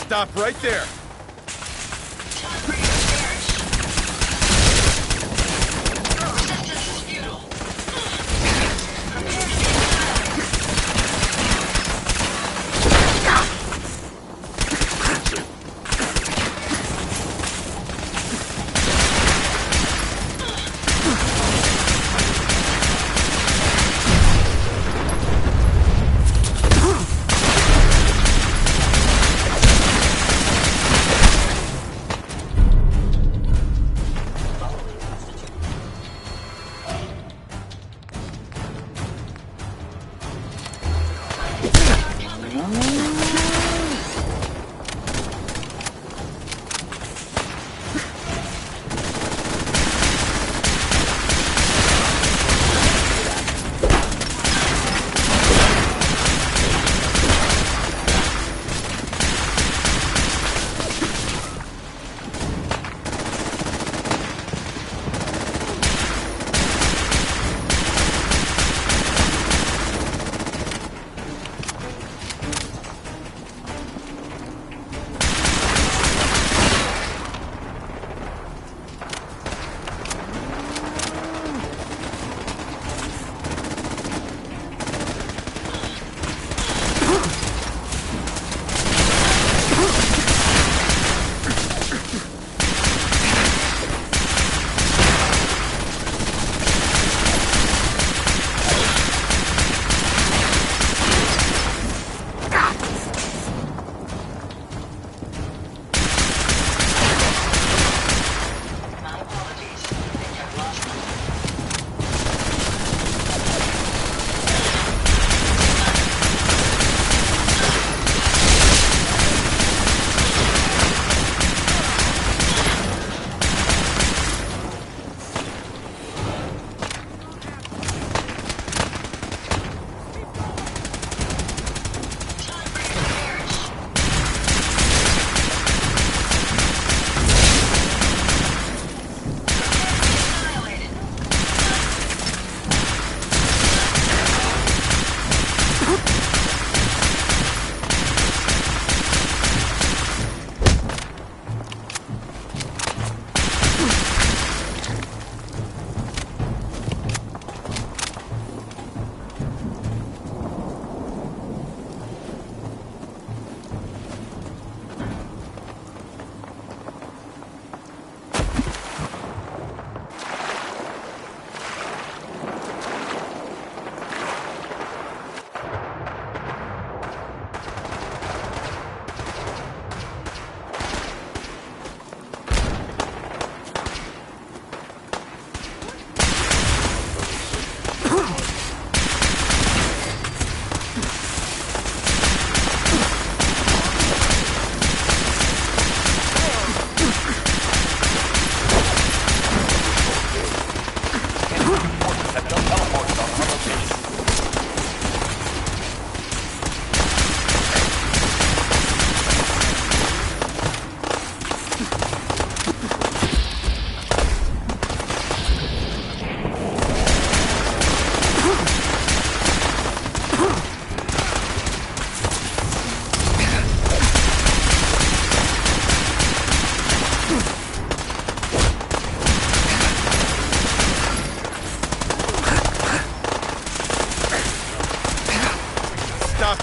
Stop right there!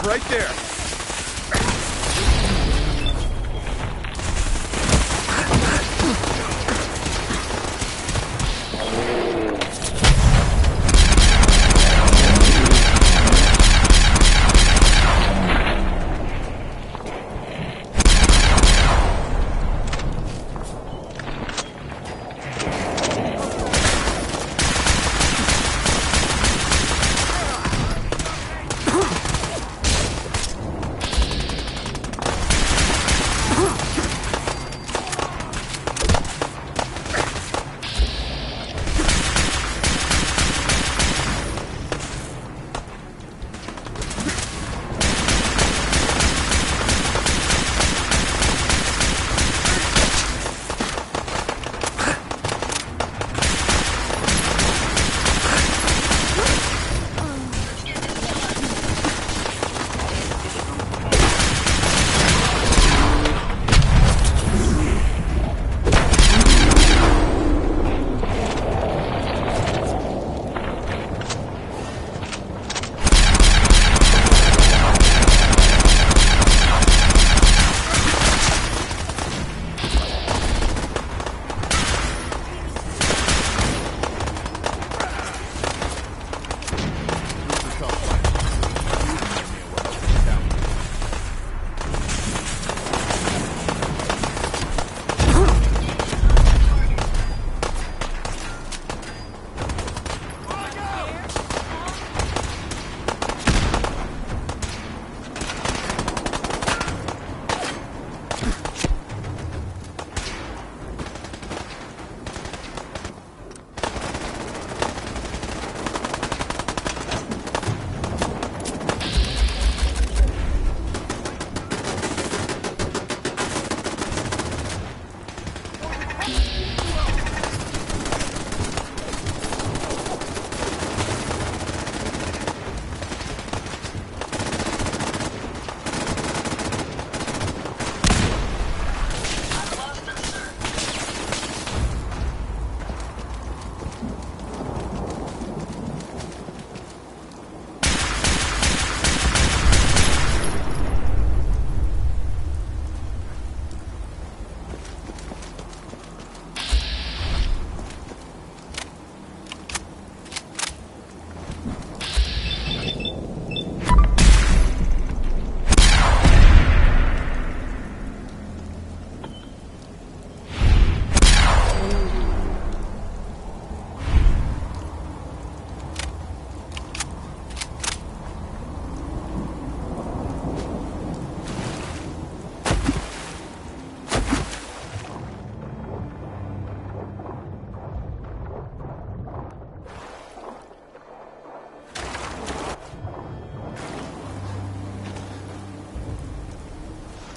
right there.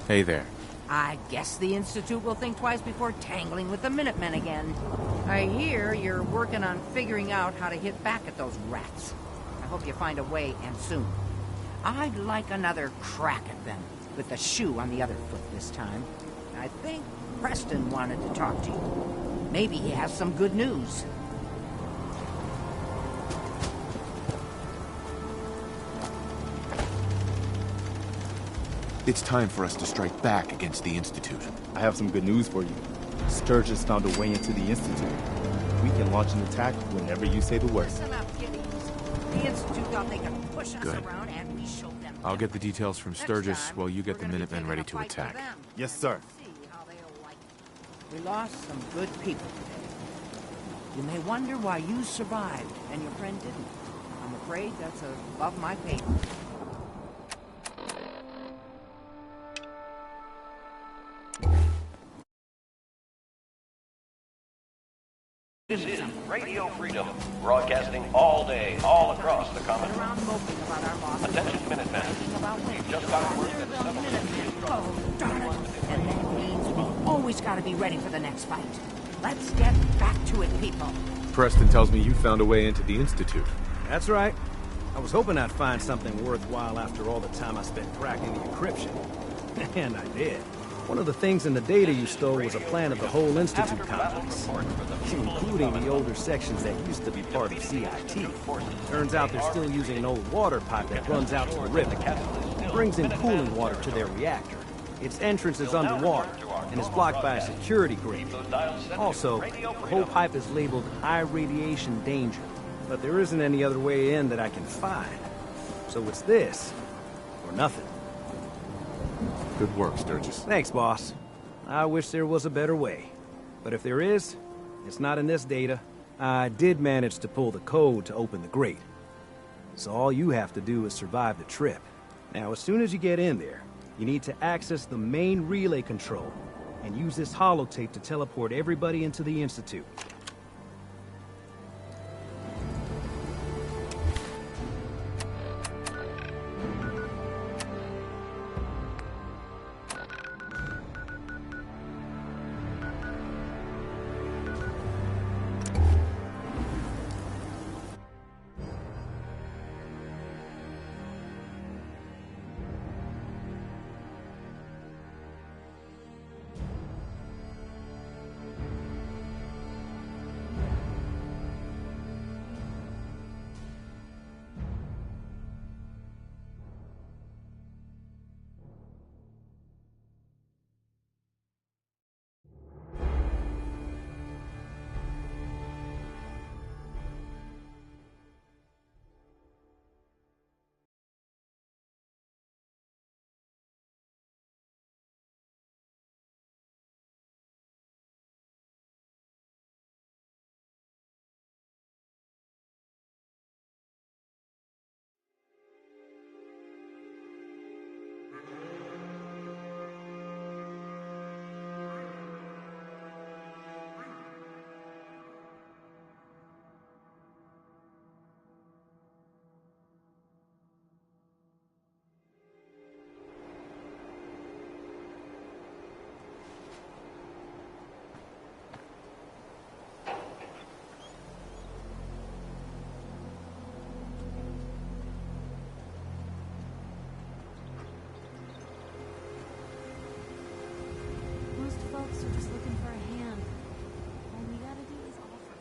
Hey there. I guess the Institute will think twice before tangling with the Minutemen again. I hear you're working on figuring out how to hit back at those rats. I hope you find a way, and soon. I'd like another crack at them, with the shoe on the other foot this time. I think Preston wanted to talk to you. Maybe he has some good news. It's time for us to strike back against the Institute. I have some good news for you. Sturgis found a way into the Institute. We can launch an attack whenever you say the word. Listen up, kiddies. The Institute thought they could push us Good. around, and we showed them. I'll get the details from Sturgis time, while you get we're the gonna be Minutemen taking ready a to fight attack. them. Yes, sir. See how they'll like it. We lost some good people today. You may wonder why you survived and your friend didn't. I'm afraid that's above my pay grade. This is Radio Freedom, broadcasting all day, all across the Common. Attention, Minutemen. We've just got word that several Oh, darn it. And that means we always gotta be ready for the next fight. Let's get back to it, people. Preston tells me you found a way into the Institute. That's right. I was hoping I'd find something worthwhile after all the time I spent cracking the encryption. And I did. One of the things in the data you stole was a plan of the whole Institute complex, including the older sections that used to be part of CIT. Turns out they're still using an old water pipe that runs out to the river. It brings in cooling water to their reactor. Its entrance is underwater, and is blocked by a security grate. Also, the whole pipe is labeled high radiation danger, but there isn't any other way in that I can find. So it's this, or nothing. Good work, Sturgis. Thanks, boss. I wish there was a better way. But if there is, it's not in this data. I did manage to pull the code to open the grate. So all you have to do is survive the trip. Now, as soon as you get in there, you need to access the main relay control and use this holotape to teleport everybody into the Institute. Folks are just looking for a hand. All we gotta do is offer.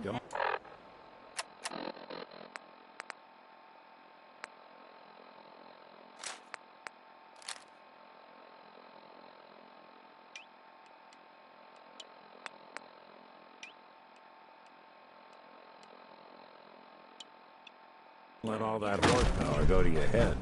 Don't. Let all that horsepower go to your head.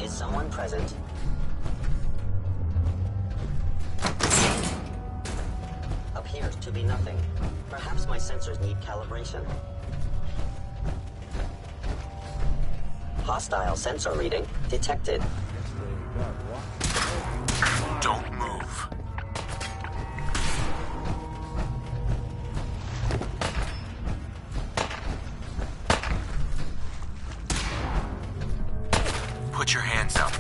Is someone present? Appears to be nothing. Perhaps my sensors need calibration. Hostile sensor reading detected. Don't move. Put your hands up.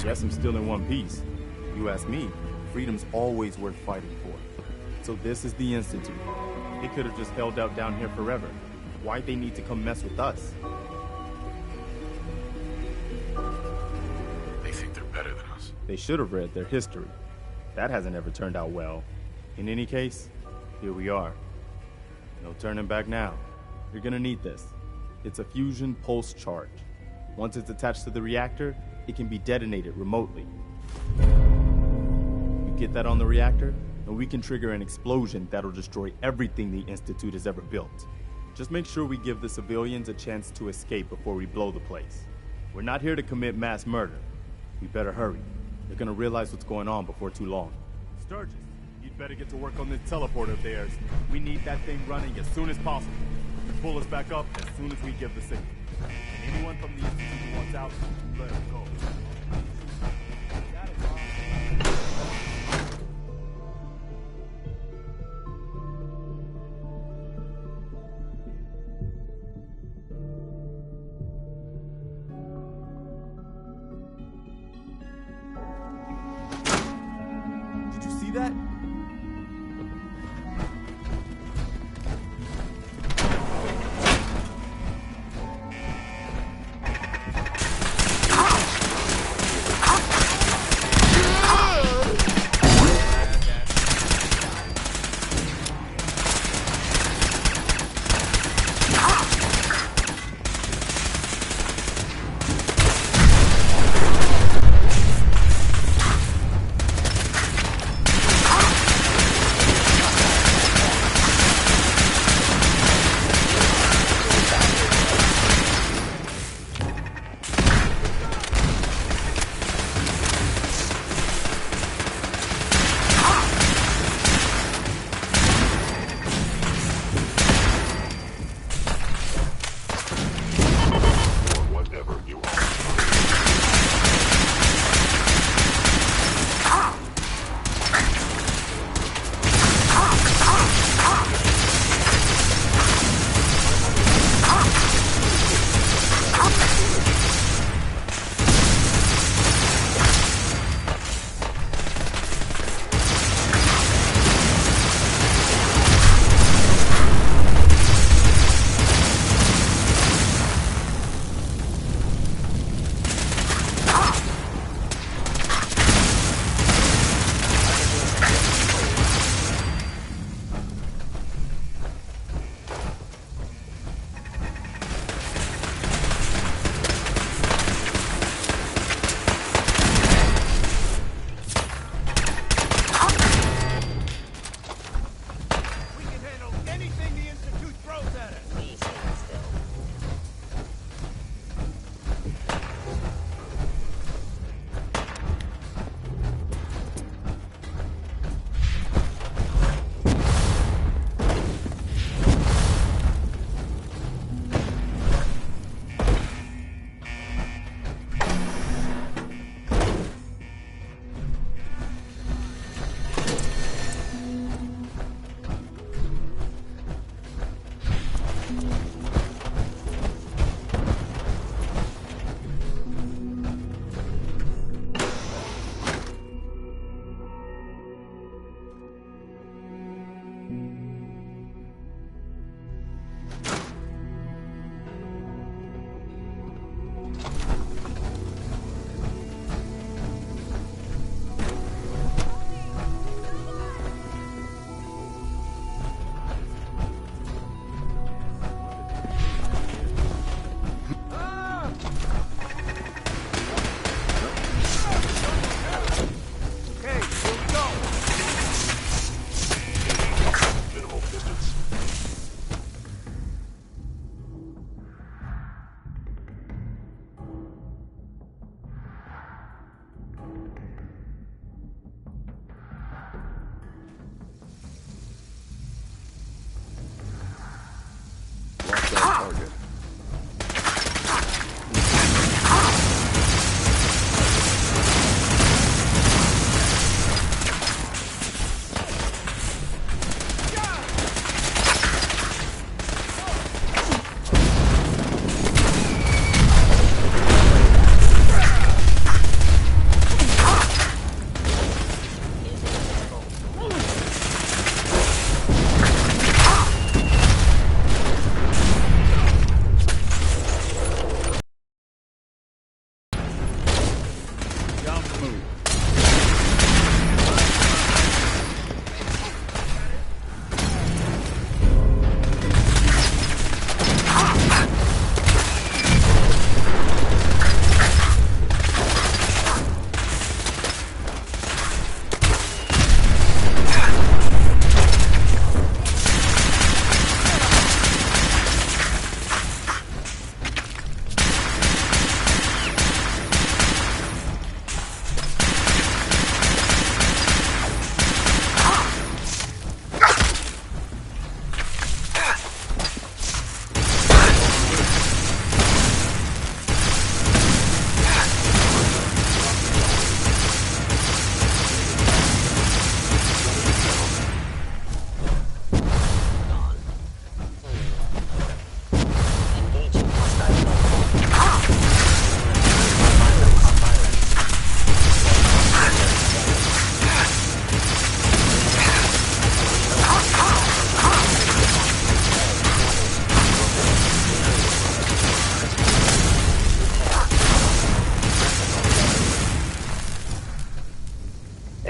Guess I'm still in one piece. You ask me, freedom's always worth fighting for. So this is the Institute. They could have just held out down here forever. Why'd they need to come mess with us? They think they're better than us. They should have read their history. That hasn't ever turned out well. In any case, here we are. No turning back now. You're gonna need this. It's a fusion pulse charge. Once it's attached to the reactor, it can be detonated remotely. You get that on the reactor, and we can trigger an explosion that'll destroy everything the Institute has ever built. Just make sure we give the civilians a chance to escape before we blow the place. We're not here to commit mass murder. We better hurry. They're gonna realize what's going on before too long. Sturgis, you'd better get to work on this teleport of theirs. We need that thing running as soon as possible. Pull us back up as soon as we give the signal. And anyone from the Institute who wants out, let them go. Did you see that?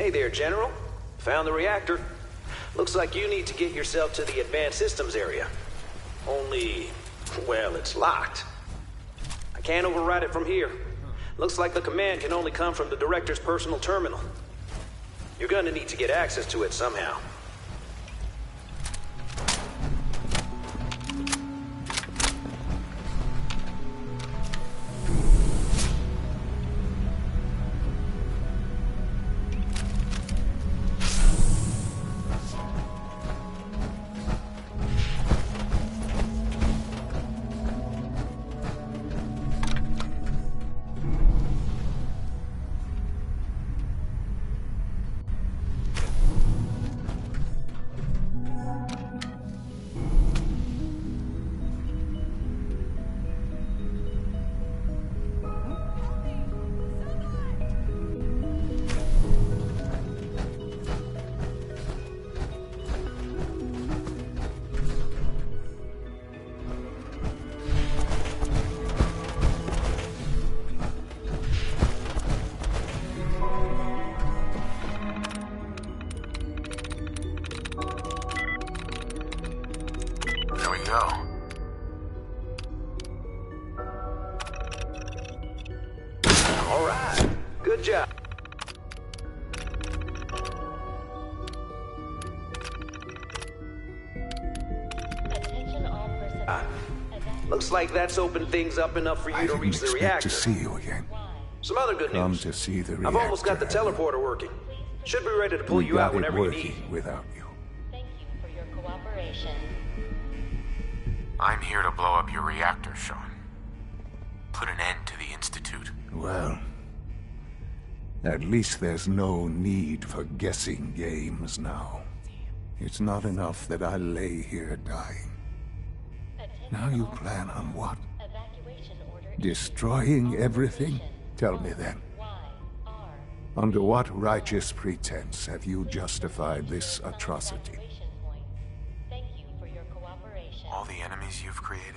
Hey there, General. Found the reactor. Looks like you need to get yourself to the advanced systems area. Only, well, it's locked. I can't override it from here. Looks like the command can only come from the Director's personal terminal. You're gonna need to get access to it somehow. Good job. Looks like that's opened things up enough for you to reach the reactor. To see you again. Some other good Come news. to see the reactor. I've almost got the teleporter working. Should be ready to pull you out whenever you need. Without you. Thank you for your cooperation. I'm here to blow up your reactor, Sean. Put an end to the Institute. Well, at least there's no need for guessing games now. It's not enough that I lay here dying. Now you plan on what? Destroying everything? Tell me then. Under what righteous pretense have you justified this atrocity? All the enemies you've created.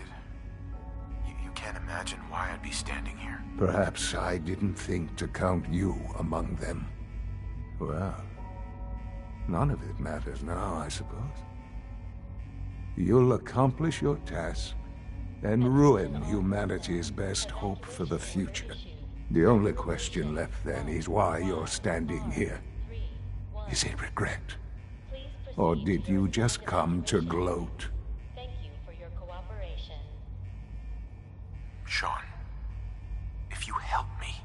You can't imagine why I'd be standing here. Perhaps I didn't think to count you among them. Well, none of it matters now, I suppose. You'll accomplish your task and ruin humanity's best hope for the future. The only question left then is why you're standing here. Is it regret? Or did you just come to gloat? Sean, if you help me,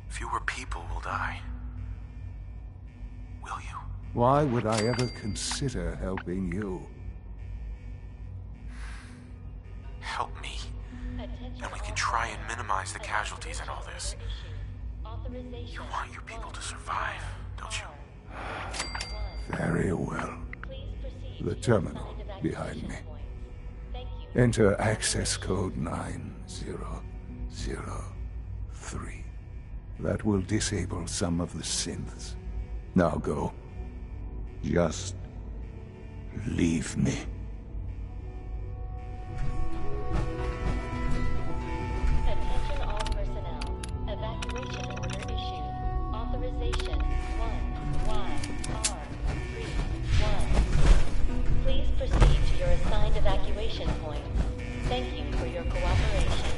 fewer people will die. Will you? Why would I ever consider helping you? Help me, and we can try and minimize the casualties in all this. You want your people to survive, don't you? Very well. The terminal behind me. Enter access code 9003. That will disable some of the synths. Now go. Just leave me. Attention all personnel. Evacuation order issued. Authorization 1YR31. Please proceed to your assigned evacuation point. Thank you for your cooperation.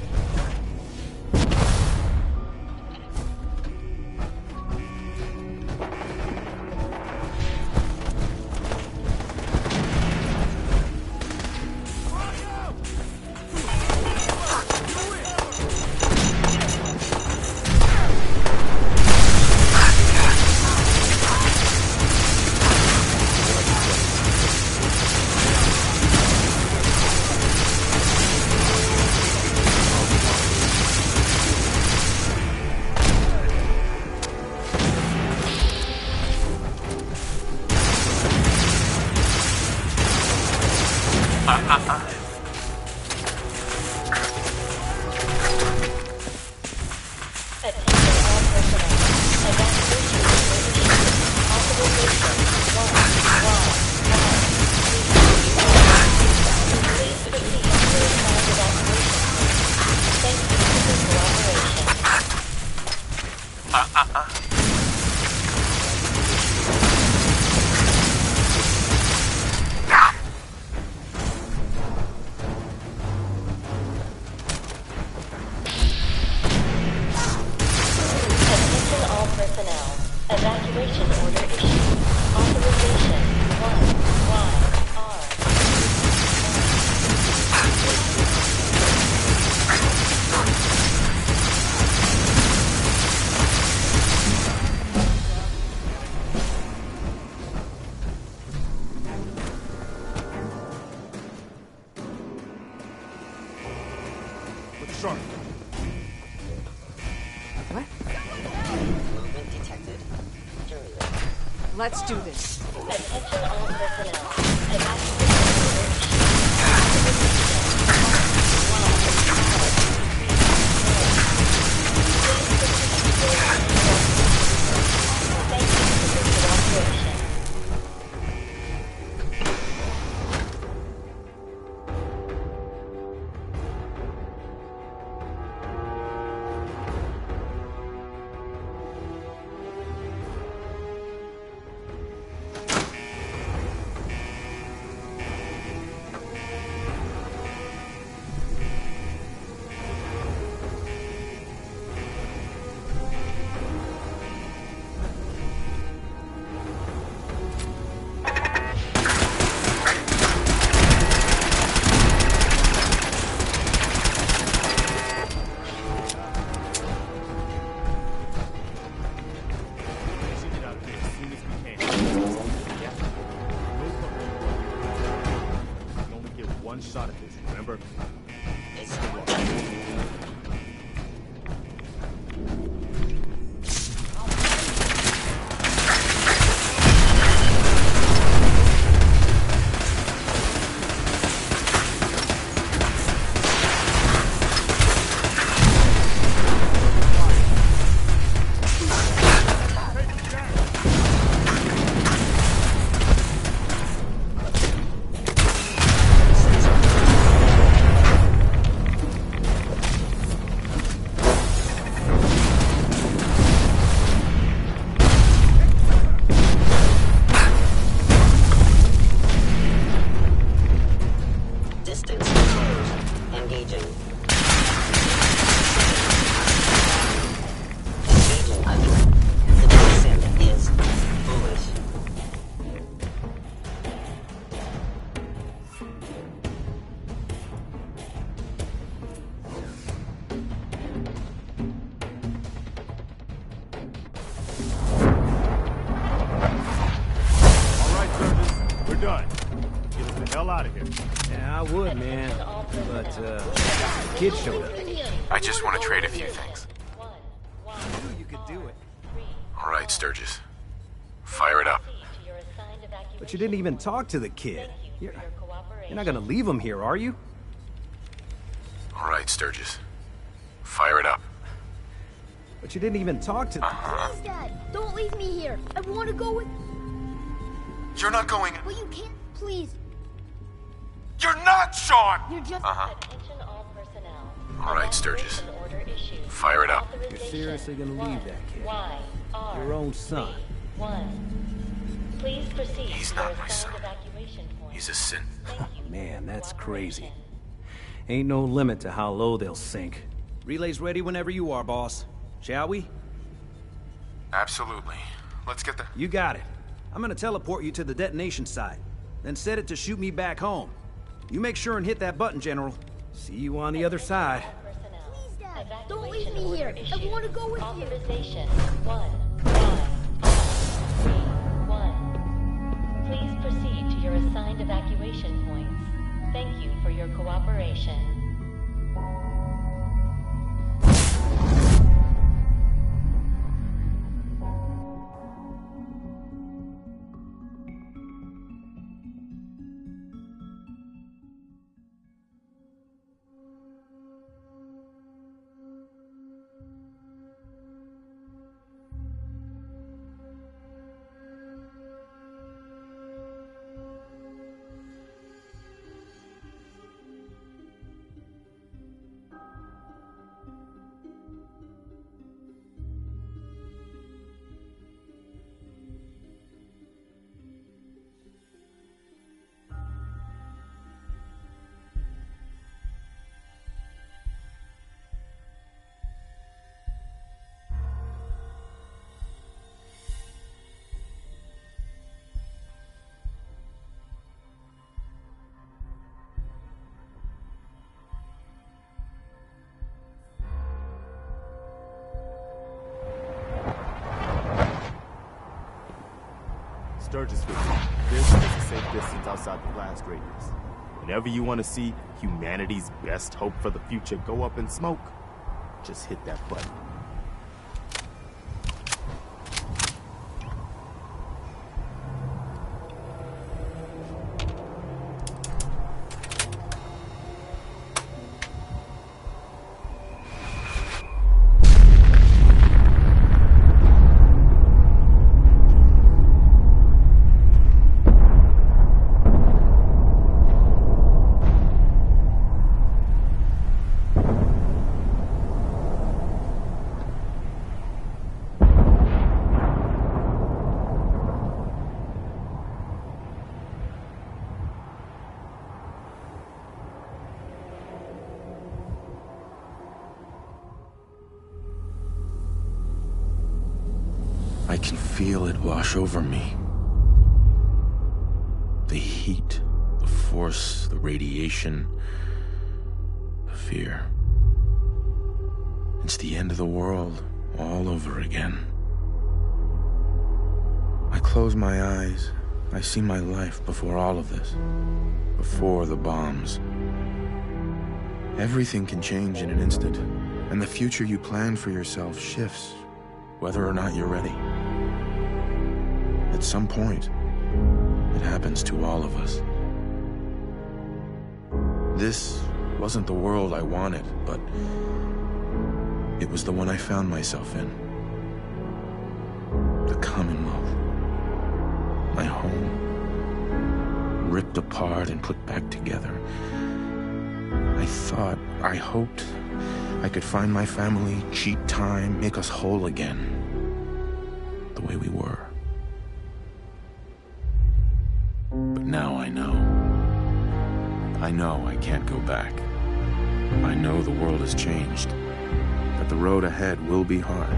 Evacuation order issued. Authorization 1YR. What's sharp? What? Movement detected. Journey ready. Let's do this. Attention all personnel. Evacuation One shot at this, remember? It's the one. Distance controlled. Engaging. Engaging icon. The descent is foolish. All right, Surgeon. We're done. Get us the hell out of here. Yeah, I would, man. But, kid showed up. I just want to trade a few things. I knew you could do it. All right, Sturgis. Fire it up. But you didn't even talk to the kid. You're not gonna leave him here, are you? All right, Sturgis. Fire it up. But you didn't even talk to... Please, Dad, don't leave me here. I want to go with... You're not going... Well, you can't. Please. You're not, Sean! You're just... Attention all personnel. All right, Sturgis. Evacuation order issued. Fire it up. You're seriously gonna leave that kid? YR. Your own son. 1. Please proceed He's to not your my assigned son. evacuation point. He's a synth. Man, that's crazy. Ain't no limit to how low they'll sink. Relay's ready whenever you are, boss. Shall we? Absolutely. Let's get the... You got it. I'm gonna teleport you to the detonation site, then set it to shoot me back home. You make sure and hit that button, General. See you on the other side. Please, Dad, don't leave me here. I want to go with you. Authorization 1. Please proceed to your assigned evacuation points. Thank you for your cooperation. Sturgis with you. There's a safe distance outside the blast radius. Whenever you want to see humanity's best hope for the future go up in smoke, just hit that button. I can feel it wash over me. The heat, the force, the radiation, the fear. It's the end of the world all over again. I close my eyes. I see my life before all of this. Before the bombs. Everything can change in an instant, and the future you plan for yourself shifts, whether or not you're ready. At some point, it happens to all of us. This wasn't the world I wanted, but it was the one I found myself in. The Commonwealth. My home. Ripped apart and put back together. I hoped I could find my family, cheat time, make us whole again. The way we were. But now I know. I know I can't go back. I know the world has changed. That the road ahead will be hard.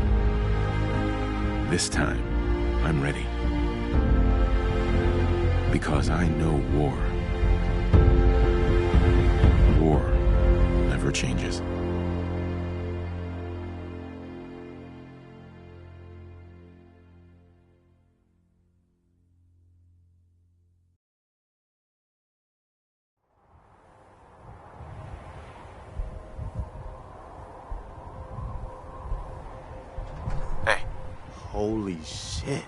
This time, I'm ready. Because I know war. War never changes. Hey. Holy shit.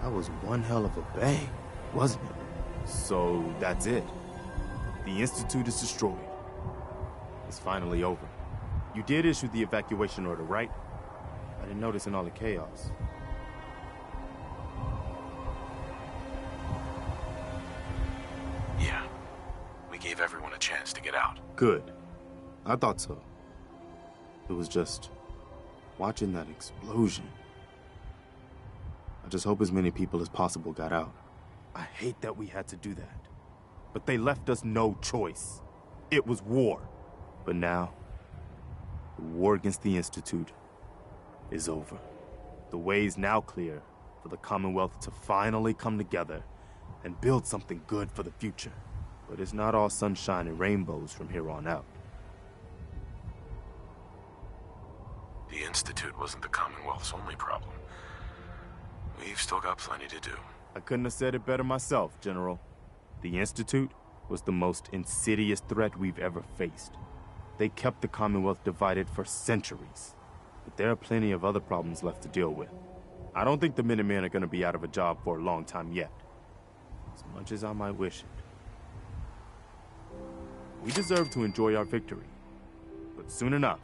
That was one hell of a bang, wasn't it? So that's it. The Institute is destroyed. It's finally over. You did issue the evacuation order, right? I didn't notice in all the chaos. Yeah. We gave everyone a chance to get out. Good. I thought so. It was just watching that explosion. I just hope as many people as possible got out. I hate that we had to do that. But they left us no choice. It was war. But now, the war against the Institute is over. The way is now clear for the Commonwealth to finally come together and build something good for the future. But it's not all sunshine and rainbows from here on out. The Institute wasn't the Commonwealth's only problem. We've still got plenty to do. I couldn't have said it better myself, General. The Institute was the most insidious threat we've ever faced. They kept the Commonwealth divided for centuries. But there are plenty of other problems left to deal with. I don't think the Minutemen are going to be out of a job for a long time yet. As much as I might wish it. We deserve to enjoy our victory. But soon enough,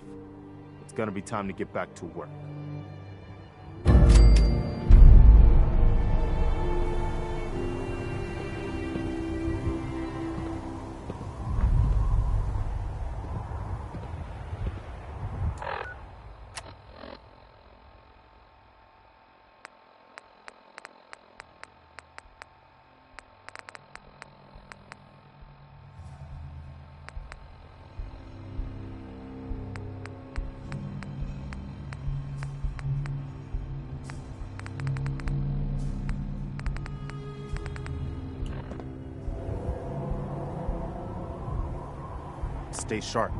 it's going to be time to get back to work. Stay sharp.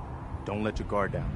Don't let your guard down.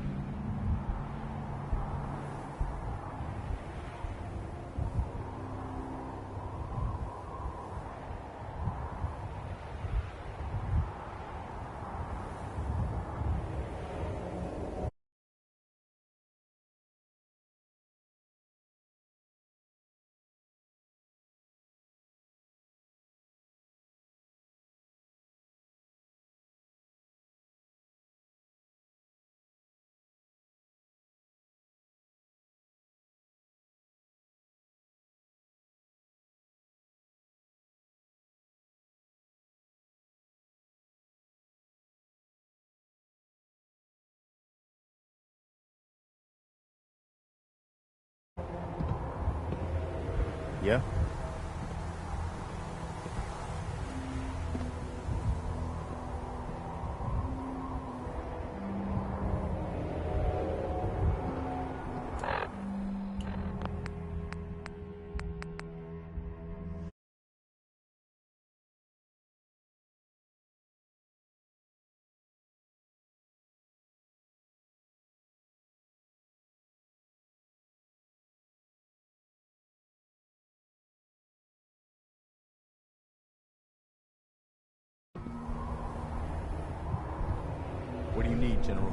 Yeah? What do you need, General?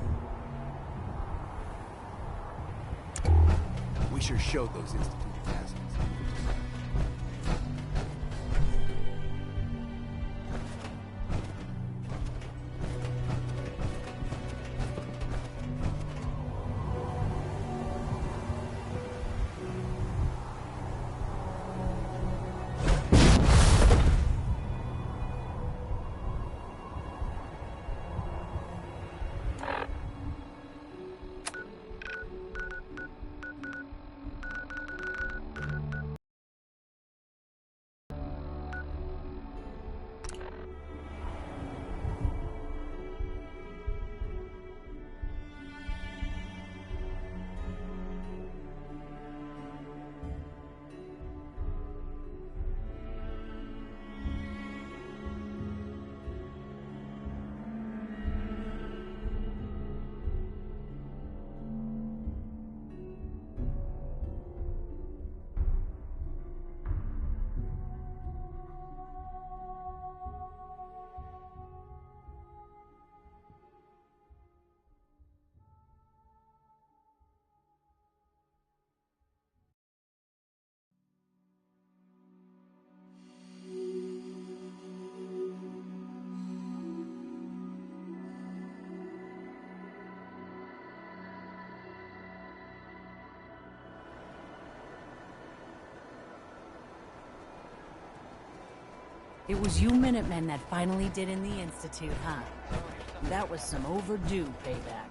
We sure showed those Institute assassins. It was you Minutemen that finally did in the Institute, huh? That was some overdue payback.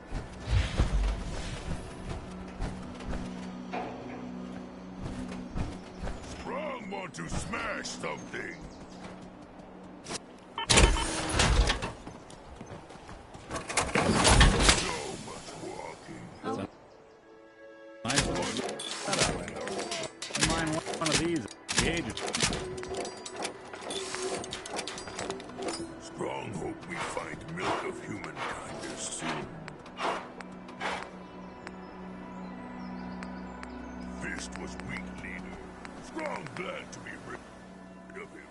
Strong want to smash something. Nice one. Mind one of these gauges. Strong hope we find milk of humankind soon. Fist was weak leader. Strong glad to be rid of him.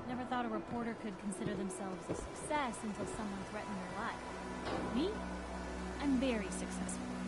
Never thought a reporter could consider themselves a success until someone threatened their life. Me? I'm very successful.